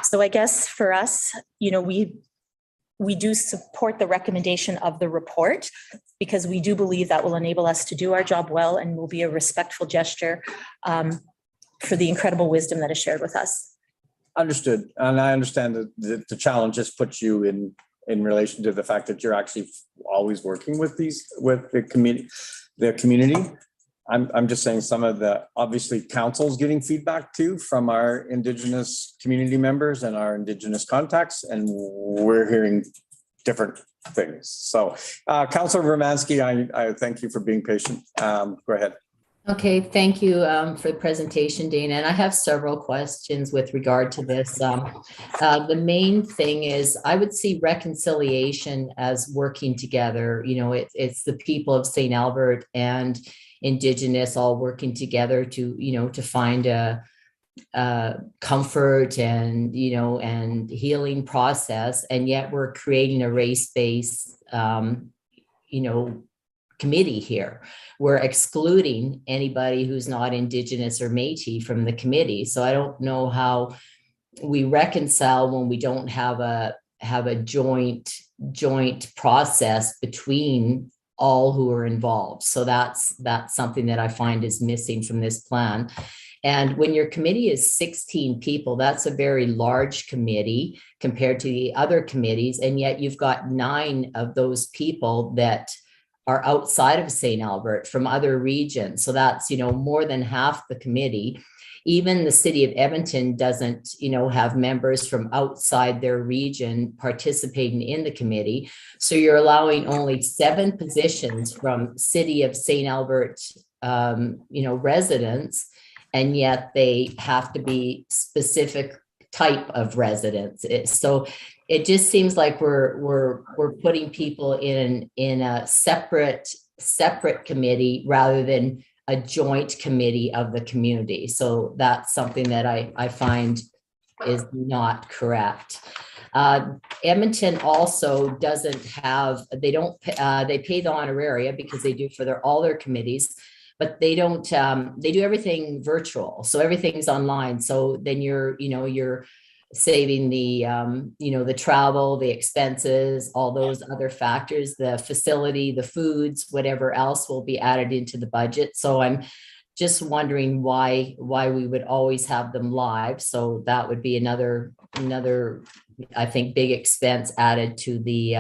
So I guess for us, you know, we do support the recommendation of the report because we do believe that will enable us to do our job well and will be a respectful gesture for the incredible wisdom that is shared with us. Understood. And I understand that the challenge just puts you in relation to the fact that you're actually always working with the community. I'm just saying some of the, obviously council's getting feedback too from our Indigenous community members and our Indigenous contacts, and we're hearing different things. So Councilor Romansky, I thank you for being patient. Go ahead. Okay, thank you for the presentation, Dana. And I have several questions with regard to this. The main thing is I would see reconciliation as working together. You know, it's the people of St. Albert and Indigenous all working together to, you know, to find a comfort and, you know, and healing process. And yet we're creating a race-based, you know, committee here. We're excluding anybody who's not Indigenous or Métis from the committee. So I don't know how we reconcile when we don't have a joint process between all who are involved. So that's something that I find is missing from this plan. And when your committee is 16 people, that's a very large committee compared to the other committees. And yet you've got 9 of those people that are outside of St. Albert from other regions. So that's, more than half the committee. Even the city of Edmonton doesn't, have members from outside their region participating in the committee. So you're allowing only 7 positions from city of St. Albert, residents, and yet they have to be specific type of residents. So it just seems like we're putting people in a separate committee rather than a joint committee of the community. So that's something that I find is not correct. Edmonton also doesn't have, they pay the honoraria because they do for all their committees, but they don't, they do everything virtual. So everything's online. So then you're saving the, the travel, the expenses, all those other factors, the facility, the foods, whatever else will be added into the budget. So I'm just wondering why we would always have them live. So that would be another, I think, big expense added to the,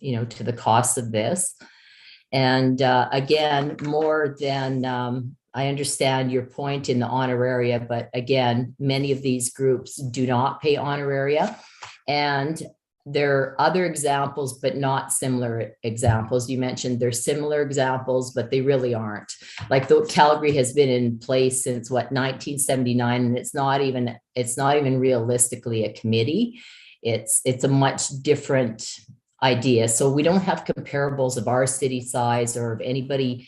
to the cost of this. And again, more than, I understand your point in the honoraria, but again, many of these groups do not pay honoraria. And there are other examples, but not similar examples. You mentioned there's similar examples, but they really aren't. Like Calgary has been in place since 1979, and it's not even realistically a committee. It's a much different idea. So we don't have comparables of our city size or of anybody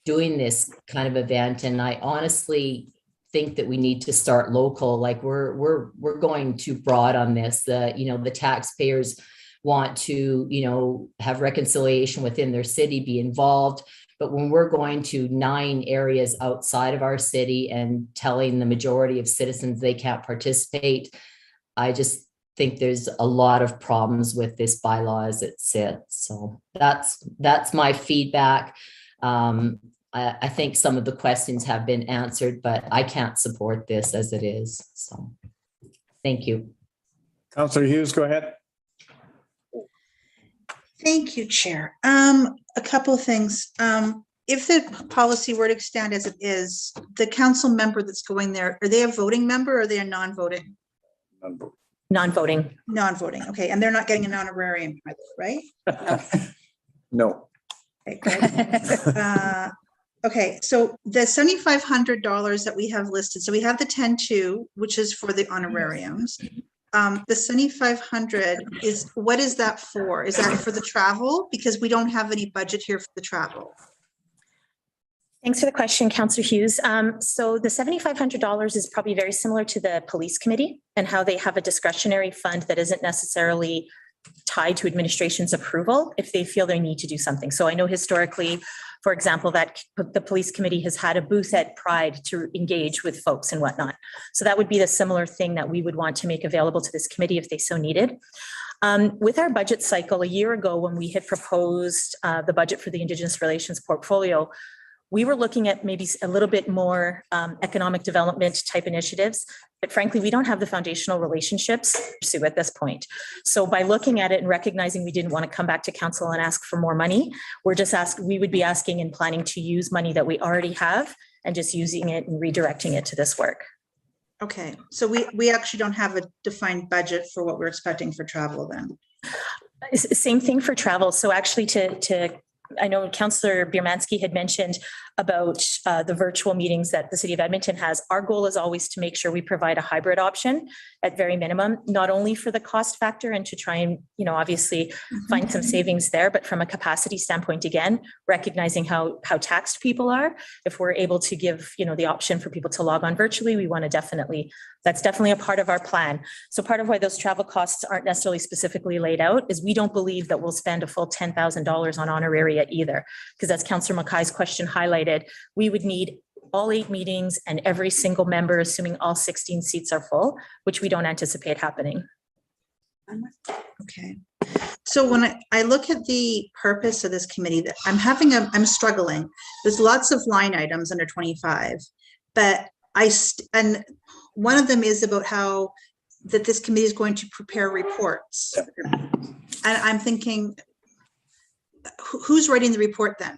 doing this kind of event. And I honestly think that we need to start local. Like we're going too broad on this. The taxpayers want to, have reconciliation within their city, be involved. But when we're going to 9 areas outside of our city and telling the majority of citizens they can't participate, I just think there's a lot of problems with this bylaw as it sits. So that's my feedback. I think some of the questions have been answered, but I can't support this as it is. So thank you. Councillor Hughes, go ahead. Thank you, Chair. A couple of things. If the policy were to extend as it is, the council member that's going there, are they a voting member or are they a non-voting? Non-voting. Non-voting, okay. And they're not getting an honorarium, right? No. Okay, good. Okay, so the $7,500 that we have listed, so we have the 10-2, which is for the honorariums. The 7,500 what is that for? Is that for the travel? Because we don't have any budget here for the travel. Thanks for the question, Councillor Hughes. So the $7,500 is probably very similar to the police committee and how they have a discretionary fund that isn't necessarily tied to administration's approval if they feel they need to do something. So I know historically, for example, that the police committee has had a booth at Pride to engage with folks and whatnot. So that would be the similar thing that we would want to make available to this committee if they so needed. With our budget cycle a year ago, when we had proposed the budget for the Indigenous Relations portfolio, we were looking at maybe a little bit more economic development type initiatives, but frankly, we don't have the foundational relationships to pursue at this point. So by looking at it and recognizing we didn't want to come back to council and ask for more money, we would be asking and planning to use money that we already have and just using it and redirecting it to this work. Okay, so we actually don't have a defined budget for what we're expecting for travel then. Same thing for travel. So actually I know Councillor Biermanski had mentioned about the virtual meetings that the City of Edmonton has. Our goal is always to make sure we provide a hybrid option at very minimum, not only for the cost factor and to try and, obviously find some savings there, but from a capacity standpoint, again, recognizing how taxed people are. If we're able to give, the option for people to log on virtually, we want to that's definitely a part of our plan. So part of why those travel costs aren't necessarily specifically laid out is we don't believe that we'll spend a full $10,000 on honoraria either, because as Councillor Mackay's question highlighted, we would need all 8 meetings and every single member, assuming all 16 seats are full, which we don't anticipate happening. Okay. So when I look at the purpose of this committee, that I'm struggling. There's lots of line items under 25, but and one of them is about how that this committee is going to prepare reports. And I'm thinking, who's writing the report then?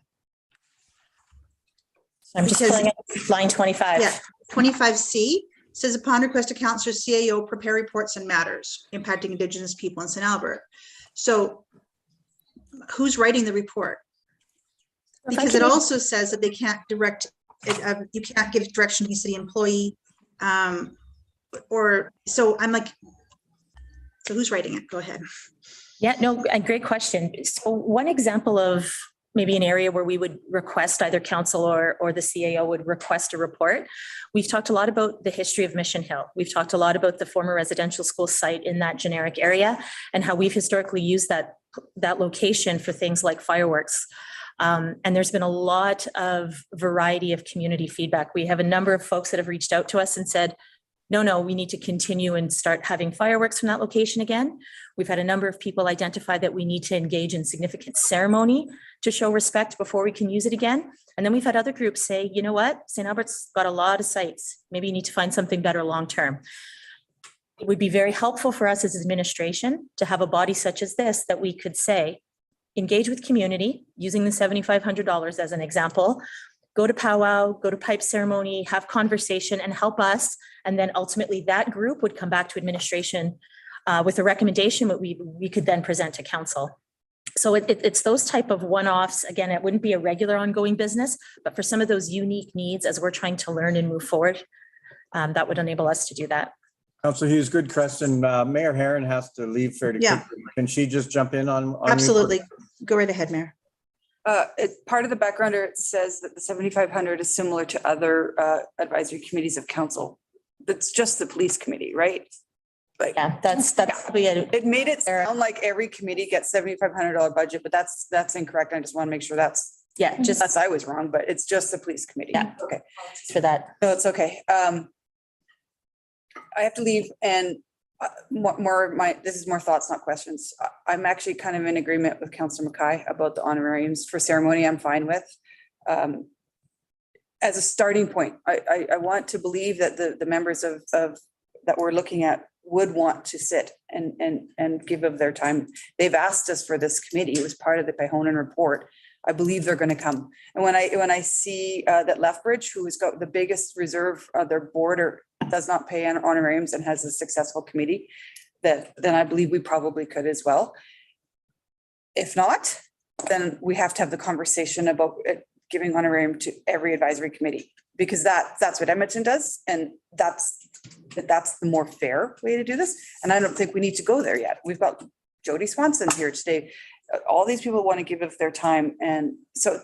I'm just Because- pulling up line 25. Yeah, 25C says upon request of Councillor CAO, prepare reports on matters impacting Indigenous people in St. Albert. So who's writing the report? Because it also says that they can't direct, you can't give direction to the city employee. Or, so I'm like, so who's writing it? Go ahead. Yeah, no, and great question. So one example of maybe an area where we would request either council or the CAO would request a report. We've talked a lot about the history of Mission Hill. We've talked a lot about the former residential school site in that generic area and how we've historically used that location for things like fireworks. And there's been a lot of variety of community feedback. We have a number of folks that have reached out to us and said, no, we need to continue and start having fireworks from that location again. We've had a number of people identify that we need to engage in significant ceremony to show respect before we can use it again. And then we've had other groups say, you know what, St. Albert's got a lot of sites. Maybe you need to find something better long-term. It would be very helpful for us as administration to have a body such as this that we could say, engage with community using the $7,500 as an example, go to powwow, go to pipe ceremony, have conversation and help us. And then ultimately that group would come back to administration with a recommendation that we could then present to council. So it's those type of one-offs. Again, it wouldn't be a regular ongoing business, but for some of those unique needs as we're trying to learn and move forward, that would enable us to do that. Councilor Hughes, good question. Mayor Herron has to leave fairly quickly. Can she just jump in on? Absolutely. Go right ahead, Mayor. Part of the backgrounder, it says that the 7,500 is similar to other advisory committees of council. That's just the police committee, right? Like, yeah, that's it made it sound like every committee gets $7,500 budget, but that's incorrect. I just want to make sure that's I was wrong, but it's just the police committee. Yeah. Okay. For that. No, it's okay. I have to leave and this is more thoughts, not questions. I'm actually kind of in agreement with Councillor Mackay about the honorariums for ceremony. I'm fine with. As a starting point, I want to believe that the members of that we're looking at would want to sit and give of their time. They've asked us for this committee. It was part of the Pehonan report. I believe they're going to come. And when I see that Lethbridge, who has got the biggest reserve, their board does not pay honorariums and has a successful committee, then I believe we probably could as well. If not, then we have to have the conversation about giving honorarium to every advisory committee, because that's what Edmonton does, and that's the more fair way to do this. And I don't think we need to go there yet. We've got Jody Swanson here today. All these people want to give of their time, and so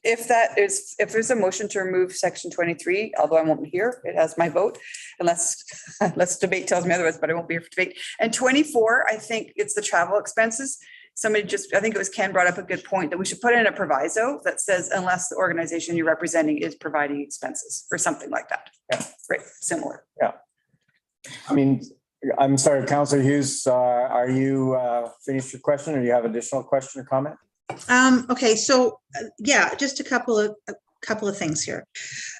if there's a motion to remove section 23, although I won't be here, it has my vote, unless debate tells me otherwise, but I won't be here for debate. And 24, I think it's the travel expenses. I think it was Ken brought up a good point that we should put in a proviso that says unless the organization you're representing is providing expenses or something like that. Yeah, right, similar. Yeah. I mean, I'm sorry, Councillor Hughes, are you finished your question, or do you have additional question or comment? Okay, so yeah, just a couple of things here.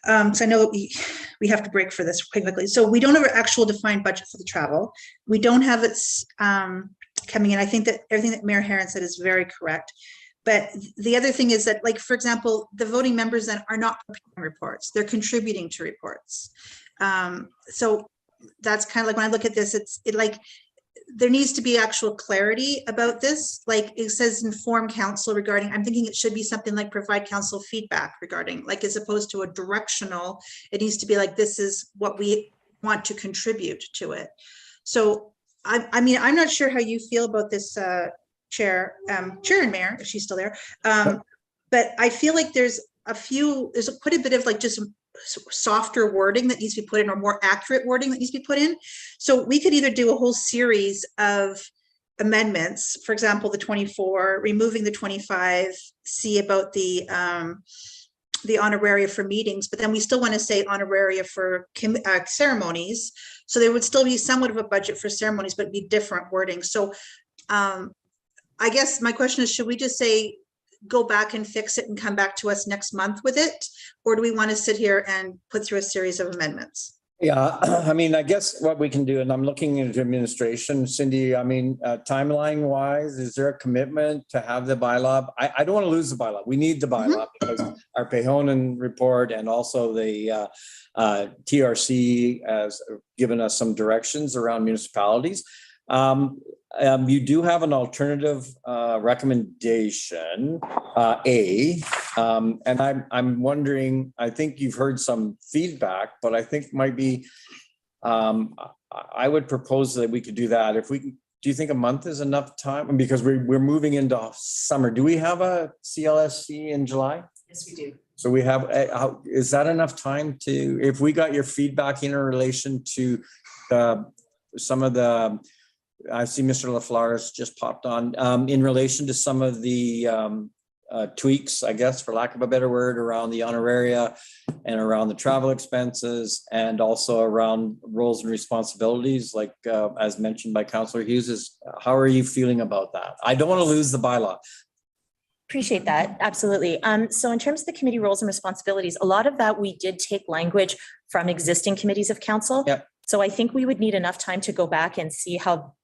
So I know we have to break for this quite quickly. So we don't have an actual defined budget for the travel. We don't have it coming in. I think that everything that Mayor Herron said is very correct. But the other thing is that, like, for example, the voting members then are not preparing reports. They're contributing to reports. So that's kind of like when I look at this, there needs to be actual clarity about this. Like it says inform council regarding, I'm thinking it should be something like provide council feedback regarding, like, as opposed to a directional, it needs to be like, this is what we want to contribute to it. So I mean, I'm not sure how you feel about this, Chair and Mayor, if she's still there. But I feel like there's quite a bit of like just softer wording that needs to be put in, or more accurate wording that needs to be put in. So we could either do a whole series of amendments, for example, the 24, removing the 25, see about the honoraria for meetings, but then we still want to say honoraria for ceremonies. So there would still be somewhat of a budget for ceremonies, but be different wording. So I guess my question is, should we just say, go back and fix it and come back to us next month with it? Or do we want to sit here and put through a series of amendments? Yeah, I mean, I guess what we can do, and I'm looking into administration, Cindy, I mean, timeline wise, is there a commitment to have the bylaw? I don't want to lose the bylaw. We need the bylaw because our Pehonan report and also the TRC has given us some directions around municipalities. You do have an alternative recommendation, and I'm wondering, I think you've heard some feedback, but I think might be, I would propose that we could do that. If we, do you think a month is enough time? Because we're moving into summer. Do we have a CLSC in July? Yes, we do. So we have, is that enough time to, if we got your feedback in relation to some of the, I see Mr. LaFleur has just popped on, in relation to some of the tweaks, I guess, for lack of a better word, around the honoraria and around the travel expenses and also around roles and responsibilities, like as mentioned by Councillor Hughes, how are you feeling about that? I don't want to lose the bylaw. Appreciate that. Absolutely. So in terms of the committee roles and responsibilities, a lot of that we did take language from existing committees of council. Yep. So I think we would need enough time to go back and see how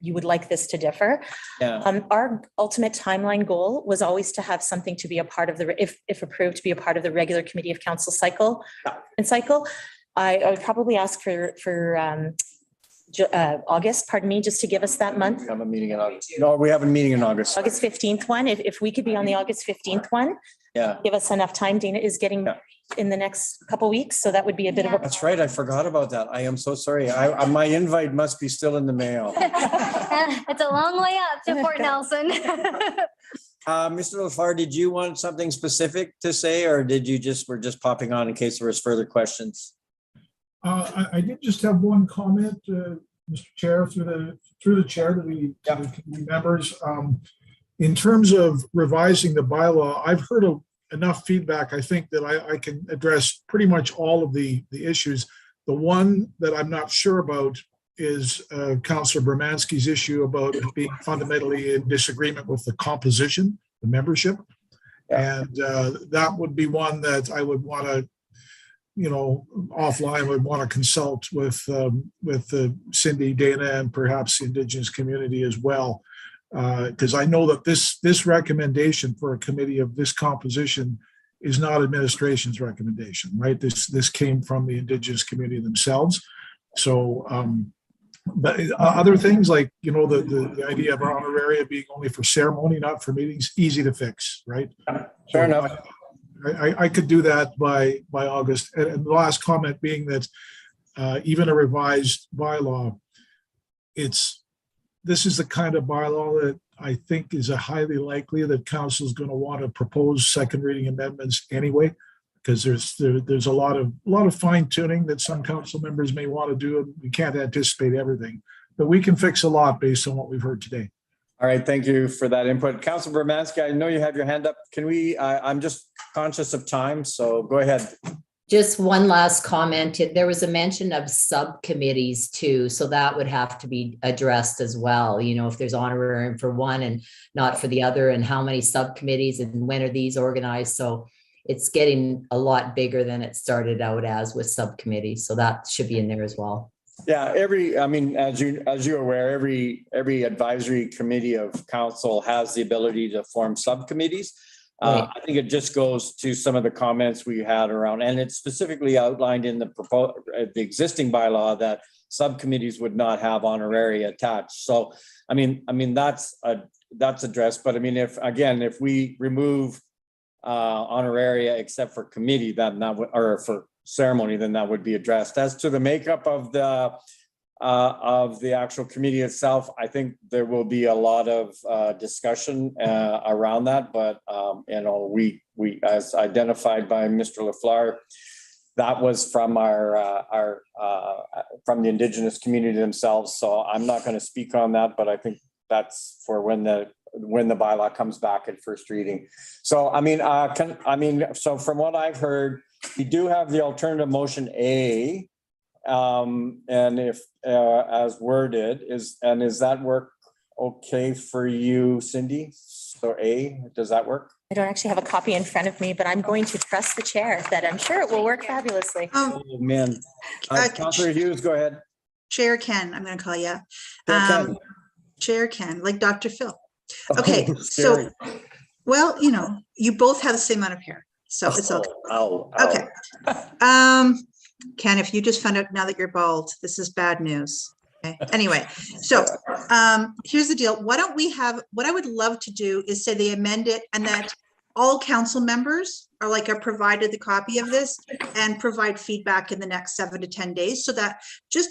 you would like this to differ. Yeah. Our ultimate timeline goal was always to have something to be a part of the, if approved, to be a part of the regular committee of council cycle. I would probably ask for August, pardon me, just to give us that month. We have a meeting in August. No, we have a meeting in August. August 15th one. If we could be on the August 15th one, yeah, give us enough time. Dana is getting in the next couple of weeks, so that would be a bit of a. That's right. I forgot about that. I am so sorry. My invite must be still in the mail. It's a long way up to Fort Nelson. Mr. LaFleur, did you want something specific to say, or did you we're just popping on in case there was further questions? I did just have one comment, Mr. Chair, through the chair to the committee members. In terms of revising the bylaw, I've heard enough feedback, I think, that I can address pretty much all of the issues. The one that I'm not sure about is Councillor Bermansky's issue about being fundamentally in disagreement with the composition, the membership. And that would be one that I would want to, offline would want to consult with Cindy, Dana, and perhaps the Indigenous community as well. Because I know that this recommendation for a committee of this composition is not administration's recommendation, right? This came from the Indigenous community themselves. So, but other things like, the idea of our honoraria being only for ceremony, not for meetings, easy to fix, right? Fair enough. I could do that by August. And the last comment being that even a revised bylaw, this is the kind of bylaw that I think is a highly likely that council is going to want to propose second reading amendments anyway, because there's a lot of fine tuning that some council members may want to do, and we can't anticipate everything, but we can fix a lot based on what we've heard today. All right, thank you for that input. Councilor Bermansky, I know you have your hand up. Can we, I'm just conscious of time, so go ahead. Just one last comment. There was a mention of subcommittees too, so that would have to be addressed as well. If there's honorarium for one and not for the other, and how many subcommittees and when are these organized? So it's getting a lot bigger than it started out as with subcommittees. So that should be in there as well. Yeah, as you're aware, every advisory committee of council has the ability to form subcommittees. Right. I think it just goes to some of the comments we had around, and it's specifically outlined in the existing bylaw that subcommittees would not have honoraria attached. So, I mean that's addressed. But I mean, if we remove honoraria except for committee, then that would, or for ceremony, then that would be addressed. As to the makeup of the actual committee itself, I think there will be a lot of discussion around that, but we as identified by Mr. LaFleur, that was from from the Indigenous community themselves. So I'm not going to speak on that, but I think that's for when the bylaw comes back at first reading. So so from what I've heard, we do have the alternative motion A, and if as worded is that work okay for you, Cindy? So A, does that work? I don't actually have a copy in front of me, but I'm going to trust the chair that I'm sure it will work fabulously. Oh, man. Councillor Hughes, go ahead. Chair Ken, I'm going to call you. Chair Ken. Chair Ken, like Dr. Phil. Oh, Okay, scary. so, well, you know, you both have the same amount of hair, so it's okay. Ow, Okay. Ken, if you just found out now that you're bald, this is bad news. Okay. Anyway, so here's the deal. Why don't we have, what I would love to do is say they amend it and that all council members are provided the copy of this and provide feedback in the next 7 to 10 days, so that just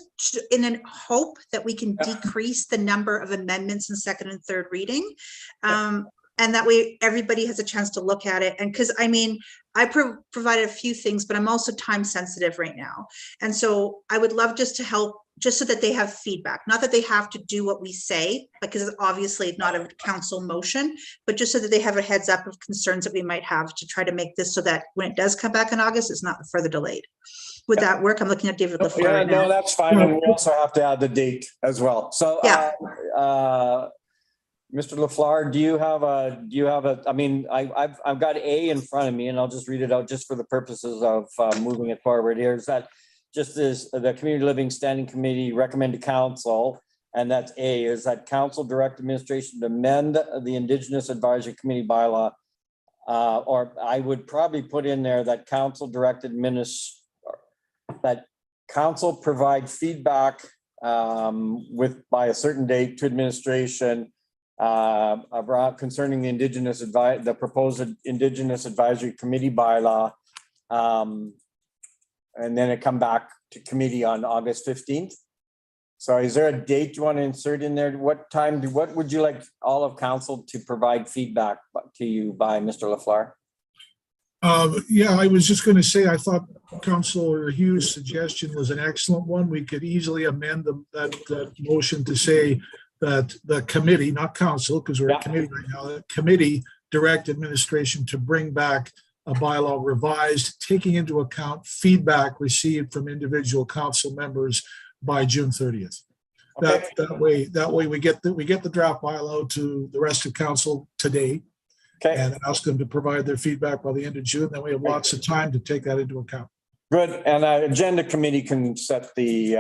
in a hope that we can decrease the number of amendments in second and third reading. And that way everybody has a chance to look at it. And because I mean, I provided a few things, but I'm also time sensitive right now. And so I would love just to help, just so that they have feedback, not that they have to do what we say, because it's obviously not a council motion, but just so that they have a heads up of concerns that we might have to try to make this so that when it does come back in August, it's not further delayed. Would that work? I'm looking at David LaFleur Yeah, right now. no, that's fine. And we also have to add the date as well. So, Yeah. Mr. LaFleur, do you have a, I mean, I've got A in front of me and I'll just read it out just for the purposes of moving it forward here. Is that just as the Community Living Standing Committee recommend to council, and that's A, is that council direct administration to amend the Indigenous Advisory Committee bylaw, or I would probably put in there that council direct that council provide feedback by a certain date to administration concerning the proposed Indigenous Advisory Committee bylaw. And then it come back to committee on August 15th. So is there a date you want to insert in there? What would you like all of council to provide feedback to you by, Mr. LaFleur? Yeah, I was just going to say, I thought Councillor Hughes' suggestion was an excellent one. We could easily amend that motion to say that the committee, not council, because we're a committee right now, the committee direct administration to bring back a bylaw revised, taking into account feedback received from individual council members by June 30th. Okay. That way we get the draft bylaw to the rest of council today. Okay. And ask them to provide their feedback by the end of June. Then we have lots of time to take that into account. Good. And agenda committee can set the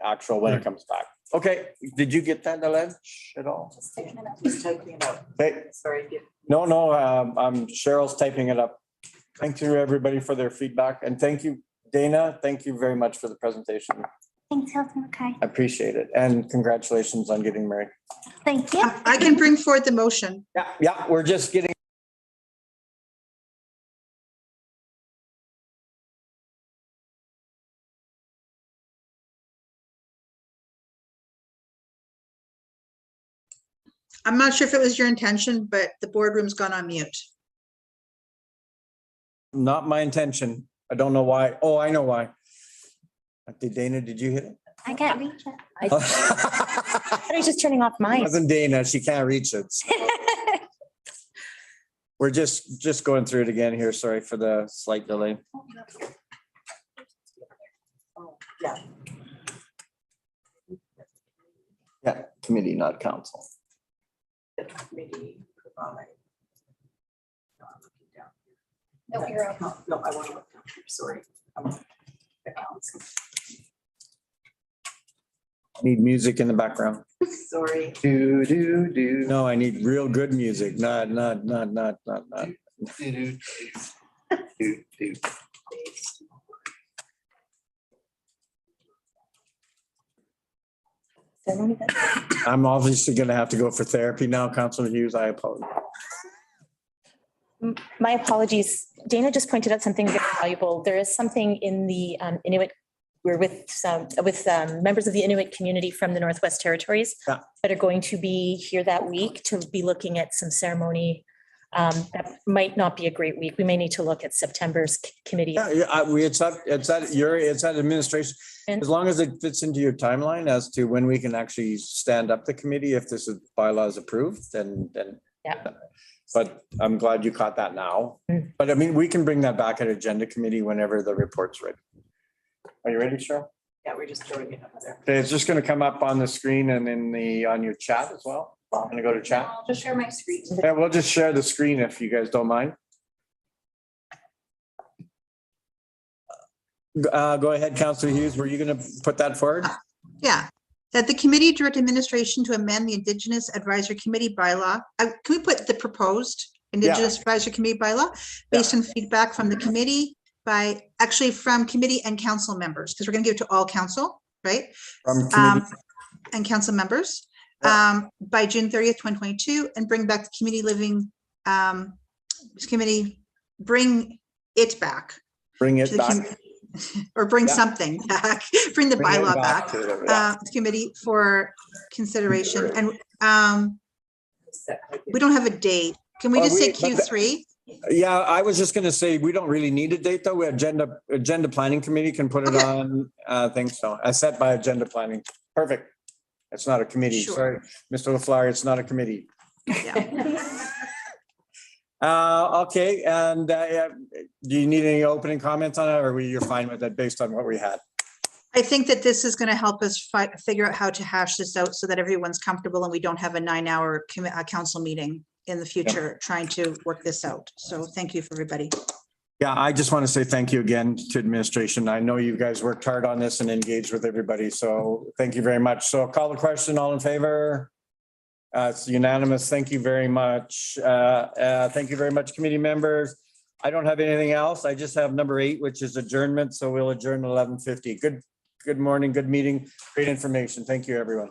actual when it comes back. Okay. Did you get that, Alej, at all? Just typing it out. Okay. Sorry. No, Cheryl's typing it up. Thank you, everybody, for their feedback. And thank you, Dana. Thank you very much for the presentation. Thanks, Hilton. Okay. I appreciate it. And congratulations on getting married. Thank you. I can bring forward the motion. Yeah, we're just getting. I'm not sure if it was your intention, but the boardroom's gone on mute. Not my intention. I don't know why. Oh, I know why. Dana, did you hit it? I can't reach it. I thought I was just turning off mine. Wasn't Dana, she can't reach it. So. We're just going through it again here. Sorry for the slight delay. Yeah, committee, not council. Committee provide. No, I'm looking down here. No, you're up. No, I want to look down here, sorry. The council. Need music in the background. Sorry. No, I need real good music. Not. I'm obviously going to have to go for therapy now, Councilor Hughes. I apologize. My apologies. Dana just pointed out something very valuable. There is something in the Inuit. We're with members of the Inuit community from the Northwest Territories that are going to be here that week to be looking at some ceremony. That might not be a great week. We may need to look at September's committee. It's at administration. As long as it fits into your timeline as to when we can actually stand up the committee, if this bylaw is approved, then. Yeah. But I'm glad you caught that now. But I mean, we can bring that back at agenda committee whenever the report's ready. Are you ready, Cheryl? Yeah, we're just throwing it up there. Okay, it's just going to come up on the screen and on your chat as well. I'm gonna go to chat. I'll just share my screen. Yeah, we'll just share the screen if you guys don't mind. Go ahead, Councillor Hughes. Were you going to put that forward? Yeah, that the committee direct administration to amend the Indigenous Advisory Committee bylaw. Can we put the proposed Indigenous Advisory Committee bylaw based on feedback from the committee from committee and council members, because we're going to give it to all council, right? From committee. And council members by June 30th, 2022, and bring back the community living committee, bring it back. Bring it back. Or bring something back, bring the bylaw back to the committee for consideration. And we don't have a date. Can we just say Q3? Yeah, I was just going to say, we don't really need a date though. We agenda planning committee can put it on things. So I set by agenda planning. Perfect. It's not a committee. Sure. Sorry, Mr. LaFleur, it's not a committee. Yeah. Okay, and do you need any opening comments on it, or you're fine with it based on what we had? I think that this is going to help us figure out how to hash this out so that everyone's comfortable and we don't have a 9-hour council meeting in the future trying to work this out. So thank you for everybody. Yeah, I just want to say thank you again to administration. I know you guys worked hard on this and engaged with everybody, so thank you very much. So I'll call the question. All in favor? It's unanimous. Thank you very much. Thank you very much, committee members. I don't have anything else. I just have number 8, which is adjournment. So we'll adjourn at 11:50. Good morning, good meeting, great information. Thank you, everyone.